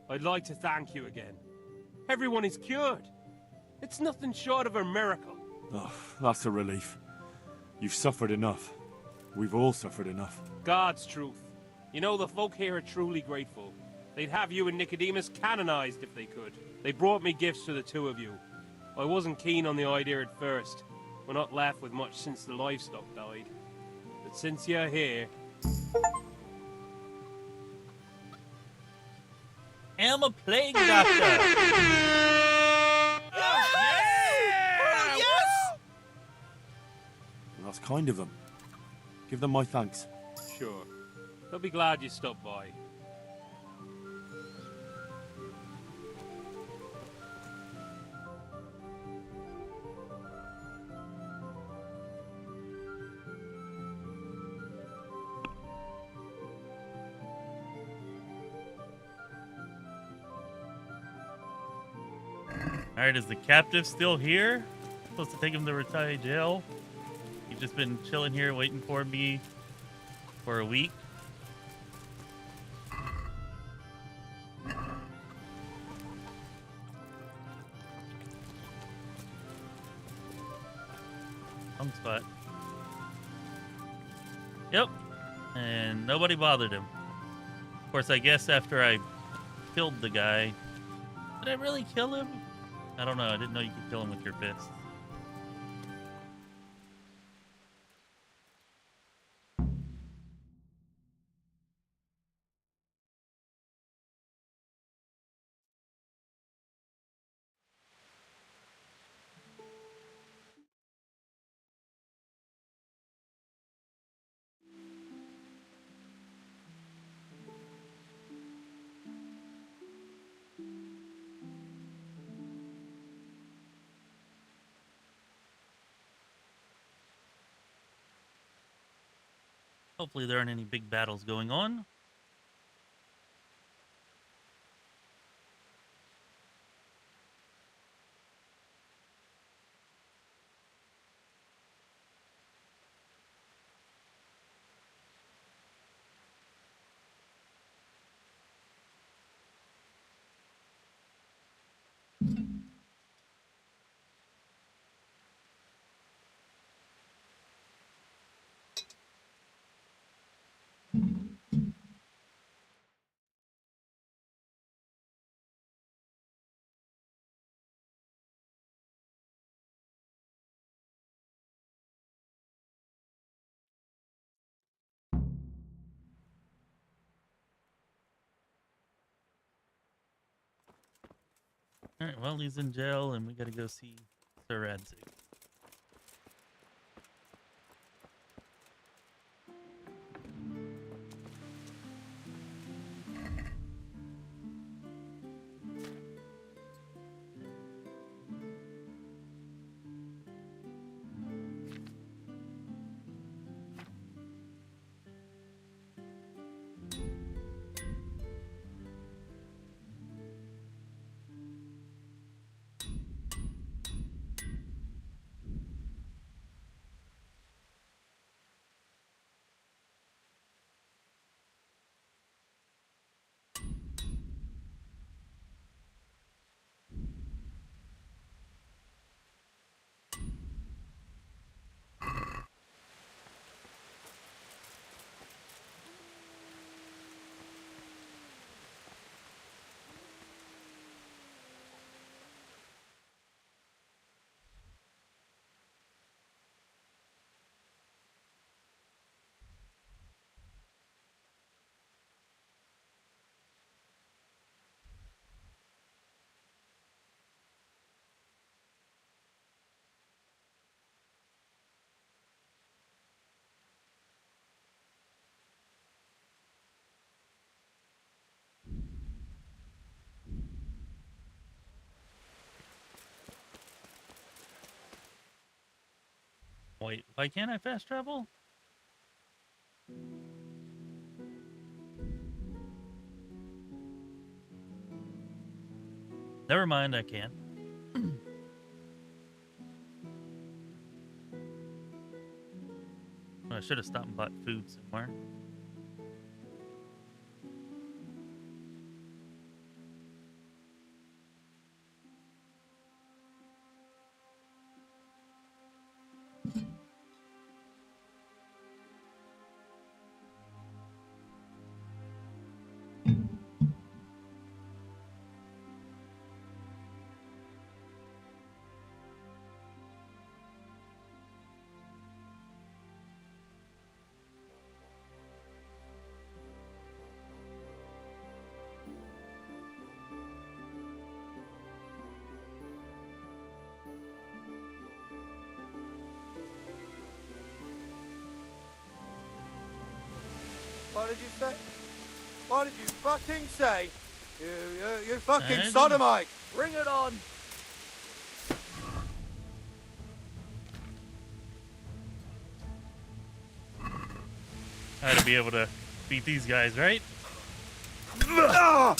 I'd like to thank you again. Everyone is cured. It's nothing short of a miracle. Oh, that's a relief. You've suffered enough. We've all suffered enough. God's truth. You know, the folk here are truly grateful. They'd have you and Nicodemus canonized if they could. They brought me gifts for the two of you. I wasn't keen on the idea at first. We're not left with much since the livestock died. But since you're here... I'm a plague doctor! Yes! That's kind of them. Give them my thanks. Sure. They'll be glad you stopped by. Alright, is the captive still here? Supposed to take him to Retaille jail. He's just been chilling here waiting for me for a week. Home spot. Yep. And nobody bothered him. Of course, I guess after I killed the guy... Did I really kill him? I don't know. I didn't know you could kill him with your fist. Hopefully there aren't any big battles going on. All right, well, he's in jail, and we gotta go see Sir Radzig. Wait, why can't I fast travel? Never mind, I can. I should have stopped and bought food somewhere. What did you say? What did you fucking say? You fucking I didn't. sodomite! Bring it on! I ought to be able to beat these guys, right? Yeah.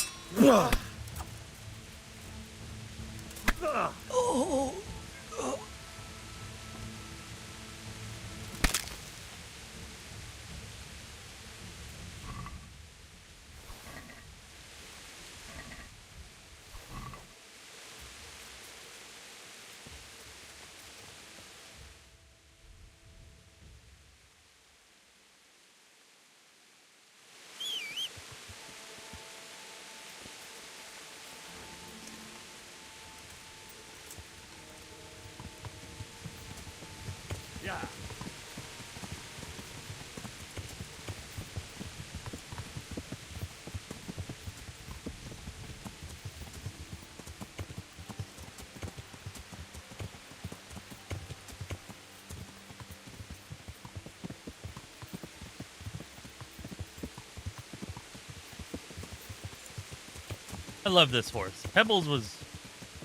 I love this horse. Pebbles was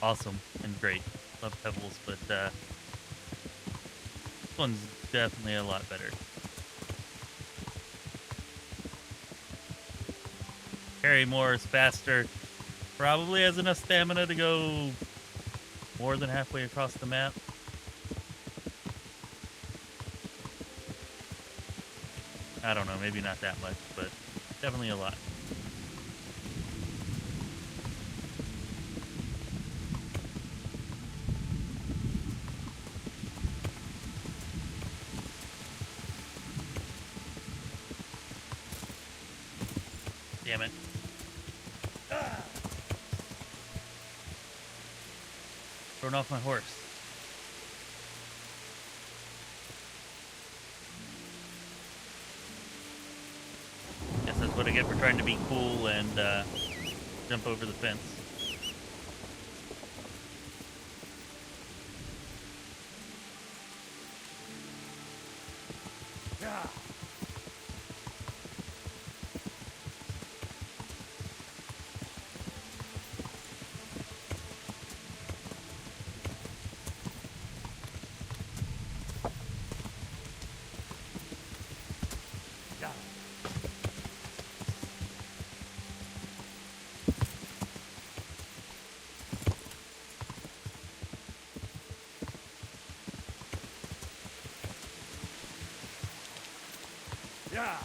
awesome and great. Love Pebbles, but this one's definitely a lot better. Carry more is faster. Probably has enough stamina to go more than halfway across the map. I don't know, maybe not that much, but definitely a lot. Damn it. Throwing off my horse. Guess that's what I get for trying to be cool and jump over the fence. Yeah.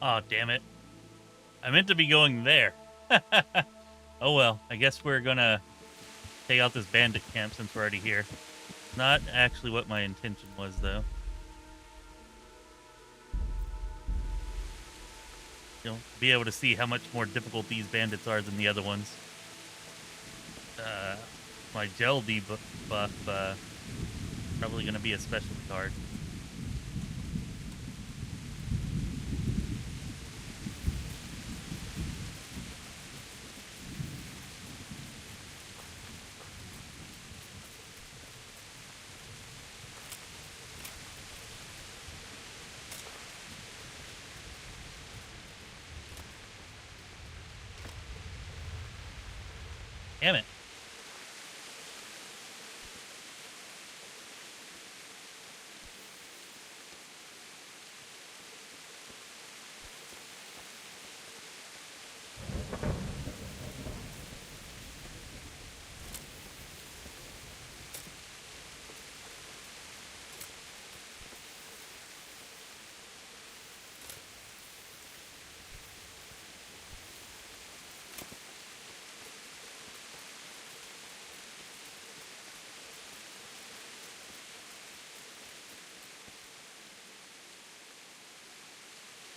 Oh, damn it. I meant to be going there. Oh well, I guess we're gonna take out this bandit camp since we're already here. Not actually what my intention was, though. You'll be able to see how much more difficult these bandits are than the other ones. My gel debuff, probably gonna be especially hard. Damn it.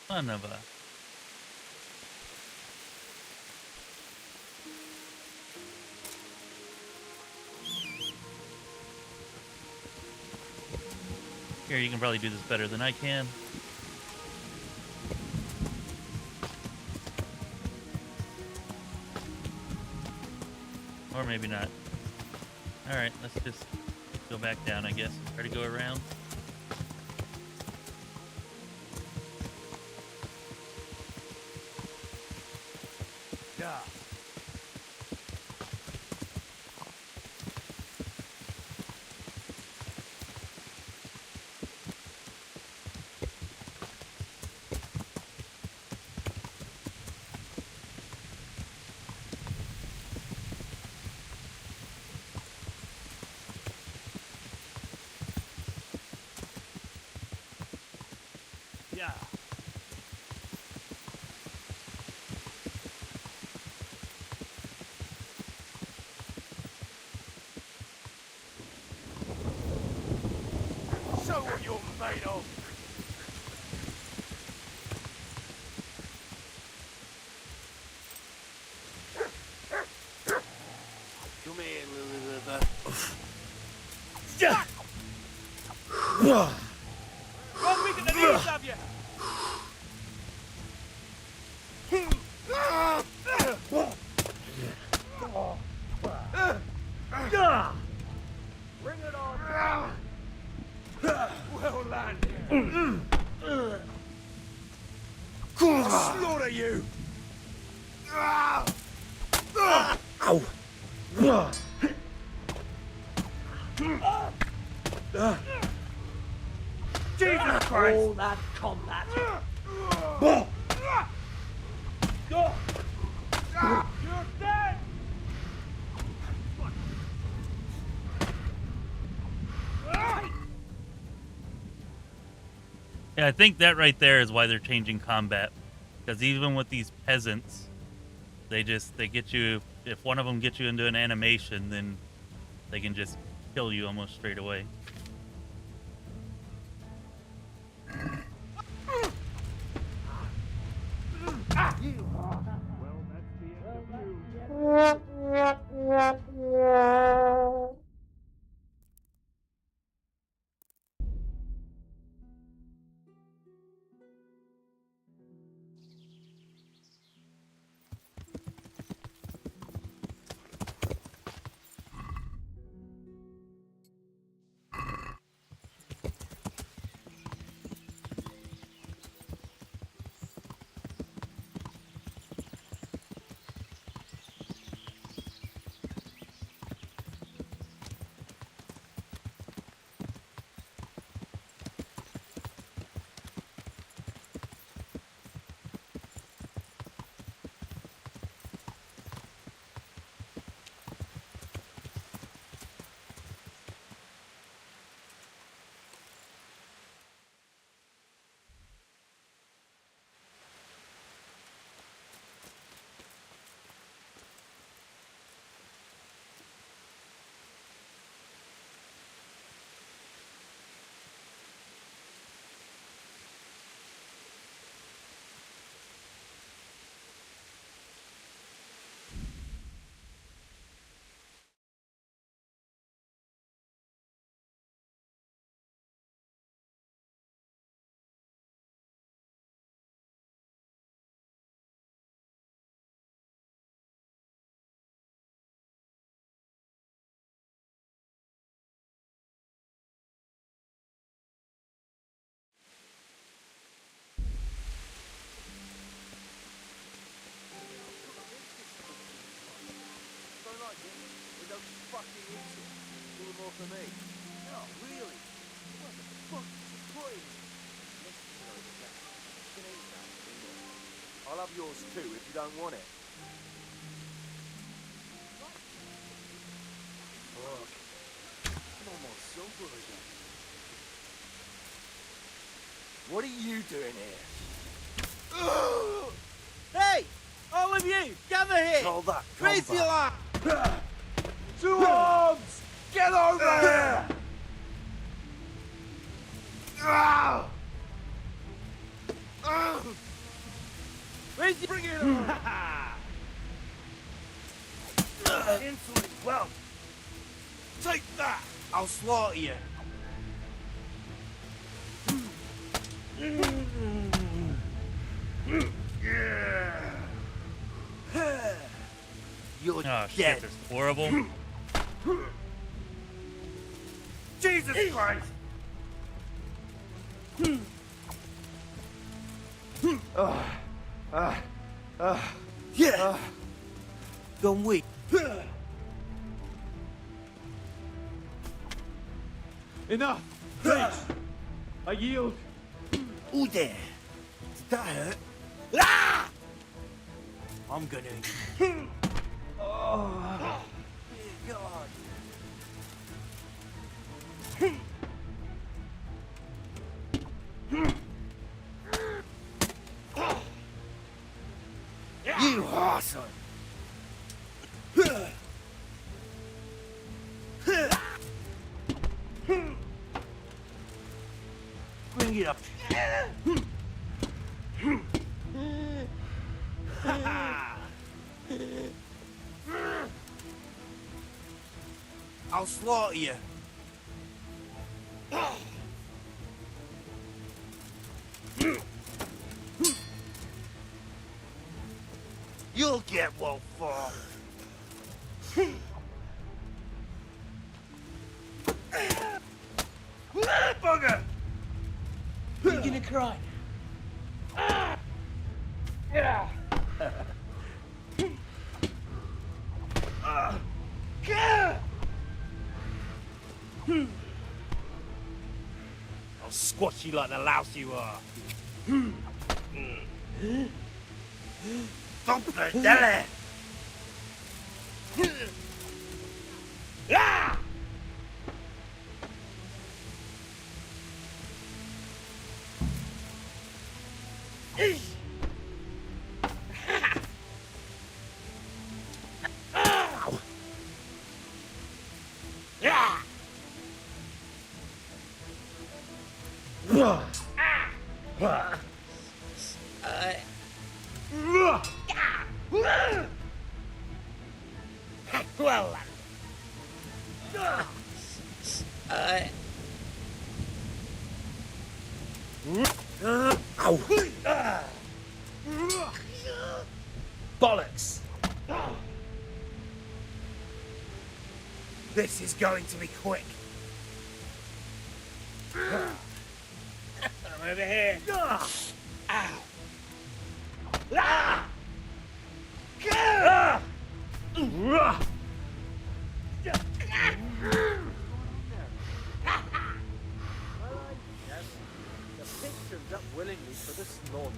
Son of a... Here, you can probably do this better than I can. Or maybe not. Alright, let's just go back down, I guess. Try to go around. Yeah. Yeah. Show what you're made of. Come here, Elizabeth. Go weaken the knees of you. Bring it on. Well landed. Slaughter you. Ow. Jesus Christ! All that combat. You're dead! Yeah, I think that right there is why they're changing combat. Because even with these peasants, they get you, if one of them gets you into an animation, then they can just kill you almost straight away. You. Well, that's With those fucking insults. A little more for me. No, really. What the fuck is the point? Listen, you know, you can eat that, I'll have yours too if you don't want it. Fuck. I'm almost sober again. What are you doing here? Hey! All of you! Gather here! Call that Raise your arm! To arms! Get over here! Bring it on! Insolent well! Take that! I'll slaughter you! You're Oh dead. shit, that's horrible. Jesus Christ! Yeah! Gone weak. Enough! Please! I yield! Ooh there! Did that hurt? Ah! I'm gonna... Oh, dear God. You arsehole! Bring it up. I'll slaughter you. You'll get one for. Bugger! You're gonna cry. Yeah. I'll squash you like the louse you are. Don't play Dele! Ah! Ow! Yeah! Well, bollocks! This is going to be quick. I'm over here. Ow! Ah! Ah! The picture's up willingly for the slaughter.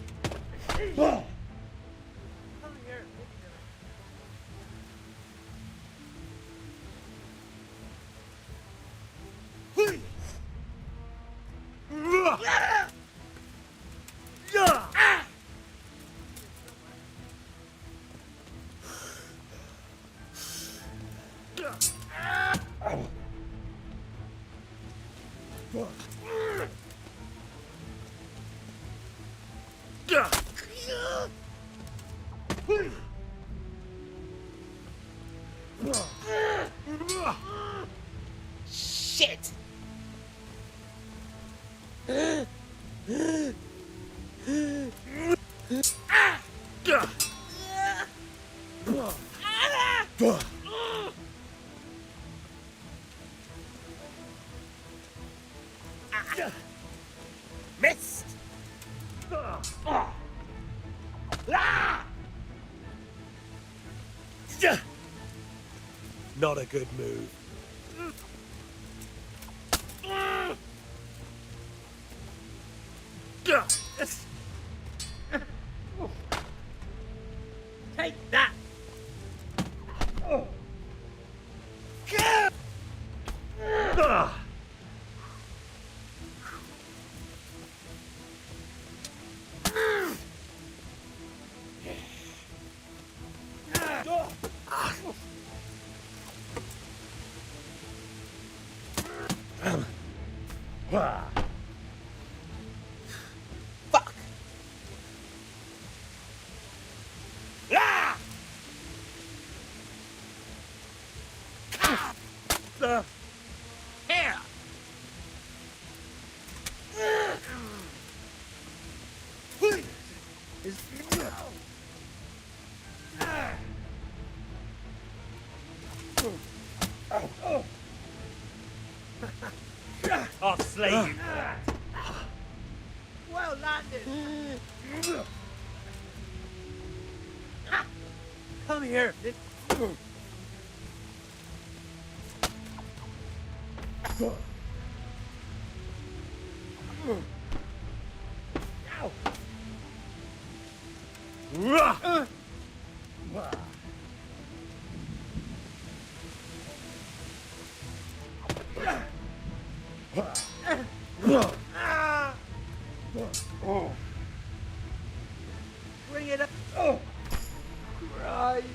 Shit! Missed! Not a good move. Take that! Fuck! Ah! Here! I'll slay you. Well landed! Come here. Bring it up! Oh! Christ!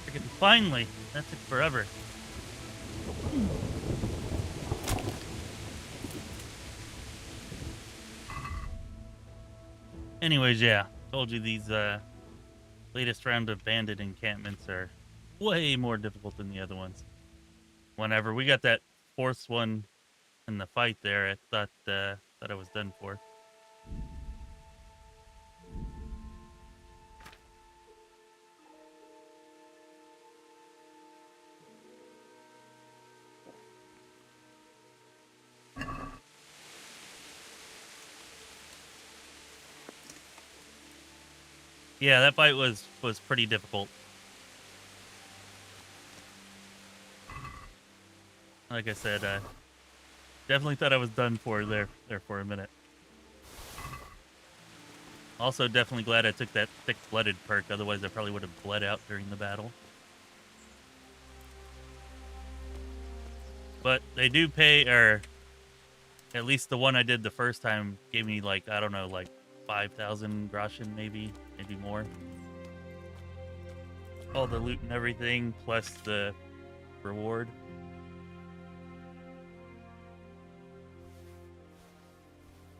Freaking finally! That took forever. Anyways, yeah. Told you these latest round of bandit encampments are way more difficult than the other ones. Whenever we got that fourth one in the fight there, I thought I was done for. Yeah, that fight was pretty difficult. Like I said, definitely thought I was done for there for a minute. Also, definitely glad I took that thick-blooded perk. Otherwise, I probably would have bled out during the battle. But they do pay, or at least the one I did the first time gave me like, I don't know, like 5,000 groschen, maybe more. All the loot and everything, plus the reward.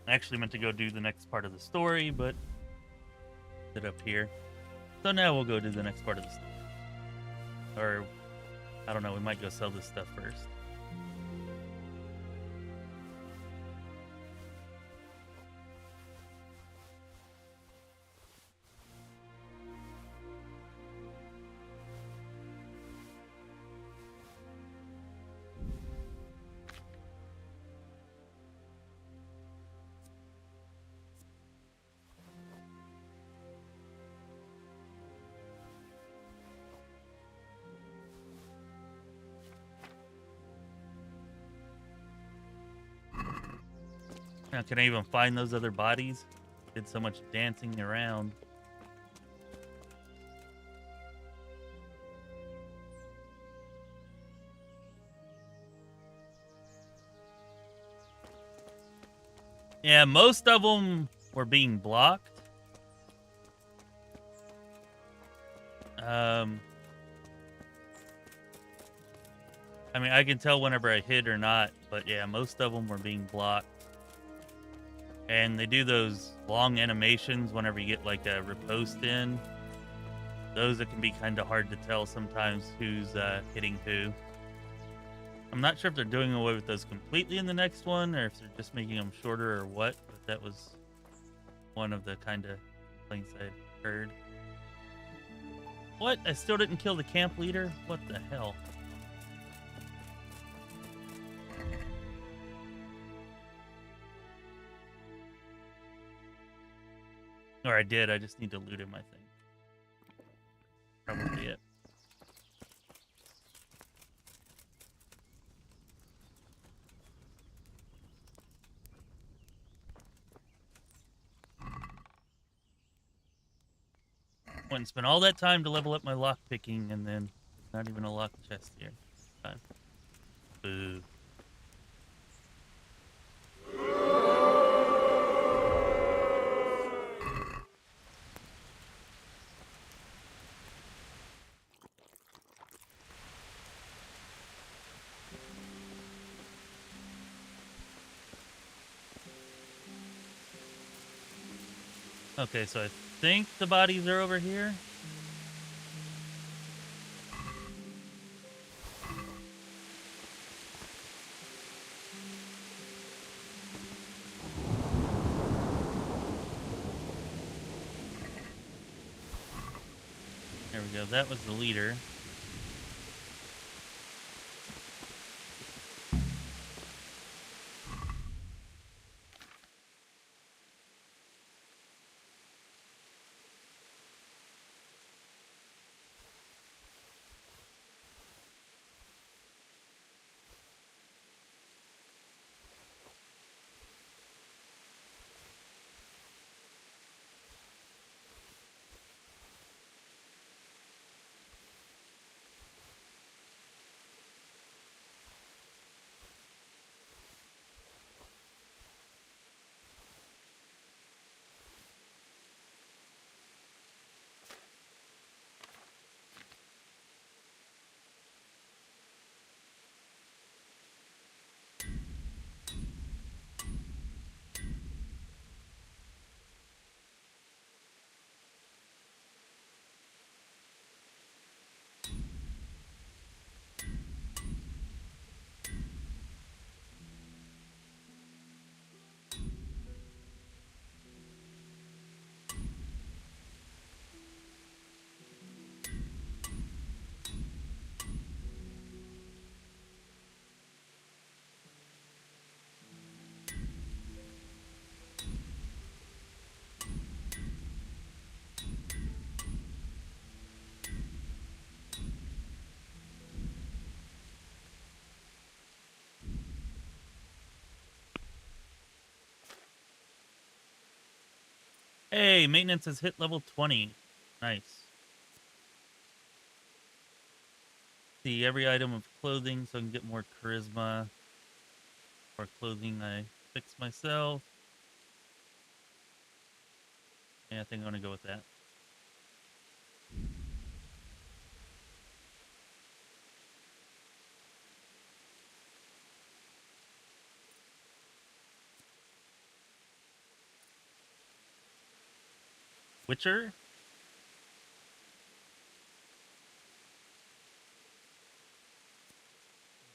I actually meant to go do the next part of the story, but it up here. So now we'll go do the next part of the story. Or, I don't know, we might go sell this stuff first. Now, can I even find those other bodies? Did so much dancing around. Yeah, most of them were being blocked. I mean, I can tell whenever I hit or not, but yeah, most of them were being blocked. And they do those long animations whenever you get like a riposte in. Those, it can be kind of hard to tell sometimes who's hitting who. I'm not sure if they're doing away with those completely in the next one, or if they're just making them shorter or what, but that was one of the kind of things I heard. What? I still didn't kill the camp leader? What the hell? Or I did, I just need to loot him, I think. Probably it. Went and spent all that time to level up my lock picking, and then not even a lock chest here. Time. Boo. Okay, so I think the bodies are over here. There we go. That was the leader. Hey, maintenance has hit level 20. Nice. See every item of clothing so I can get more charisma. Or clothing I fix myself. Yeah, I think I'm going to go with that. Witcher?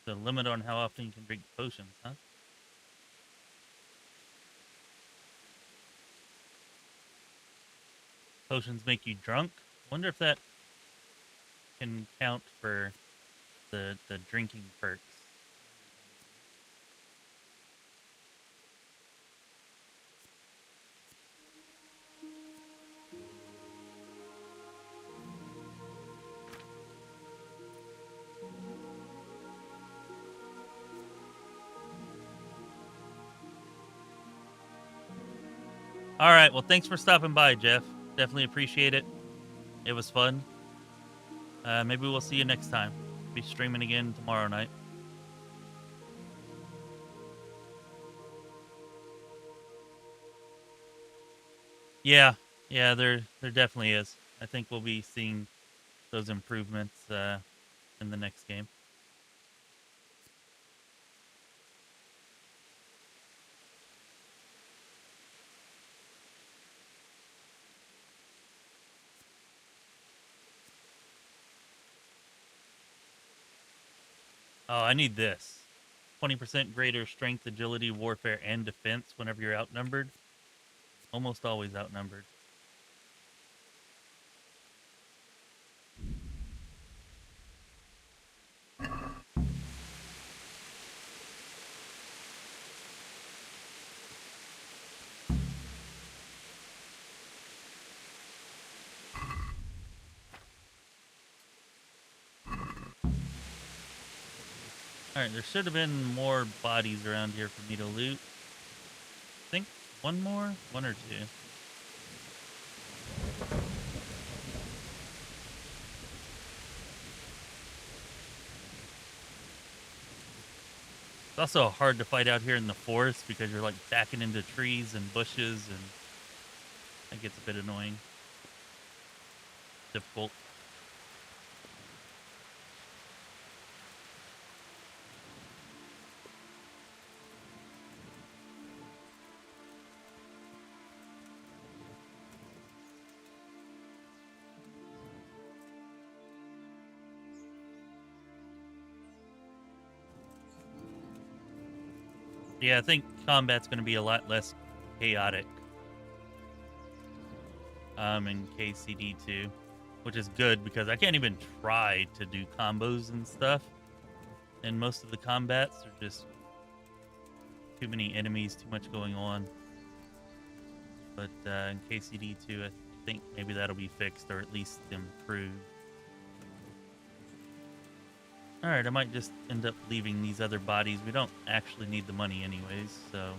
The limit on how often you can drink potions, huh? Potions make you drunk? Wonder if that can count for the drinking perks. All right, well, thanks for stopping by, Jeff. Definitely appreciate it. It was fun. Maybe we'll see you next time. Be streaming again tomorrow night. Yeah, there definitely is. I think we'll be seeing those improvements in the next game. Oh, I need this. 20% greater strength, agility, warfare, and defense whenever you're outnumbered. Almost always outnumbered. Alright, there should have been more bodies around here for me to loot. I think one more? One or two. It's also hard to fight out here in the forest because you're like backing into trees and bushes, and that gets a bit annoying. Difficult. Yeah, I think combat's going to be a lot less chaotic in KCD2, which is good because I can't even try to do combos and stuff. And most of the combats are just too many enemies, too much going on. But in KCD2, I think maybe that'll be fixed or at least improved. Alright, I might just end up leaving these other bodies. We don't actually need the money anyways, so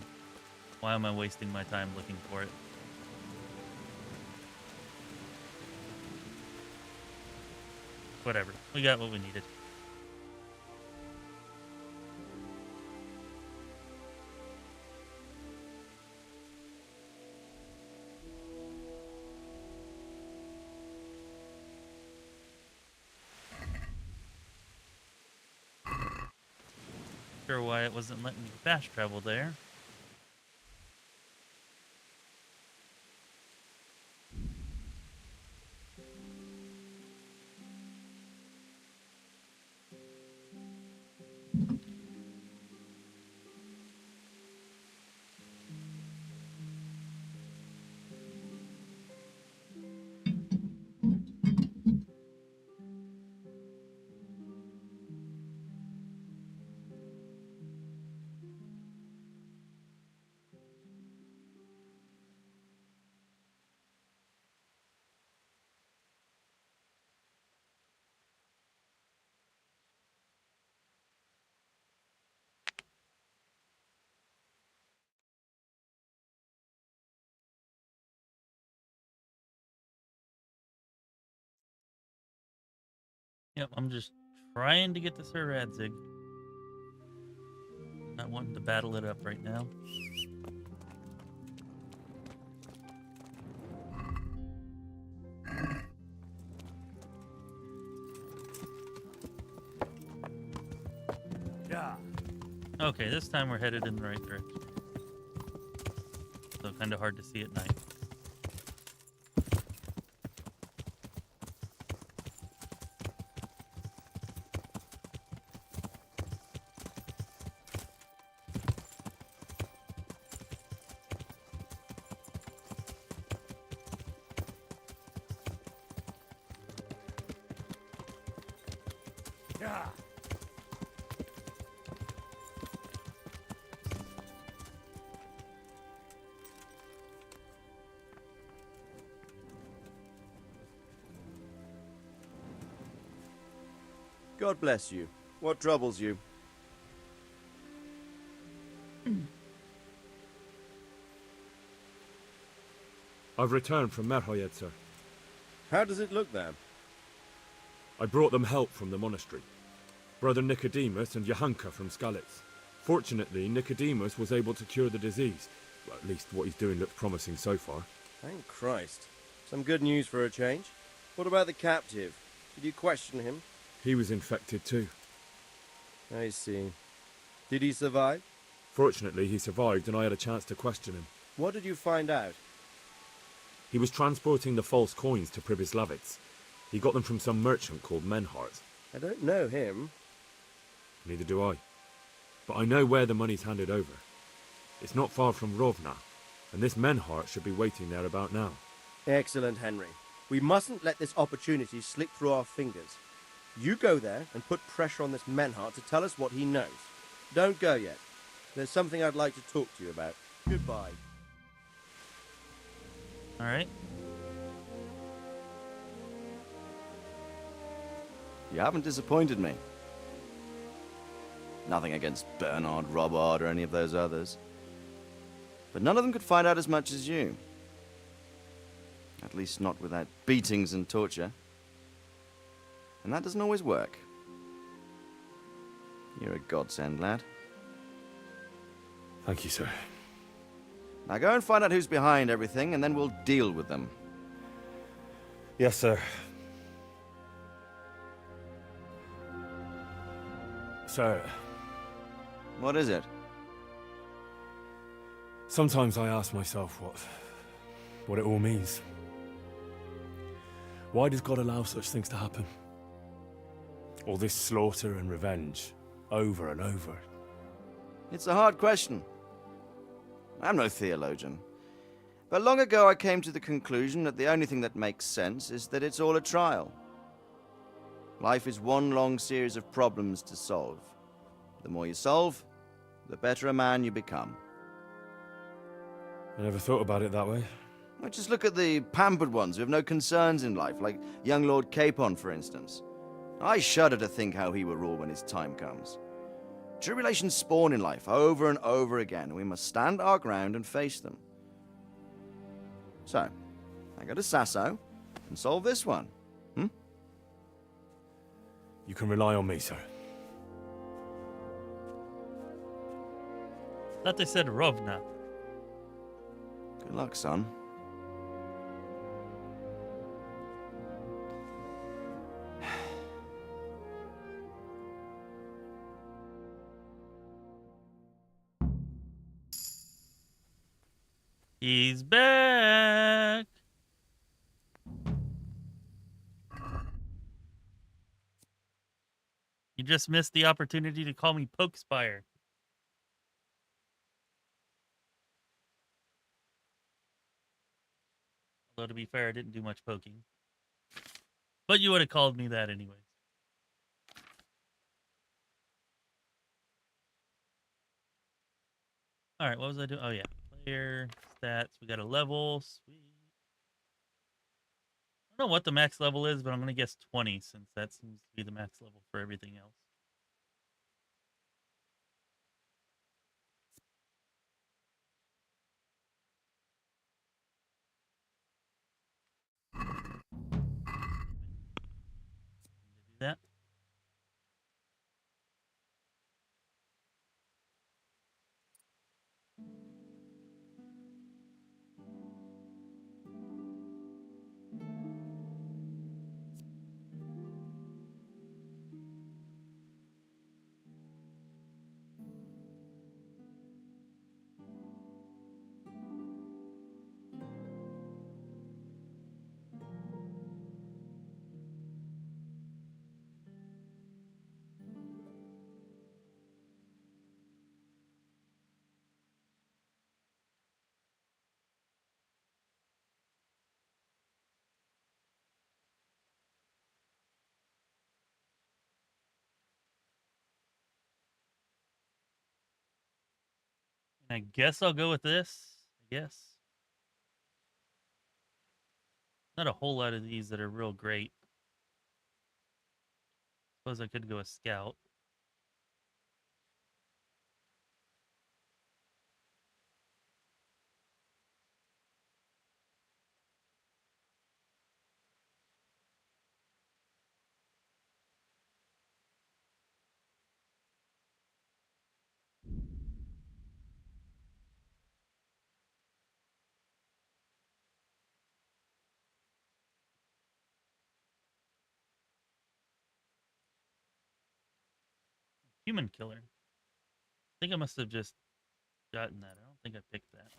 why am I wasting my time looking for it? Whatever. We got what we needed. Sure why it wasn't letting me fast travel there. Yep, I'm just trying to get to Sir Radzig. Not wanting to battle it up right now. Yeah. Okay, this time we're headed in the right direction. So kind of hard to see at night. Yeah. God bless you. What troubles you? I've returned from Merhoyed, sir. How does it look there? I brought them help from the monastery. Brother Nicodemus and Johanka from Skalitz. Fortunately, Nicodemus was able to cure the disease. Well, at least what he's doing looks promising so far. Thank Christ. Some good news for a change. What about the captive? Did you question him? He was infected too. I see. Did he survive? Fortunately, he survived and I had a chance to question him. What did you find out? He was transporting the false coins to Pribyslavitz. He got them from some merchant called Menhart. I don't know him. Neither do I. But I know where the money's handed over. It's not far from Rovna, and this Menhart should be waiting there about now. Excellent, Henry. We mustn't let this opportunity slip through our fingers. You go there and put pressure on this Menhart to tell us what he knows. Don't go yet. There's something I'd like to talk to you about. Goodbye. All right. You haven't disappointed me. Nothing against Bernard, Robert, or any of those others. But none of them could find out as much as you. At least not without beatings and torture. And that doesn't always work. You're a godsend, lad. Thank you, sir. Now go and find out who's behind everything, and then we'll deal with them. Yes, sir. Sir. What is it? Sometimes I ask myself what it all means. Why does God allow such things to happen? All this slaughter and revenge, over and over. It's a hard question. I'm no theologian. But long ago I came to the conclusion that the only thing that makes sense is that it's all a trial. Life is one long series of problems to solve. The more you solve, the better a man you become. I never thought about it that way. Well, just look at the pampered ones who have no concerns in life, like young Lord Capon, for instance. I shudder to think how he will rule when his time comes. Tribulations spawn in life over and over again, and we must stand our ground and face them. So, I go to Sasso and solve this one. You can rely on me, sir. Thought they said Rovna. Good luck, son. He's back. You just missed the opportunity to call me Pokespire. Although, to be fair, I didn't do much poking. But you would have called me that anyways. Alright, what was I doing? Oh, yeah. Player, stats. We got a level. Sweet. I don't know what the max level is, but I'm going to guess 20 since that seems to be the max level for everything else. Do that. And I guess I'll go with this. I guess. Not a whole lot of these that are real great. Suppose I could go a scout. Human killer. I think I must have just gotten that. I don't think I picked that.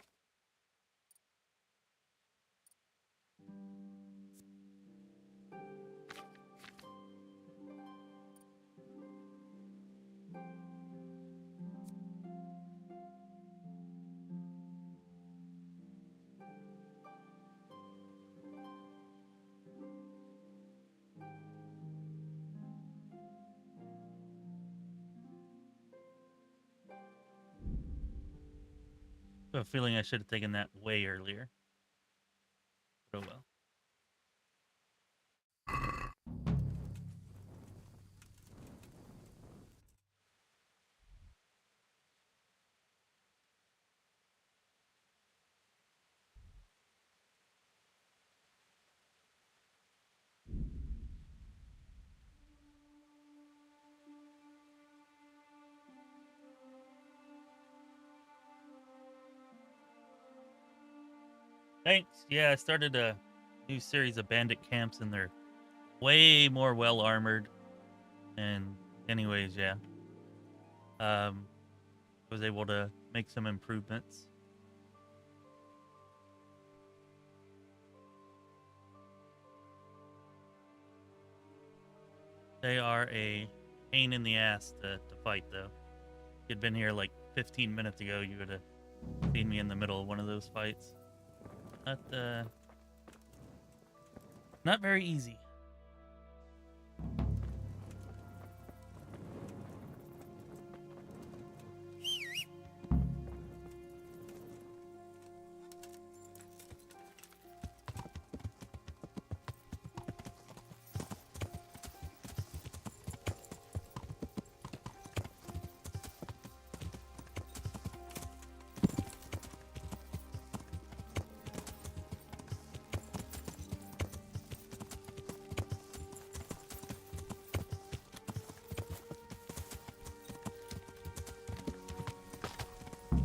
I have a feeling I should have taken that way earlier. But oh well. Thanks. Yeah, I started a new series of bandit camps, and they're way more well armored. And anyways, yeah. Was able to make some improvements. They are a pain in the ass to fight, though. If you'd been here like 15 minutes ago, you would have seen me in the middle of one of those fights. Not very easy.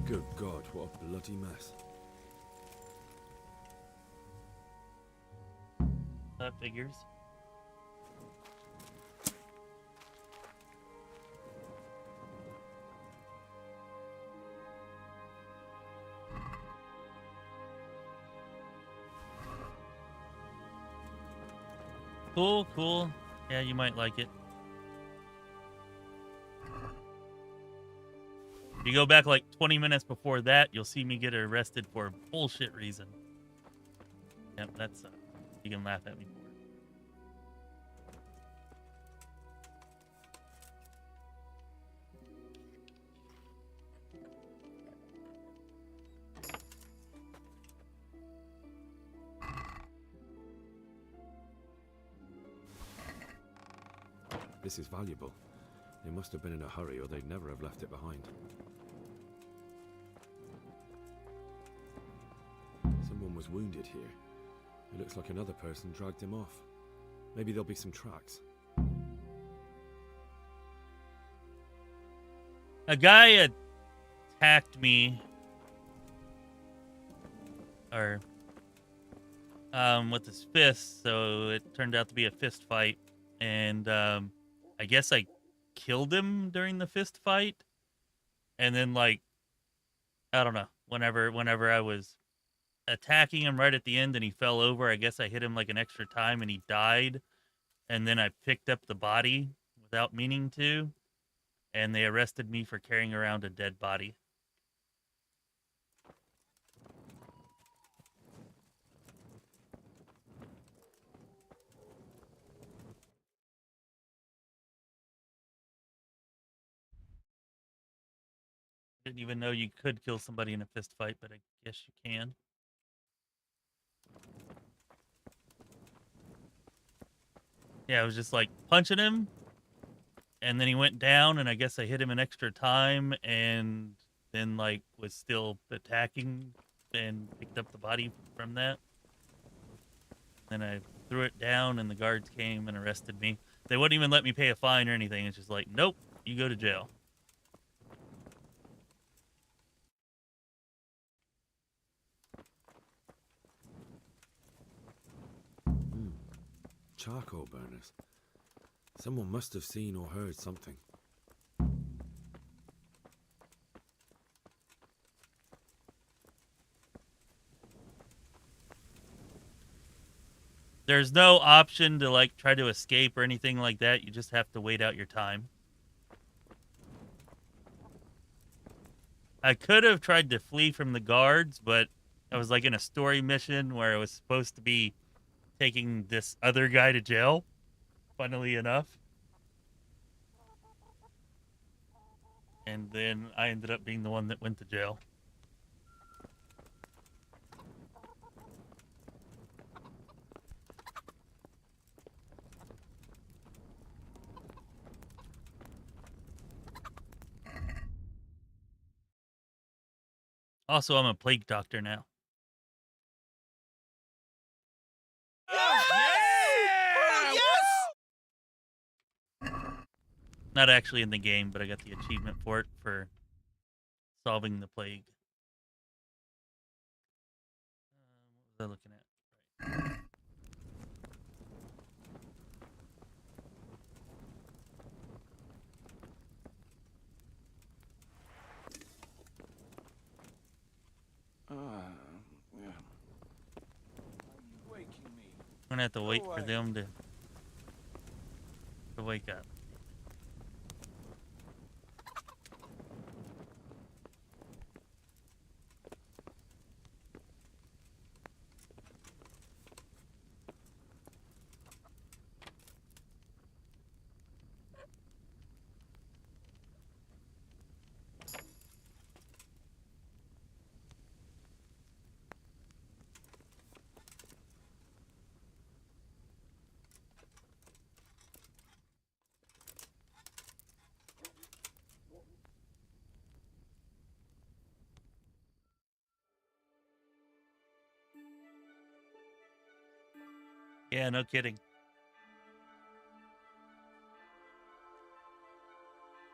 Good God, what a bloody mess. That figures. Cool, cool. Yeah, you might like it. If you go back like 20 minutes before that, you'll see me get arrested for a bullshit reason. Yep, that's you can laugh at me for it. This is valuable. They must have been in a hurry or they'd never have left it behind. Someone was wounded here. It looks like another person dragged him off. Maybe there'll be some tracks. A guy attacked me, or with his fist, so it turned out to be a fist fight, and I guess I killed him during the fist fight, and then like I don't know, whenever I was attacking him right at the end and he fell over, I guess I hit him like an extra time and he died, and then I picked up the body without meaning to, and they arrested me for carrying around a dead body. Didn't even know you could kill somebody in a fist fight, but I guess you can. Yeah, I was just like punching him, and then he went down, and I guess I hit him an extra time, and then like was still attacking and picked up the body from that. Then I threw it down, and the guards came and arrested me. They wouldn't even let me pay a fine or anything. It's just like, nope, you go to jail. Charcoal burners. Someone must have seen or heard something. There's no option to like try to escape or anything like that. You just have to wait out your time. I could have tried to flee from the guards, but I was like in a story mission where I was supposed to be taking this other guy to jail, funnily enough. And then I ended up being the one that went to jail. Also, I'm a plague doctor now. Not actually in the game, but I got the achievement for it for solving the plague. I looking at? Yeah. Waking me. I'm gonna have to wait for them to wake up. Yeah, no kidding.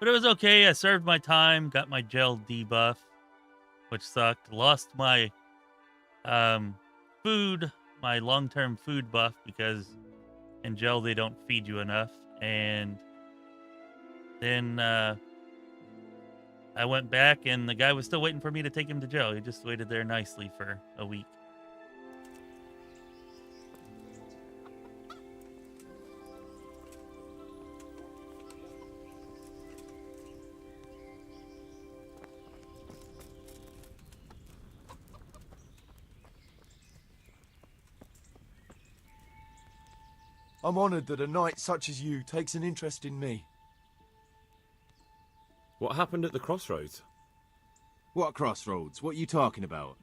But it was okay. I served my time, got my gel debuff, which sucked. Lost my food, my long-term food buff, because in gel they don't feed you enough. And then I went back, and the guy was still waiting for me to take him to gel. He just waited there nicely for a week. I'm honoured that a knight such as you takes an interest in me. What happened at the crossroads? What crossroads? What are you talking about?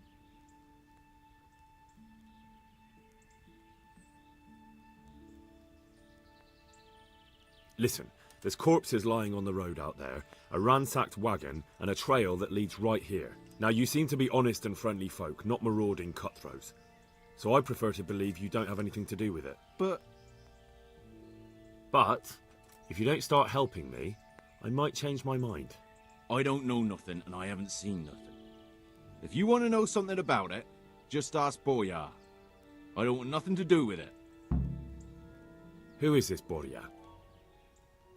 Listen, there's corpses lying on the road out there, a ransacked wagon, and a trail that leads right here. Now, you seem to be honest and friendly folk, not marauding cutthroats. So I prefer to believe you don't have anything to do with it. But if you don't start helping me, I might change my mind. I don't know nothing, and I haven't seen nothing. If you want to know something about it, just ask Boyar. I don't want nothing to do with it. Who is this Boyar?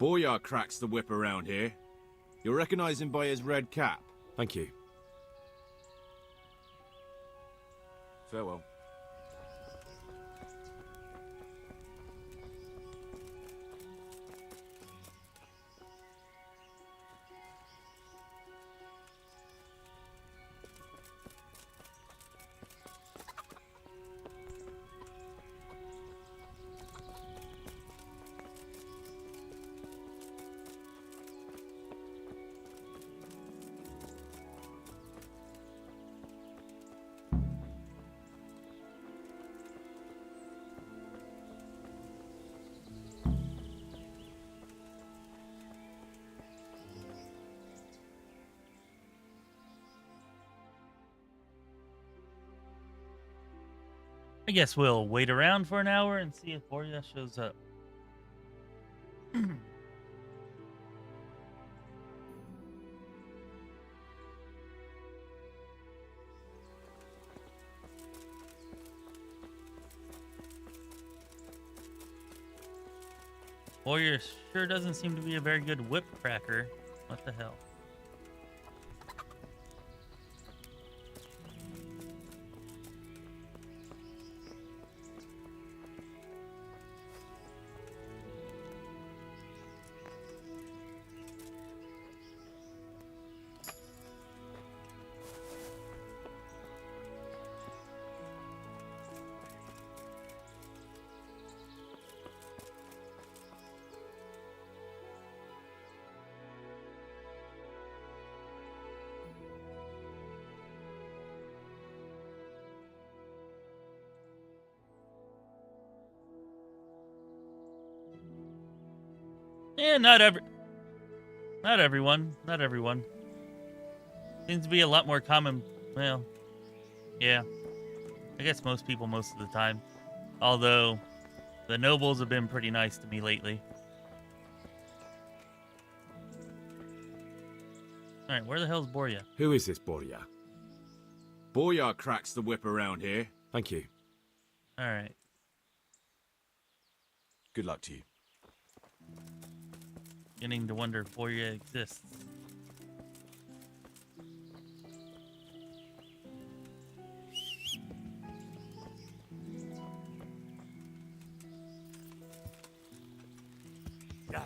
Boyar cracks the whip around here. You'll recognize him by his red cap. Thank you. Farewell. I guess we'll wait around for an hour and see if Borya shows up. Warrior sure doesn't seem to be a very good whip cracker. What the hell? Yeah, not everyone. Seems to be a lot more common. Well, yeah. I guess most people most of the time. Although, the nobles have been pretty nice to me lately. Alright, where the hell's Borya? Who is this Borya? Boyar cracks the whip around here. Thank you. All right. Good luck to you. Beginning to wonder if Borya exists. Yeah.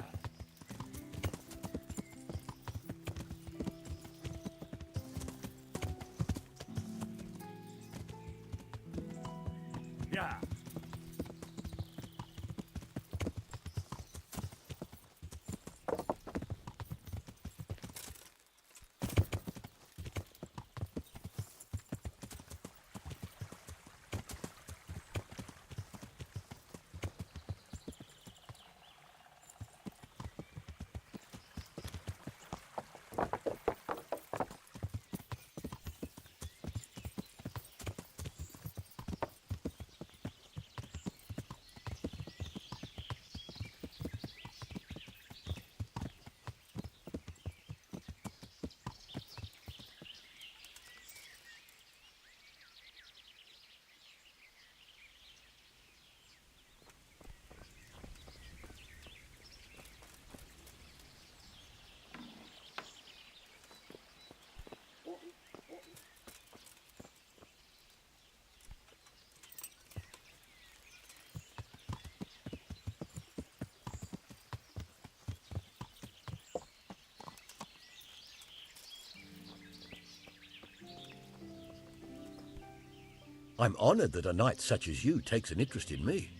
I'm honored that a knight such as you takes an interest in me.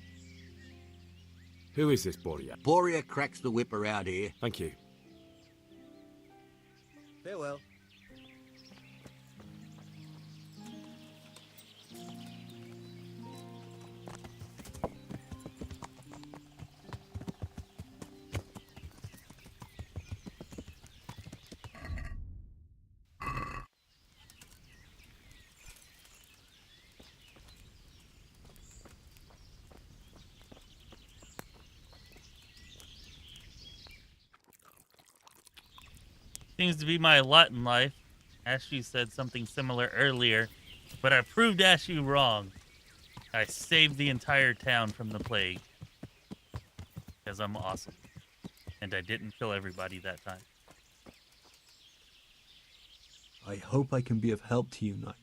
Who is this Borya? Borya cracks the whip around here. Thank you. Farewell. Seems to be my lot in life. Ashu said something similar earlier, but I proved Ashu wrong. I saved the entire town from the plague. Because I'm awesome. And I didn't kill everybody that time. I hope I can be of help to you, Knight.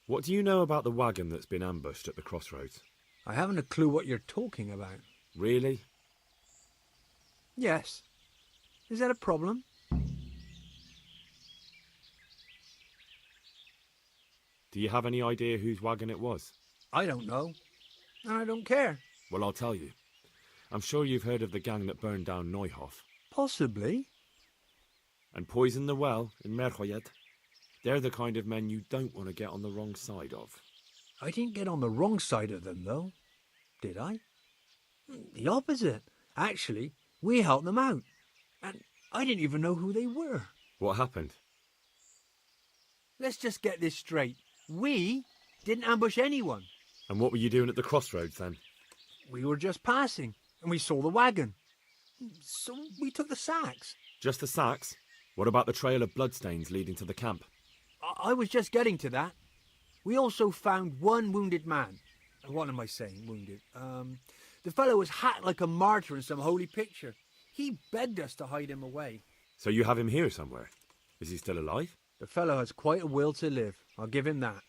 What do you know about the wagon that's been ambushed at the crossroads? I haven't a clue what you're talking about. Really? Yes. Is that a problem? Do you have any idea whose wagon it was? I don't know. And I don't care. Well, I'll tell you. I'm sure you've heard of the gang that burned down Neuhof. Possibly. And poisoned the well in Merhoyet. They're the kind of men you don't want to get on the wrong side of. I didn't get on the wrong side of them, though. Did I? The opposite. Actually, we helped them out. And I didn't even know who they were. What happened? Let's just get this straight. We didn't ambush anyone. And what were you doing at the crossroads then? We were just passing, and we saw the wagon. So we took the sacks. Just the sacks? What about the trail of bloodstains leading to the camp? I was just getting to that. We also found one wounded man. What am I saying, wounded? The fellow was hacked like a martyr in some holy picture. He begged us to hide him away. So you have him here somewhere? Is he still alive? The fellow has quite a will to live. I'll give him that.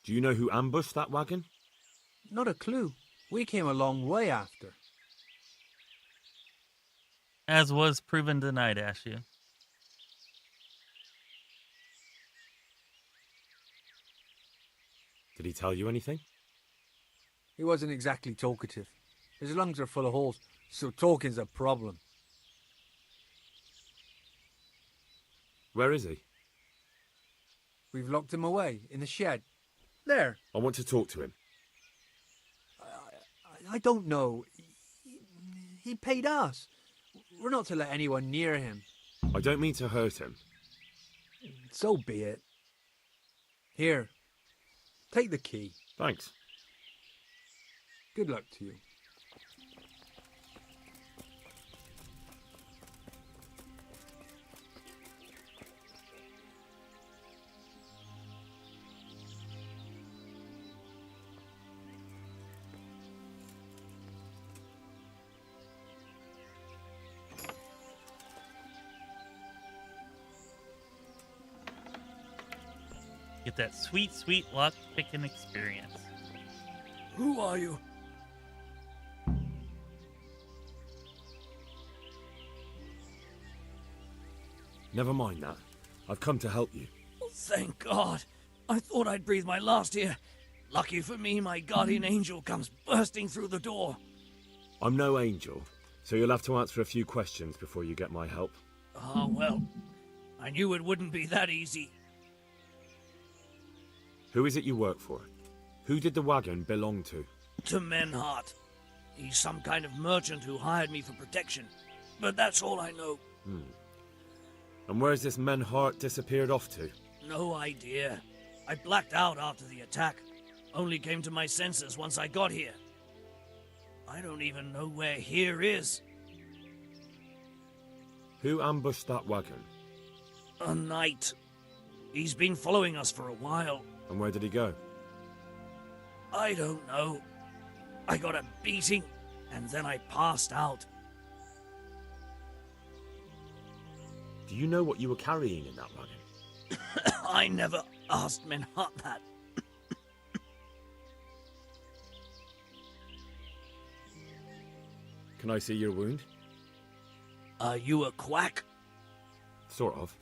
Do you know who ambushed that wagon? Not a clue. We came a long way after. As was proven tonight, Ashu. Did he tell you anything? He wasn't exactly talkative. His lungs are full of holes, so talking's a problem. Where is he? We've locked him away, in the shed. There. I want to talk to him. I don't know. He paid us. We're not to let anyone near him. I don't mean to hurt him. So be it. Here. Take the key. Thanks. Good luck to you. Get that sweet, sweet lock picking experience. Who are you? Never mind that. I've come to help you. Thank God. I thought I'd breathe my last here. Lucky for me, my guardian angel comes bursting through the door. I'm no angel, so you'll have to answer a few questions before you get my help. Ah, well. I knew it wouldn't be that easy. Who is it you work for? Who did the wagon belong to? To Menhart. He's some kind of merchant who hired me for protection. But that's all I know. And where's this Menhart disappeared off to? No idea. I blacked out after the attack. Only came to my senses once I got here. I don't even know where here is. Who ambushed that wagon? A knight. He's been following us for a while. And where did he go? I don't know. I got a beating, and then I passed out. Do you know what you were carrying in that wagon? I never asked Menhart that. Can I see your wound? Are you a quack? Sort of.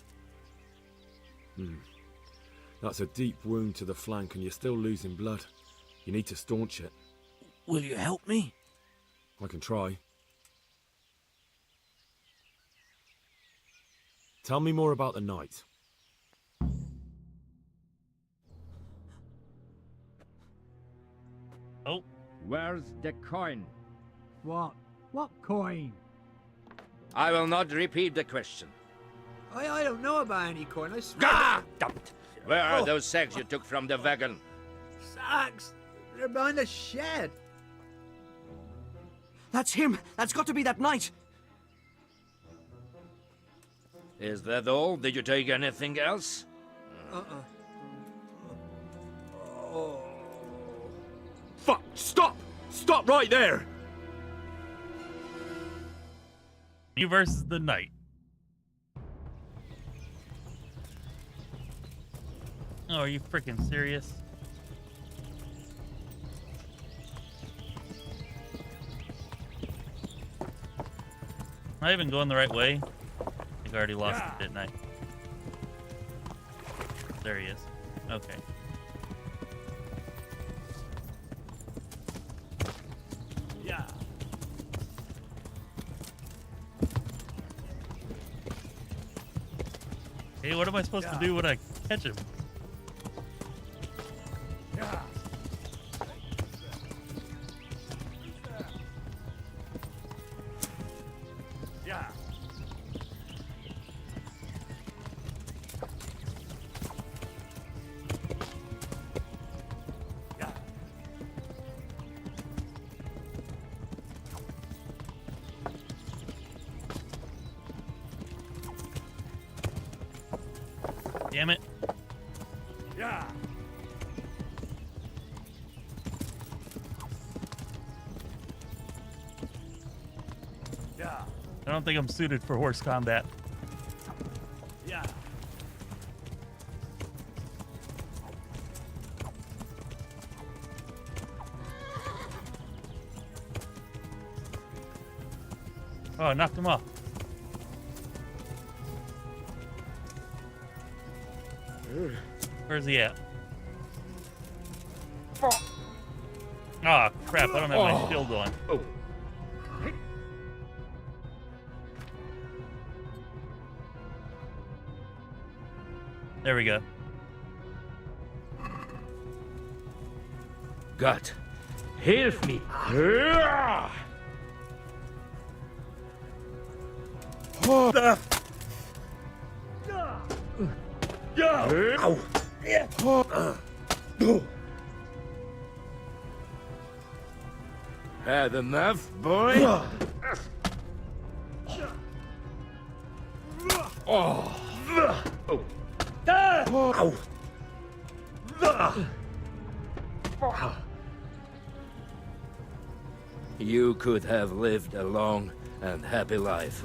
That's a deep wound to the flank and you're still losing blood. You need to staunch it. Will you help me? I can try. Tell me more about the night. Oh. Where's the coin? What? What coin? I will not repeat the question. I don't know about any coin. I swear. Ah! Damn it. Where are those sacks you took from the wagon? Sacks? They're behind the shed. That's him. That's got to be that knight. Is that all? Did you take anything else? Oh. Fuck! Stop! Stop right there! You versus the knight. Oh, are you freaking serious? Am I even going the right way? I think I already lost it, didn't I? There he is. Okay. Yeah. Hey, what am I supposed to do when I catch him? Damn it. Yeah. Yeah. I don't think I'm suited for horse combat. Yeah. Oh, I knocked him off. Where's he at? Oh, crap. I don't have my shield on. There we go. God, help me. Had enough, boy? You could have lived a long and happy life.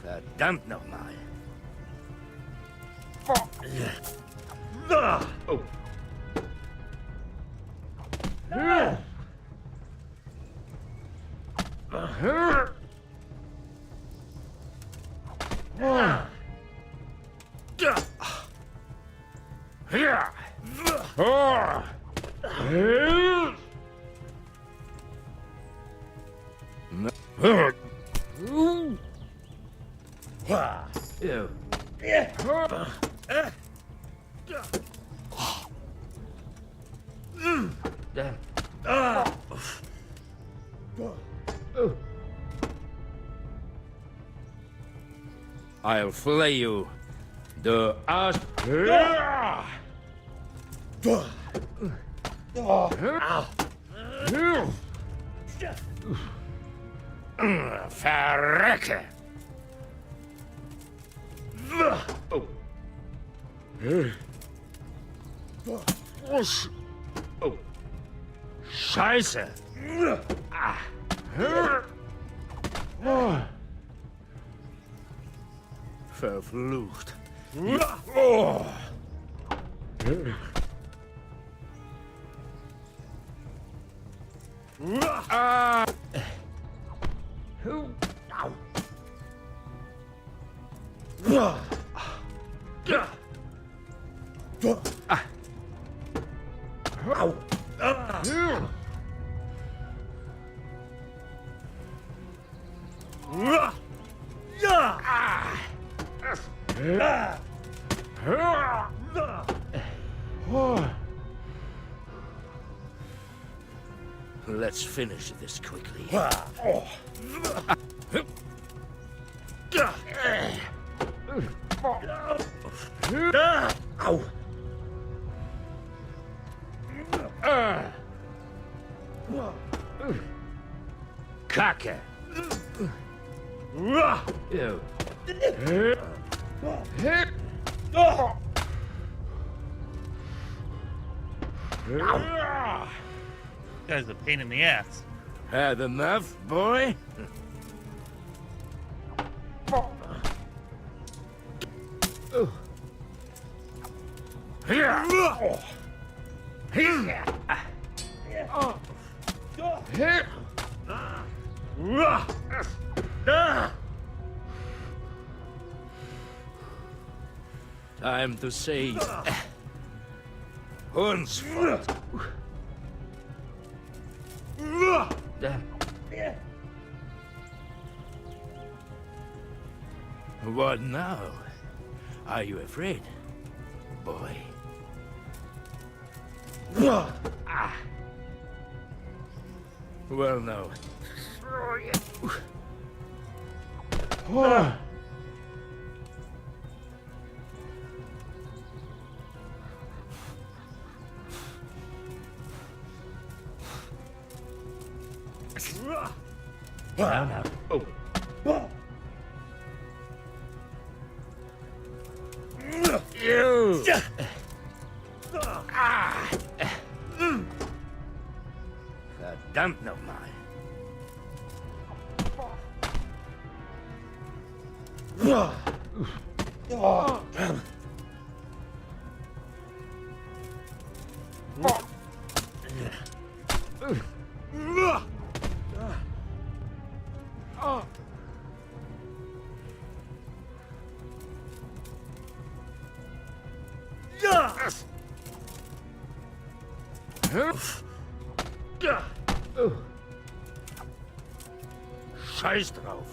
Verdammt nochmal. I'll flay you. The ass. Verrecke. Scheiße. Verflucht. Let's finish this quickly. Kacke. Guy's a pain in the ass. Had enough, boy? Time to save. Hunsford. What now? Are you afraid, boy? Well, no. Now. Oh. You. Verdammt nochmal. Scheiß drauf.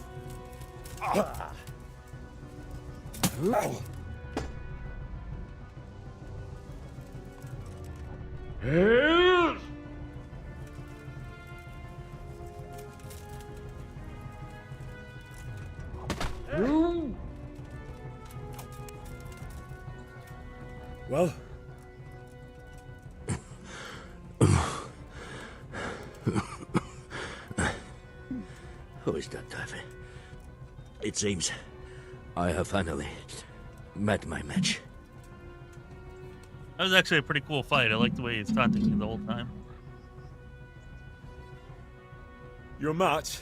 Well? Who is that, Davy? It seems I have finally met my match. That was actually a pretty cool fight. I like the way he's taunting you the whole time. Your match?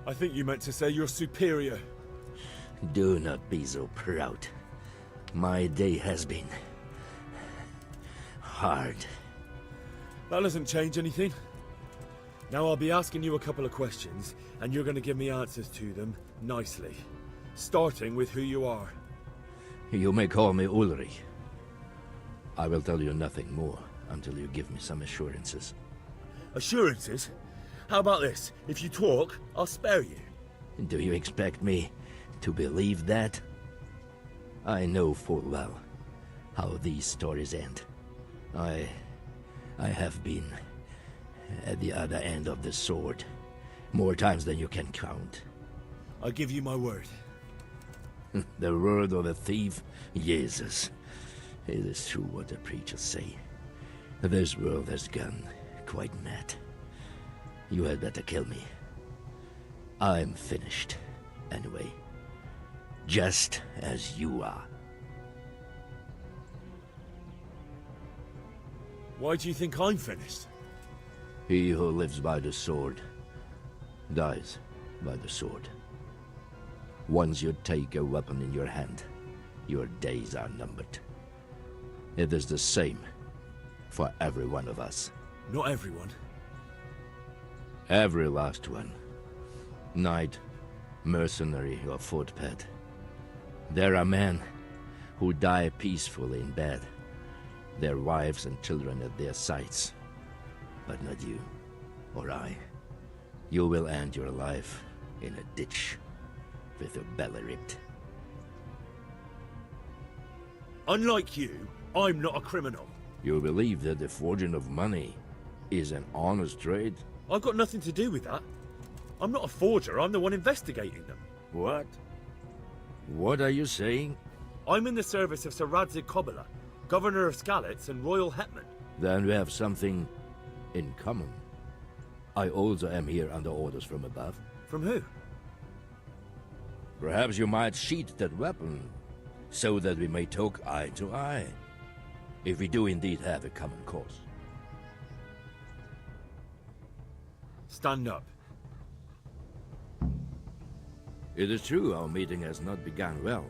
I think you meant to say your superior. Do not be so proud. My day has been hard. That doesn't change anything. Now I'll be asking you a couple of questions, and you're going to give me answers to them nicely. Starting with who you are. You may call me Ulrich. I will tell you nothing more until you give me some assurances. Assurances? How about this? If you talk, I'll spare you. Do you expect me to believe that? I know full well how these stories end. I have been at the other end of the sword more times than you can count. I give you my word. The word of a thief? Jesus. It is true what the preachers say. This world has gone quite mad. You had better kill me. I'm finished, anyway. Just as you are. Why do you think I'm finished? He who lives by the sword dies by the sword. Once you take a weapon in your hand, your days are numbered. It is the same for every one of us. Not everyone. Every last one. Knight, mercenary, or footpad. There are men who die peacefully in bed, their wives and children at their sides. But not you, or I. You will end your life in a ditch, with your belly ripped. Unlike you, I'm not a criminal. You believe that the forging of money is an honest trade? I've got nothing to do with that. I'm not a forger, I'm the one investigating them. What? What are you saying? I'm in the service of Sir Radzig Kobyla, Governor of Skalitz and Royal Hetman. Then we have something in common. I also am here under orders from above. From who? Perhaps you might sheath that weapon, so that we may talk eye to eye. If we do indeed have a common cause. Stand up. It is true our meeting has not begun well.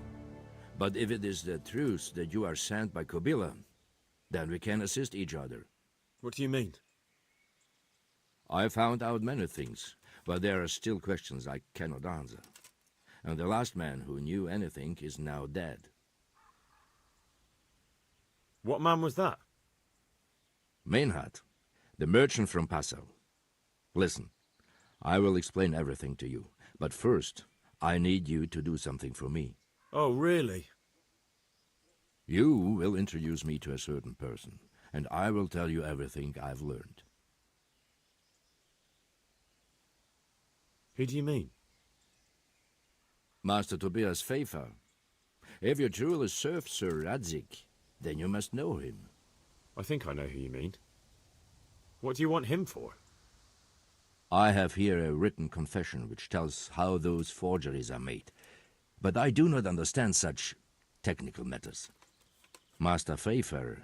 But if it is the truth that you are sent by Kobyla, then we can assist each other. What do you mean? I found out many things, but there are still questions I cannot answer. And the last man who knew anything is now dead. What man was that? Meinhard, the merchant from Passau. Listen, I will explain everything to you, but first, I need you to do something for me. Oh, really? You will introduce me to a certain person, and I will tell you everything I've learned. Who do you mean? Master Tobias Pfeiffer. If you truly serve Sir Radzig, then you must know him. I think I know who you mean. What do you want him for? I have here a written confession which tells how those forgeries are made, but I do not understand such technical matters. Master Pfeiffer,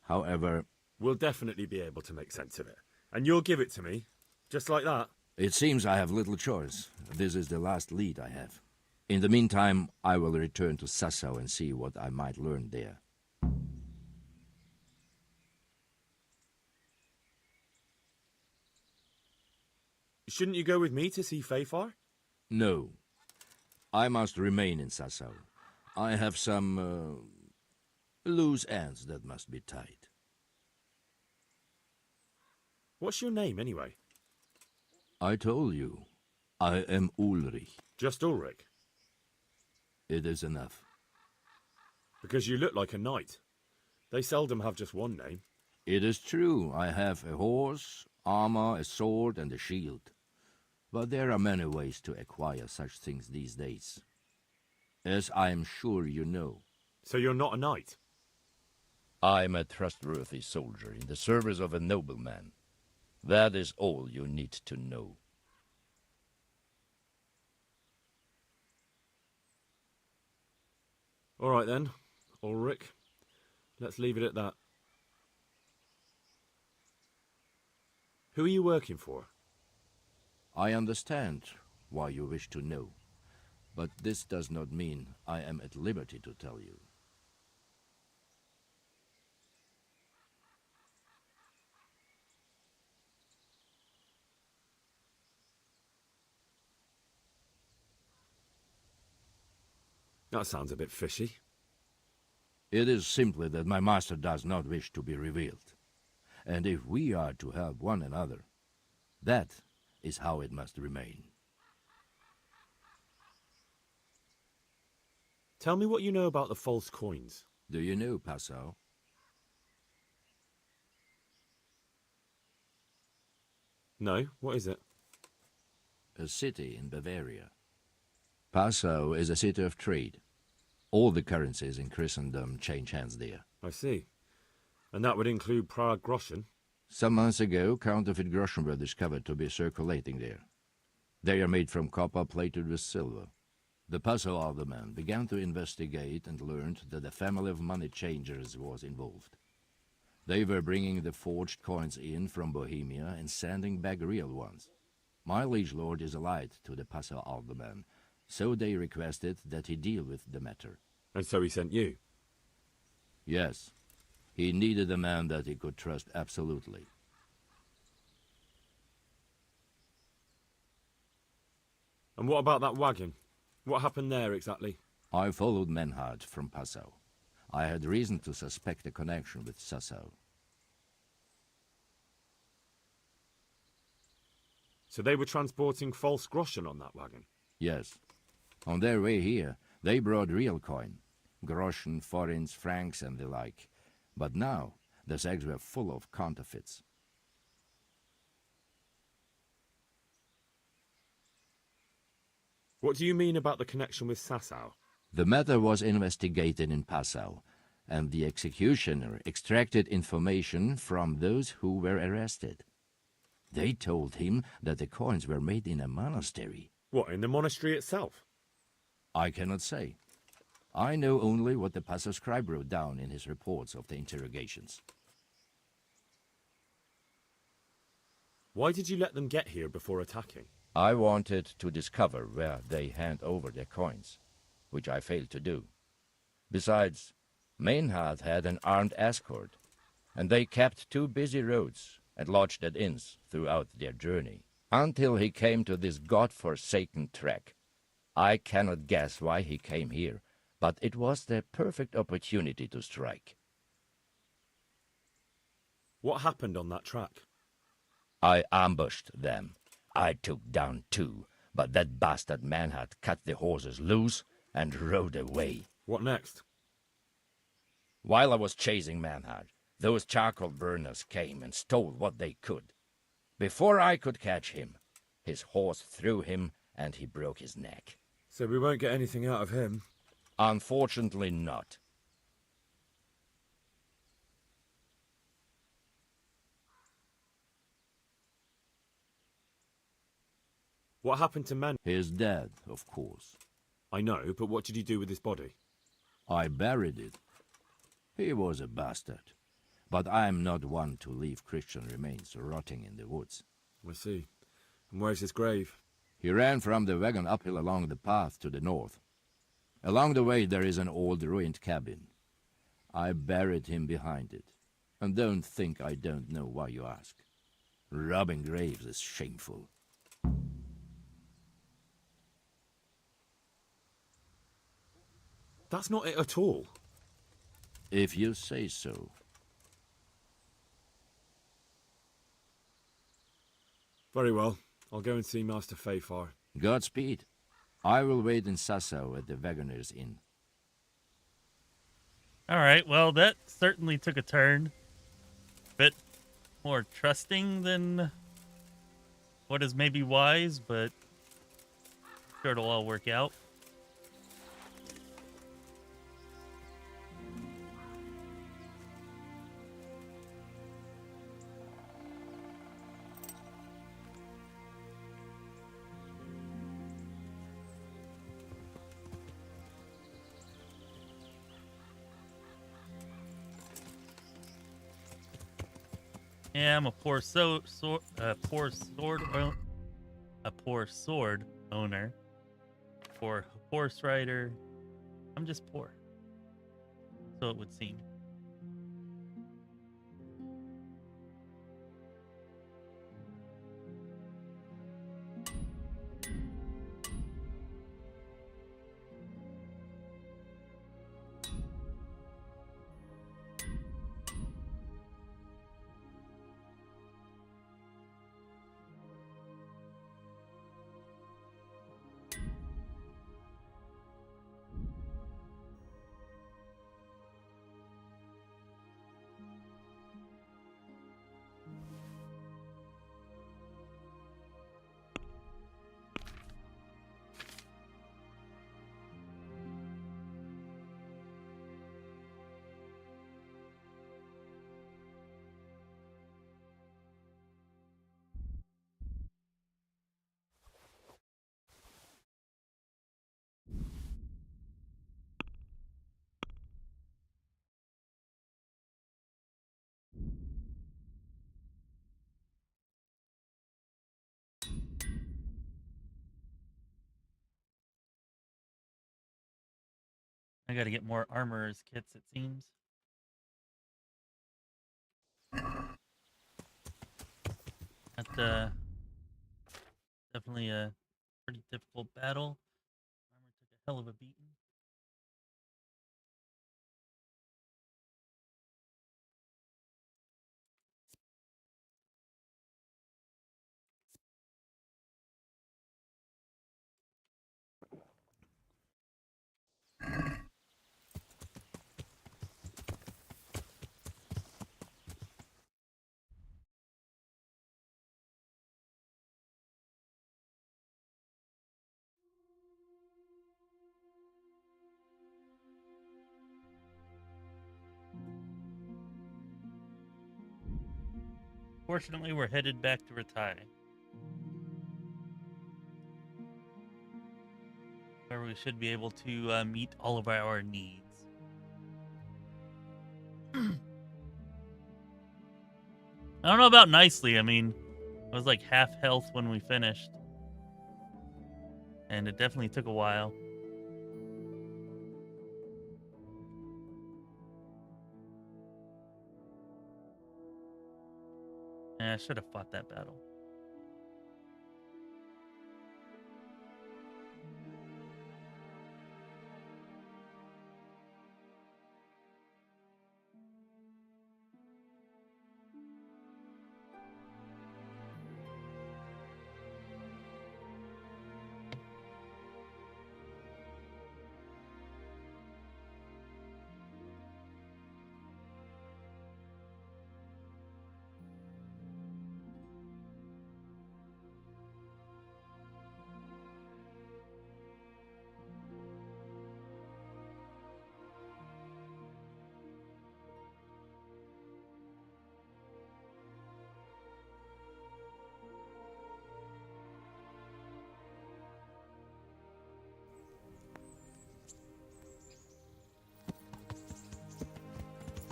however... We'll definitely be able to make sense of it. And you'll give it to me, just like that? It seems I have little choice. This is the last lead I have. In the meantime, I will return to Sassau and see what I might learn there. Shouldn't you go with me to see Pfeiffer? No. I must remain in Sassau. I have some loose ends that must be tied. What's your name, anyway? I told you. I am Ulrich. Just Ulrich? It is enough. Because you look like a knight. They seldom have just one name. It is true. I have a horse, armor, a sword, and a shield. But there are many ways to acquire such things these days. As I am sure you know. So you're not a knight? I am a trustworthy soldier in the service of a nobleman. That is all you need to know. All right then, Ulrich. Let's leave it at that. Who are you working for? I understand why you wish to know, but this does not mean I am at liberty to tell you. That sounds a bit fishy. It is simply that my master does not wish to be revealed. And if we are to help one another, that is how it must remain. Tell me what you know about the false coins. Do you know Passau? No, what is it? A city in Bavaria. Passau is a city of trade. All the currencies in Christendom change hands there. I see. And that would include Prague groschen? Some months ago, counterfeit groschen were discovered to be circulating there. They are made from copper plated with silver. The Passau alderman began to investigate and learned that a family of money changers was involved. They were bringing the forged coins in from Bohemia and sending back real ones. My liege lord is allied to the Passau alderman, so they requested that he deal with the matter. And so he sent you? Yes. He needed a man that he could trust absolutely. And what about that wagon? What happened there exactly? I followed Menhard from Passau. I had reason to suspect a connection with Sassau. So they were transporting false groschen on that wagon? Yes. On their way here, they brought real coin. Groschen, forints, francs, and the like. But now, the sacks were full of counterfeits. What do you mean about the connection with Sassau? The matter was investigated in Passau, and the executioner extracted information from those who were arrested. They told him that the coins were made in a monastery. What, in the monastery itself? I cannot say. I know only what the Passau scribe wrote down in his reports of the interrogations. Why did you let them get here before attacking? I wanted to discover where they hand over their coins, which I failed to do. Besides, Meinhard had an armed escort, and they kept 2 busy roads and lodged at inns throughout their journey, until he came to this god-forsaken track. I cannot guess why he came here, but it was the perfect opportunity to strike. What happened on that track? I ambushed them. I took down 2, but that bastard Manhart cut the horses loose and rode away. What next? While I was chasing Manhart, those charcoal burners came and stole what they could. Before I could catch him, his horse threw him and he broke his neck. So we won't get anything out of him? Unfortunately not. What happened to Man? He is dead, of course. I know, but what did you do with his body? I buried it. He was a bastard. But I am not one to leave Christian remains rotting in the woods. I see. And where's his grave? He ran from the wagon uphill along the path to the north. Along the way there is an old ruined cabin. I buried him behind it. And don't think I don't know why you ask. Robbing graves is shameful. That's not it at all. If you say so. Very well. I'll go and see Master Fayfar. Godspeed. I will wait in Sassau at the Wagoner's Inn. All right, well, that certainly took a turn. Bit more trusting than what is maybe wise, but sure it'll all work out. Yeah, I'm a poor sword owner, poor horse rider. I'm just poor, so it would seem. I gotta get more armorers kits, it seems. That's definitely a pretty difficult battle. Armor took a hell of a beating. Fortunately, we're headed back to Ratai, where we should be able to meet all of our needs. I don't know about nicely. I mean, I was like half health when we finished, and it definitely took a while. I should have fought that battle.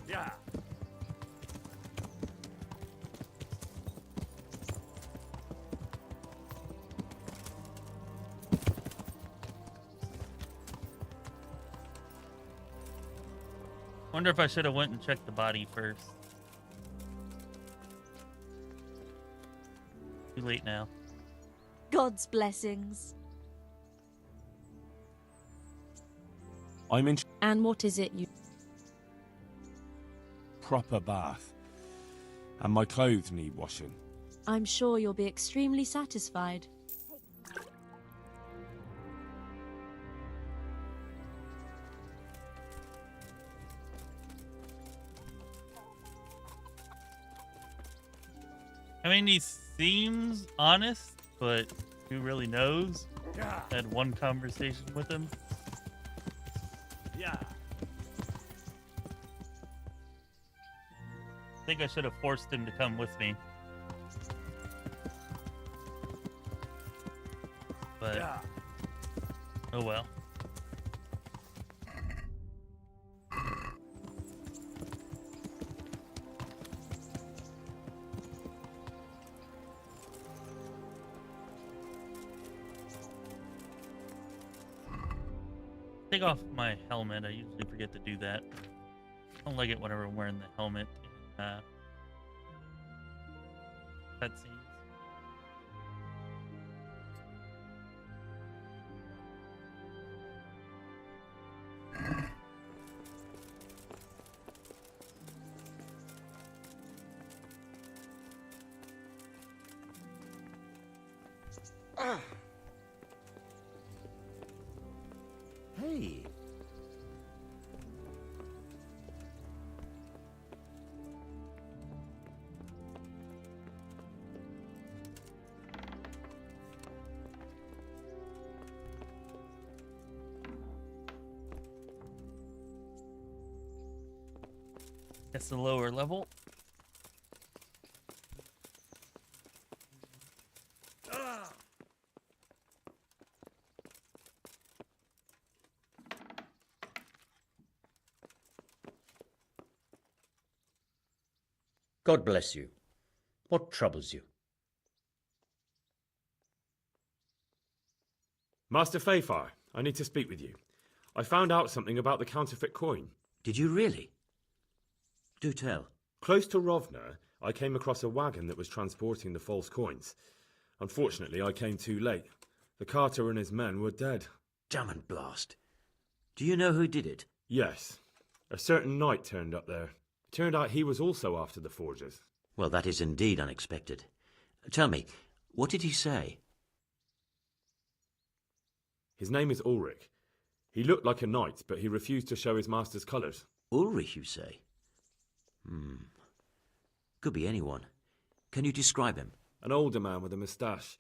Yeah. Wonder if I should have went and checked the body first. Too late now. God's blessings. I'm in And what is it you... proper bath. And my clothes need washing. I'm sure you'll be extremely satisfied. I mean, he seems honest, but who really knows? Yeah. Had one conversation with him. Yeah. I think I should have forced him to come with me. But, Yeah. oh well. Take off my helmet. I usually forget to do that. I don't like it whenever I'm wearing the helmet in cutscenes. Hey. That's the lower level. God bless you. What troubles you? Master Fayfar, I need to speak with you. I found out something about the counterfeit coin. Did you really? Do tell. Close to Rovna, I came across a wagon that was transporting the false coins. Unfortunately, I came too late. The carter and his men were dead. Damn and blast. Do you know who did it? Yes. A certain knight turned up there. It turned out he was also after the forgers. Well, that is indeed unexpected. Tell me, what did he say? His name is Ulrich. He looked like a knight, but he refused to show his master's colours. Ulrich, you say? Could be anyone. Can you describe him? An older man with a moustache.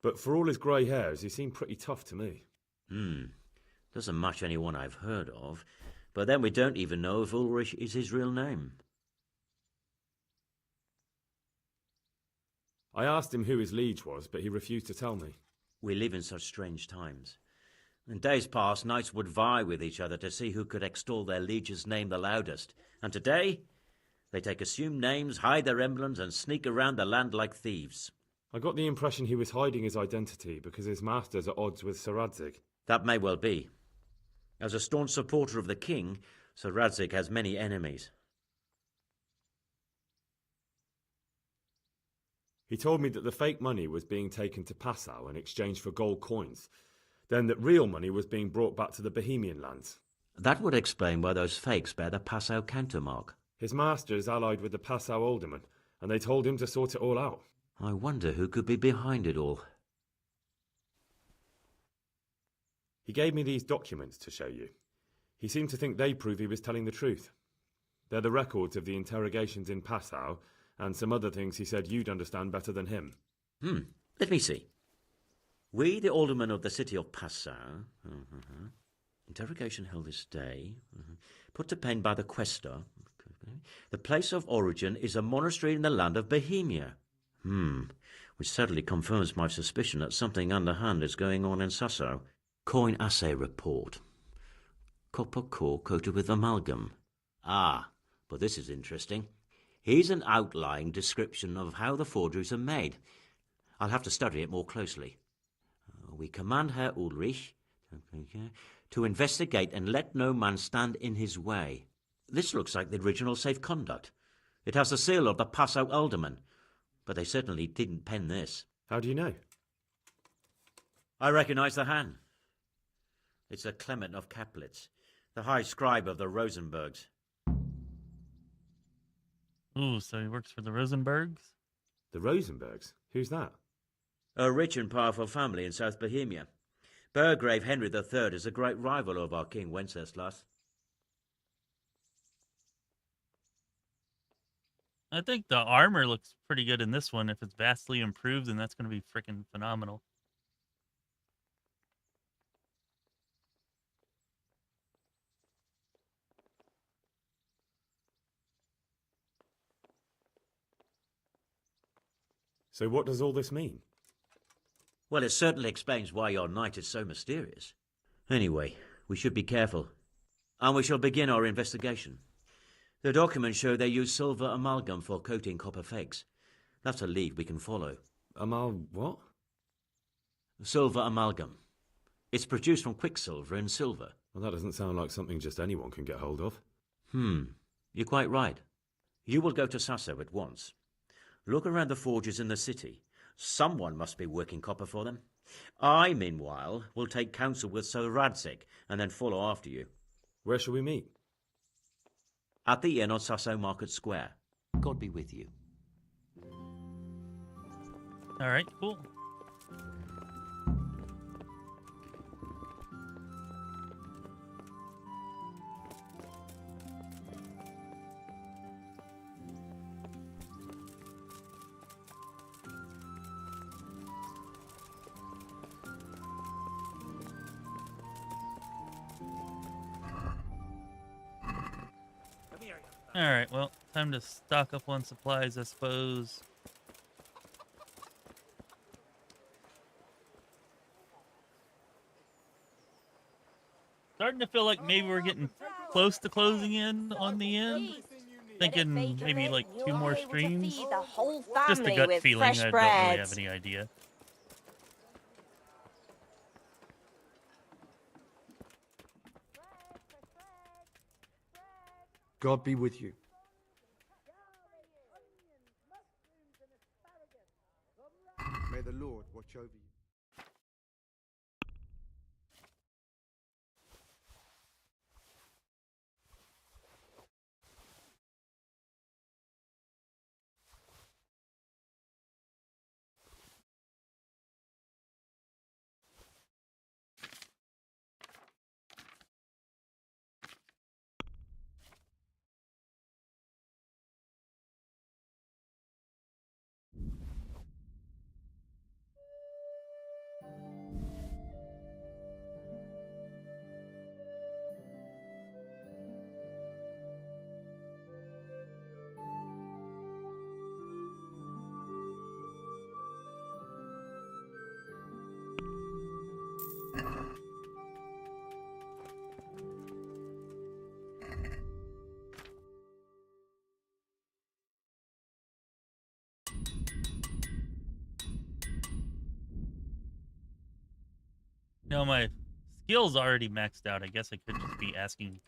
But for all his grey hairs, he seemed pretty tough to me. Doesn't match anyone I've heard of. But then we don't even know if Ulrich is his real name. I asked him who his liege was, but he refused to tell me. We live in such strange times. In days past, knights would vie with each other to see who could extol their liege's name the loudest. And today, they take assumed names, hide their emblems, and sneak around the land like thieves. I got the impression he was hiding his identity because his master's at odds with Sir Radzig. That may well be. As a staunch supporter of the king, Sir Radzig has many enemies. He told me that the fake money was being taken to Passau in exchange for gold coins, then that real money was being brought back to the Bohemian lands. That would explain why those fakes bear the Passau countermark. His master's allied with the Passau alderman, and they told him to sort it all out. I wonder who could be behind it all. He gave me these documents to show you. He seemed to think they prove he was telling the truth. They're the records of the interrogations in Passau, and some other things he said you'd understand better than him. Let me see. We, the aldermen of the city of Passau, interrogation held this day, put to pen by the questor. The place of origin is a monastery in the land of Bohemia. Which certainly confirms my suspicion that something underhand is going on in Sasso. Coin assay report. Copper core coated with amalgam. But this is interesting. Here's an outline description of how the forgeries are made. I'll have to study it more closely. We command Herr Ulrich to investigate and let no man stand in his way. This looks like the original safe conduct. It has the seal of the Passau alderman, but they certainly didn't pen this. How do you know? I recognize the hand. It's a Clement of Kaplitz, the high scribe of the Rosenbergs. Ooh, so he works for the Rosenbergs? The Rosenbergs? Who's that? A rich and powerful family in South Bohemia. Burgrave Henry III is a great rival of our King Wenceslas. I think the armor looks pretty good in this one. If it's vastly improved, then that's going to be freaking phenomenal. So what does all this mean? Well, it certainly explains why your knight is so mysterious. Anyway, we should be careful. And we shall begin our investigation. The documents show they use silver amalgam for coating copper fakes. That's a lead we can follow. What? Silver amalgam. It's produced from quicksilver and silver. Well, that doesn't sound like something just anyone can get hold of. You're quite right. You will go to Sasso at once. Look around the forges in the city. Someone must be working copper for them. I, meanwhile, will take counsel with Sir Radzig and then follow after you. Where shall we meet? At the inn on Sasso Market Square. God be with you. All right, cool. Alright, well, time to stock up on supplies, I suppose. Starting to feel like maybe we're getting close to closing in on the end. Thinking maybe like 2 more streams. Just a gut feeling, I don't really have any idea. God be with you. May the Lord watch over you. No, my skill's already maxed out. I guess I could just be asking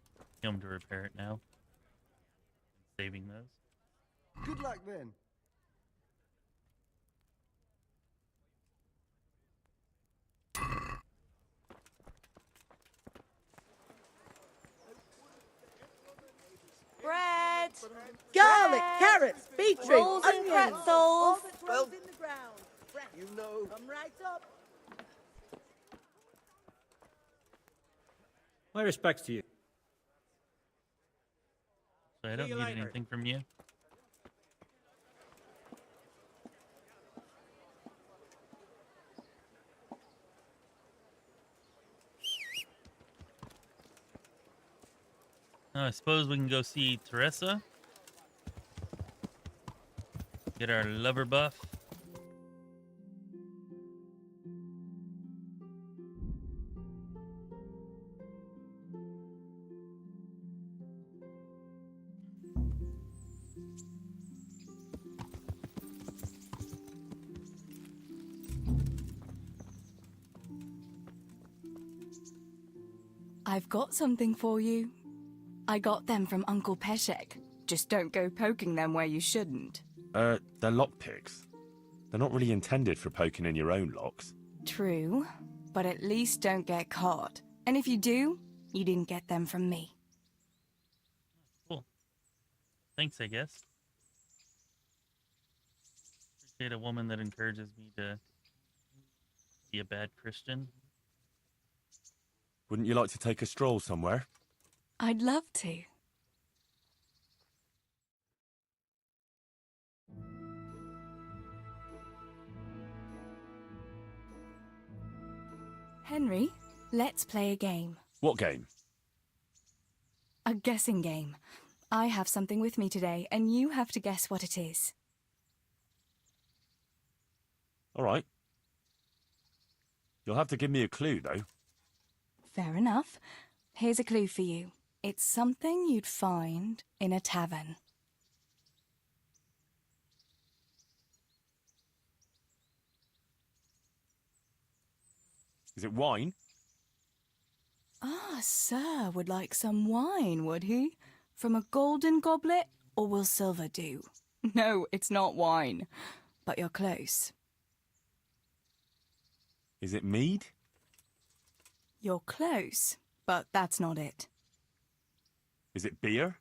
him to repair it now. Saving those. Good luck then. Bread, Garlic, bread, carrots, beetroot, rolls and onions. pretzels. All that's grows in the ground. Fresh. You know. Come right up. My respects to you. So I don't need anything from you. I suppose we can go see Teresa. Get our lover buff. I've got something for you. I got them from Uncle Peshek. Just don't go poking them where you shouldn't. They're lockpicks. They're not really intended for poking in your own locks. True, but at least don't get caught. And if you do, you didn't get them from me. Cool. Thanks, I guess. Appreciate a woman that encourages me to be a bad Christian. Wouldn't you like to take a stroll somewhere? I'd love to. Henry, let's play a game. What game? A guessing game. I have something with me today, and you have to guess what it is. All right. You'll have to give me a clue, though. Fair enough. Here's a clue for you. It's something you'd find in a tavern. Is it wine? Ah, sir would like some wine, would he? From a golden goblet, or will silver do? No, it's not wine, but you're close. Is it mead? You're close, but that's not it. Is it beer?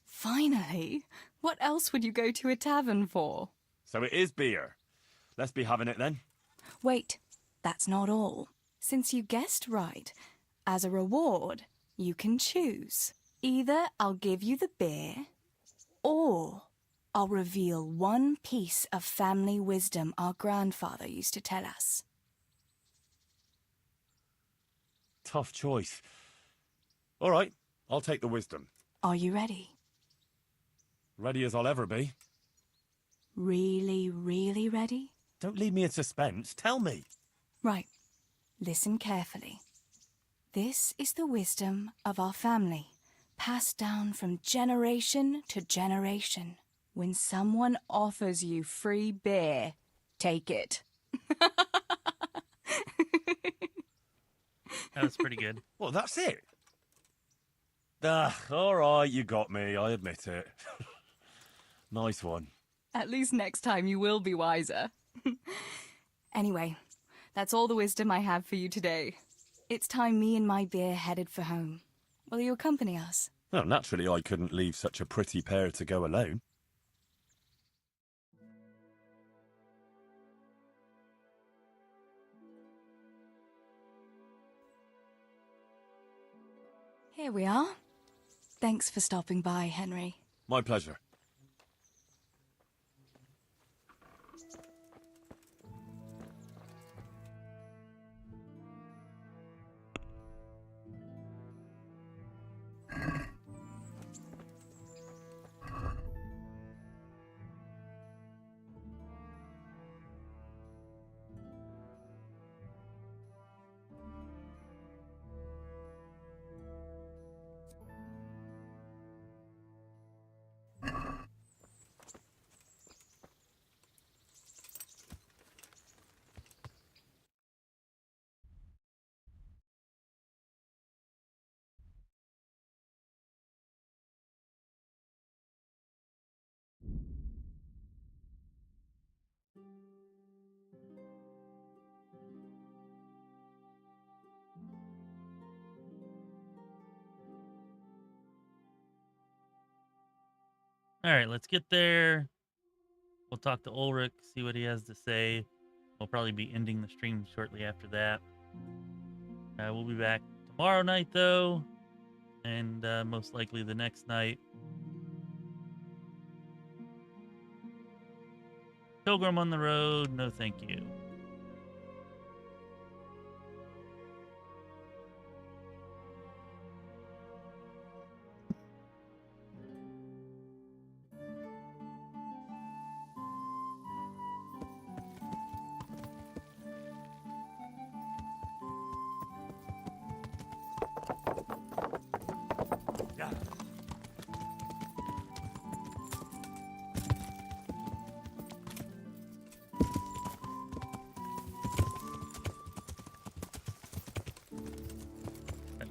Finally! What else would you go to a tavern for? So it is beer. Let's be having it then. Wait, that's not all. Since you guessed right, as a reward, you can choose. Either I'll give you the beer, or I'll reveal one piece of family wisdom our grandfather used to tell us. Tough choice. All right, I'll take the wisdom. Are you ready? Ready as I'll ever be. Really, really ready? Don't leave me in suspense. Tell me. Right. Listen carefully. This is the wisdom of our family, passed down from generation to generation. When someone offers you free beer, take it. That was pretty good. Well, that's it. All right, you got me. I admit it. Nice one. At least next time you will be wiser. Anyway, that's all the wisdom I have for you today. It's time me and my beer headed for home. Will you accompany us? Well, naturally, I couldn't leave such a pretty pair to go alone. Here we are. Thanks for stopping by, Henry. My pleasure. All right, let's get there. We'll talk to Ulrich, see what he has to say. We'll probably be ending the stream shortly after that. We'll be back tomorrow night, though, and most likely the next night. Pilgrim on the road, no thank you.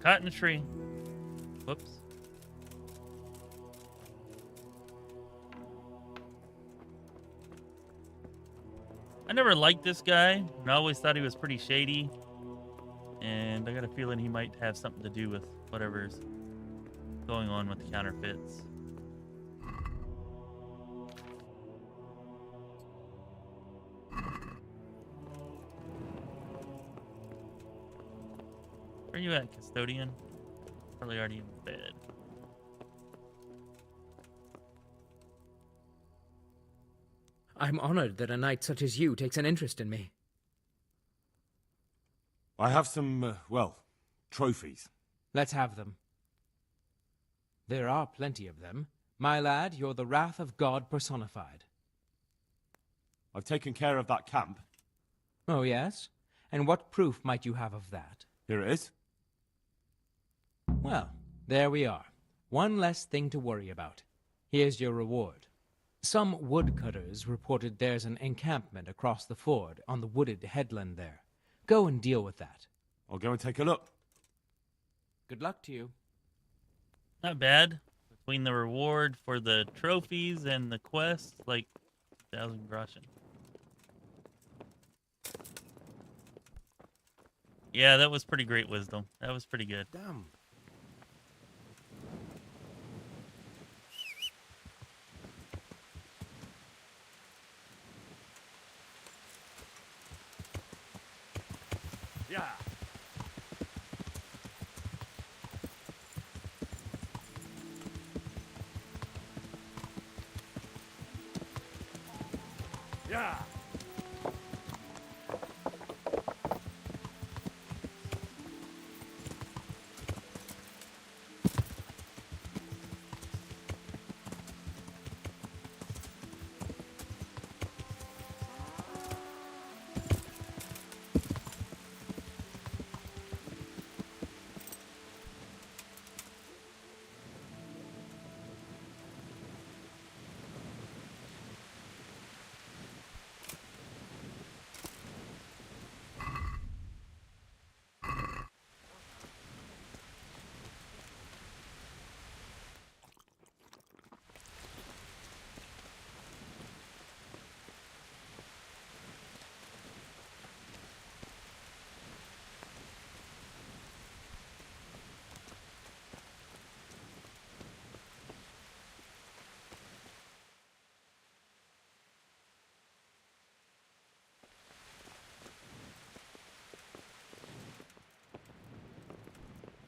Cotton tree. Whoops. I never liked this guy, and I always thought he was pretty shady. And I got a feeling he might have something to do with whatever's going on with the counterfeits. Where are you at, custodian? Probably already in bed. I'm honored that a knight such as you takes an interest in me. I have some, trophies. Let's have them. There are plenty of them. My lad, you're the wrath of God personified. I've taken care of that camp. Oh, yes? And what proof might you have of that? Here it is. Well, there we are. One less thing to worry about. Here's your reward. Some woodcutters reported there's an encampment across the ford on the wooded headland there. Go and deal with that. I'll go and take a look. Good luck to you. Not bad. Between the reward for the trophies and the quest, like 1,000 groschen. Yeah, that was pretty great wisdom. That was pretty good. Damn. Yeah. Yeah.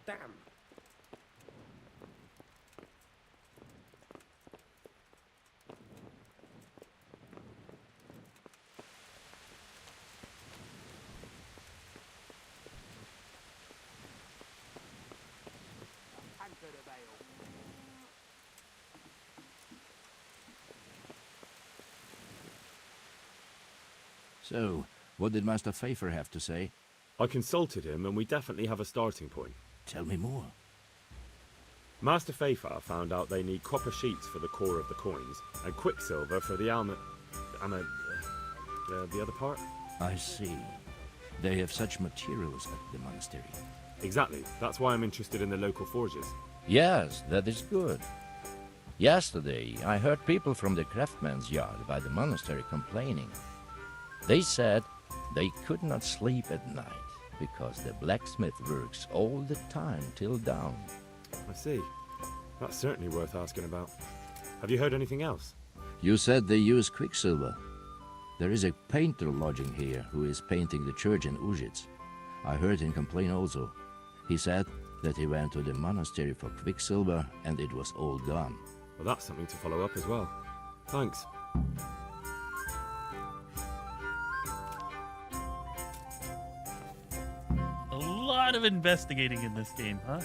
Damn. So, what did Master Pfeiffer have to say? I consulted him, and we definitely have a starting point. Tell me more. Master Pfeiffer found out they need copper sheets for the core of the coins, and quicksilver for the the other part? I see. They have such materials at the monastery. Exactly. That's why I'm interested in the local forges. Yes, that is good. Yesterday, I heard people from the craftsman's yard by the monastery complaining. They said they could not sleep at night because the blacksmith works all the time till dawn. I see. That's certainly worth asking about. Have you heard anything else? You said they use quicksilver. There is a painter lodging here who is painting the church in Ujits. I heard him complain also. He said that he went to the monastery for quicksilver and it was all gone. Well, that's something to follow up as well. Thanks. A lot of investigating in this game, huh?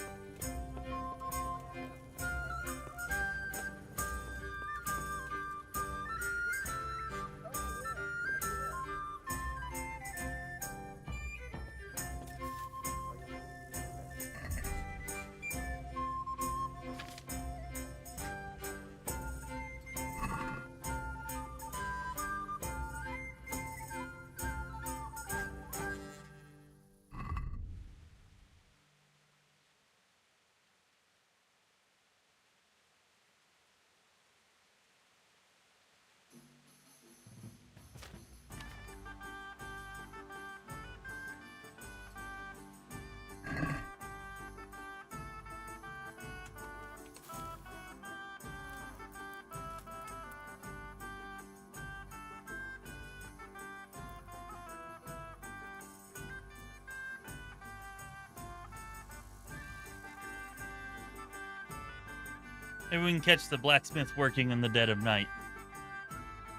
Maybe we can catch the blacksmith working in the dead of night.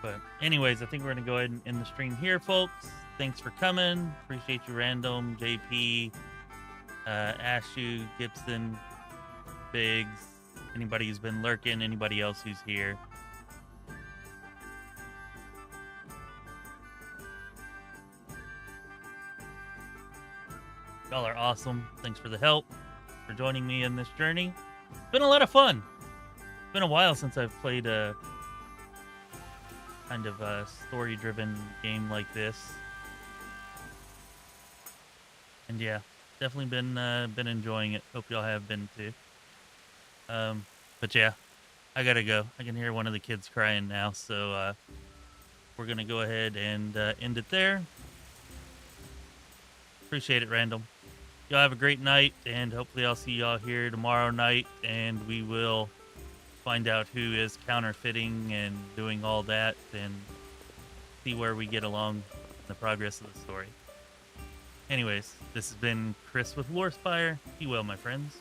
But anyways, I think we're going to go ahead and end the stream here, folks. Thanks for coming. Appreciate you, Random, JP, Ashu, Gibson, Biggs, anybody who's been lurking, anybody else who's here. Y'all are awesome. Thanks for the help, for joining me in this journey. It's been a lot of fun. It's been a while since I've played a kind of a story-driven game like this. And yeah, definitely been enjoying it. Hope y'all have been too. But yeah, I gotta go. I can hear one of the kids crying now, so we're gonna go ahead and end it there. Appreciate it, Random. Y'all have a great night, and hopefully I'll see y'all here tomorrow night, and we will find out who is counterfeiting and doing all that, and see where we get along in the progress of the story. Anyways, this has been Chris with Lorespire. Be well, my friends.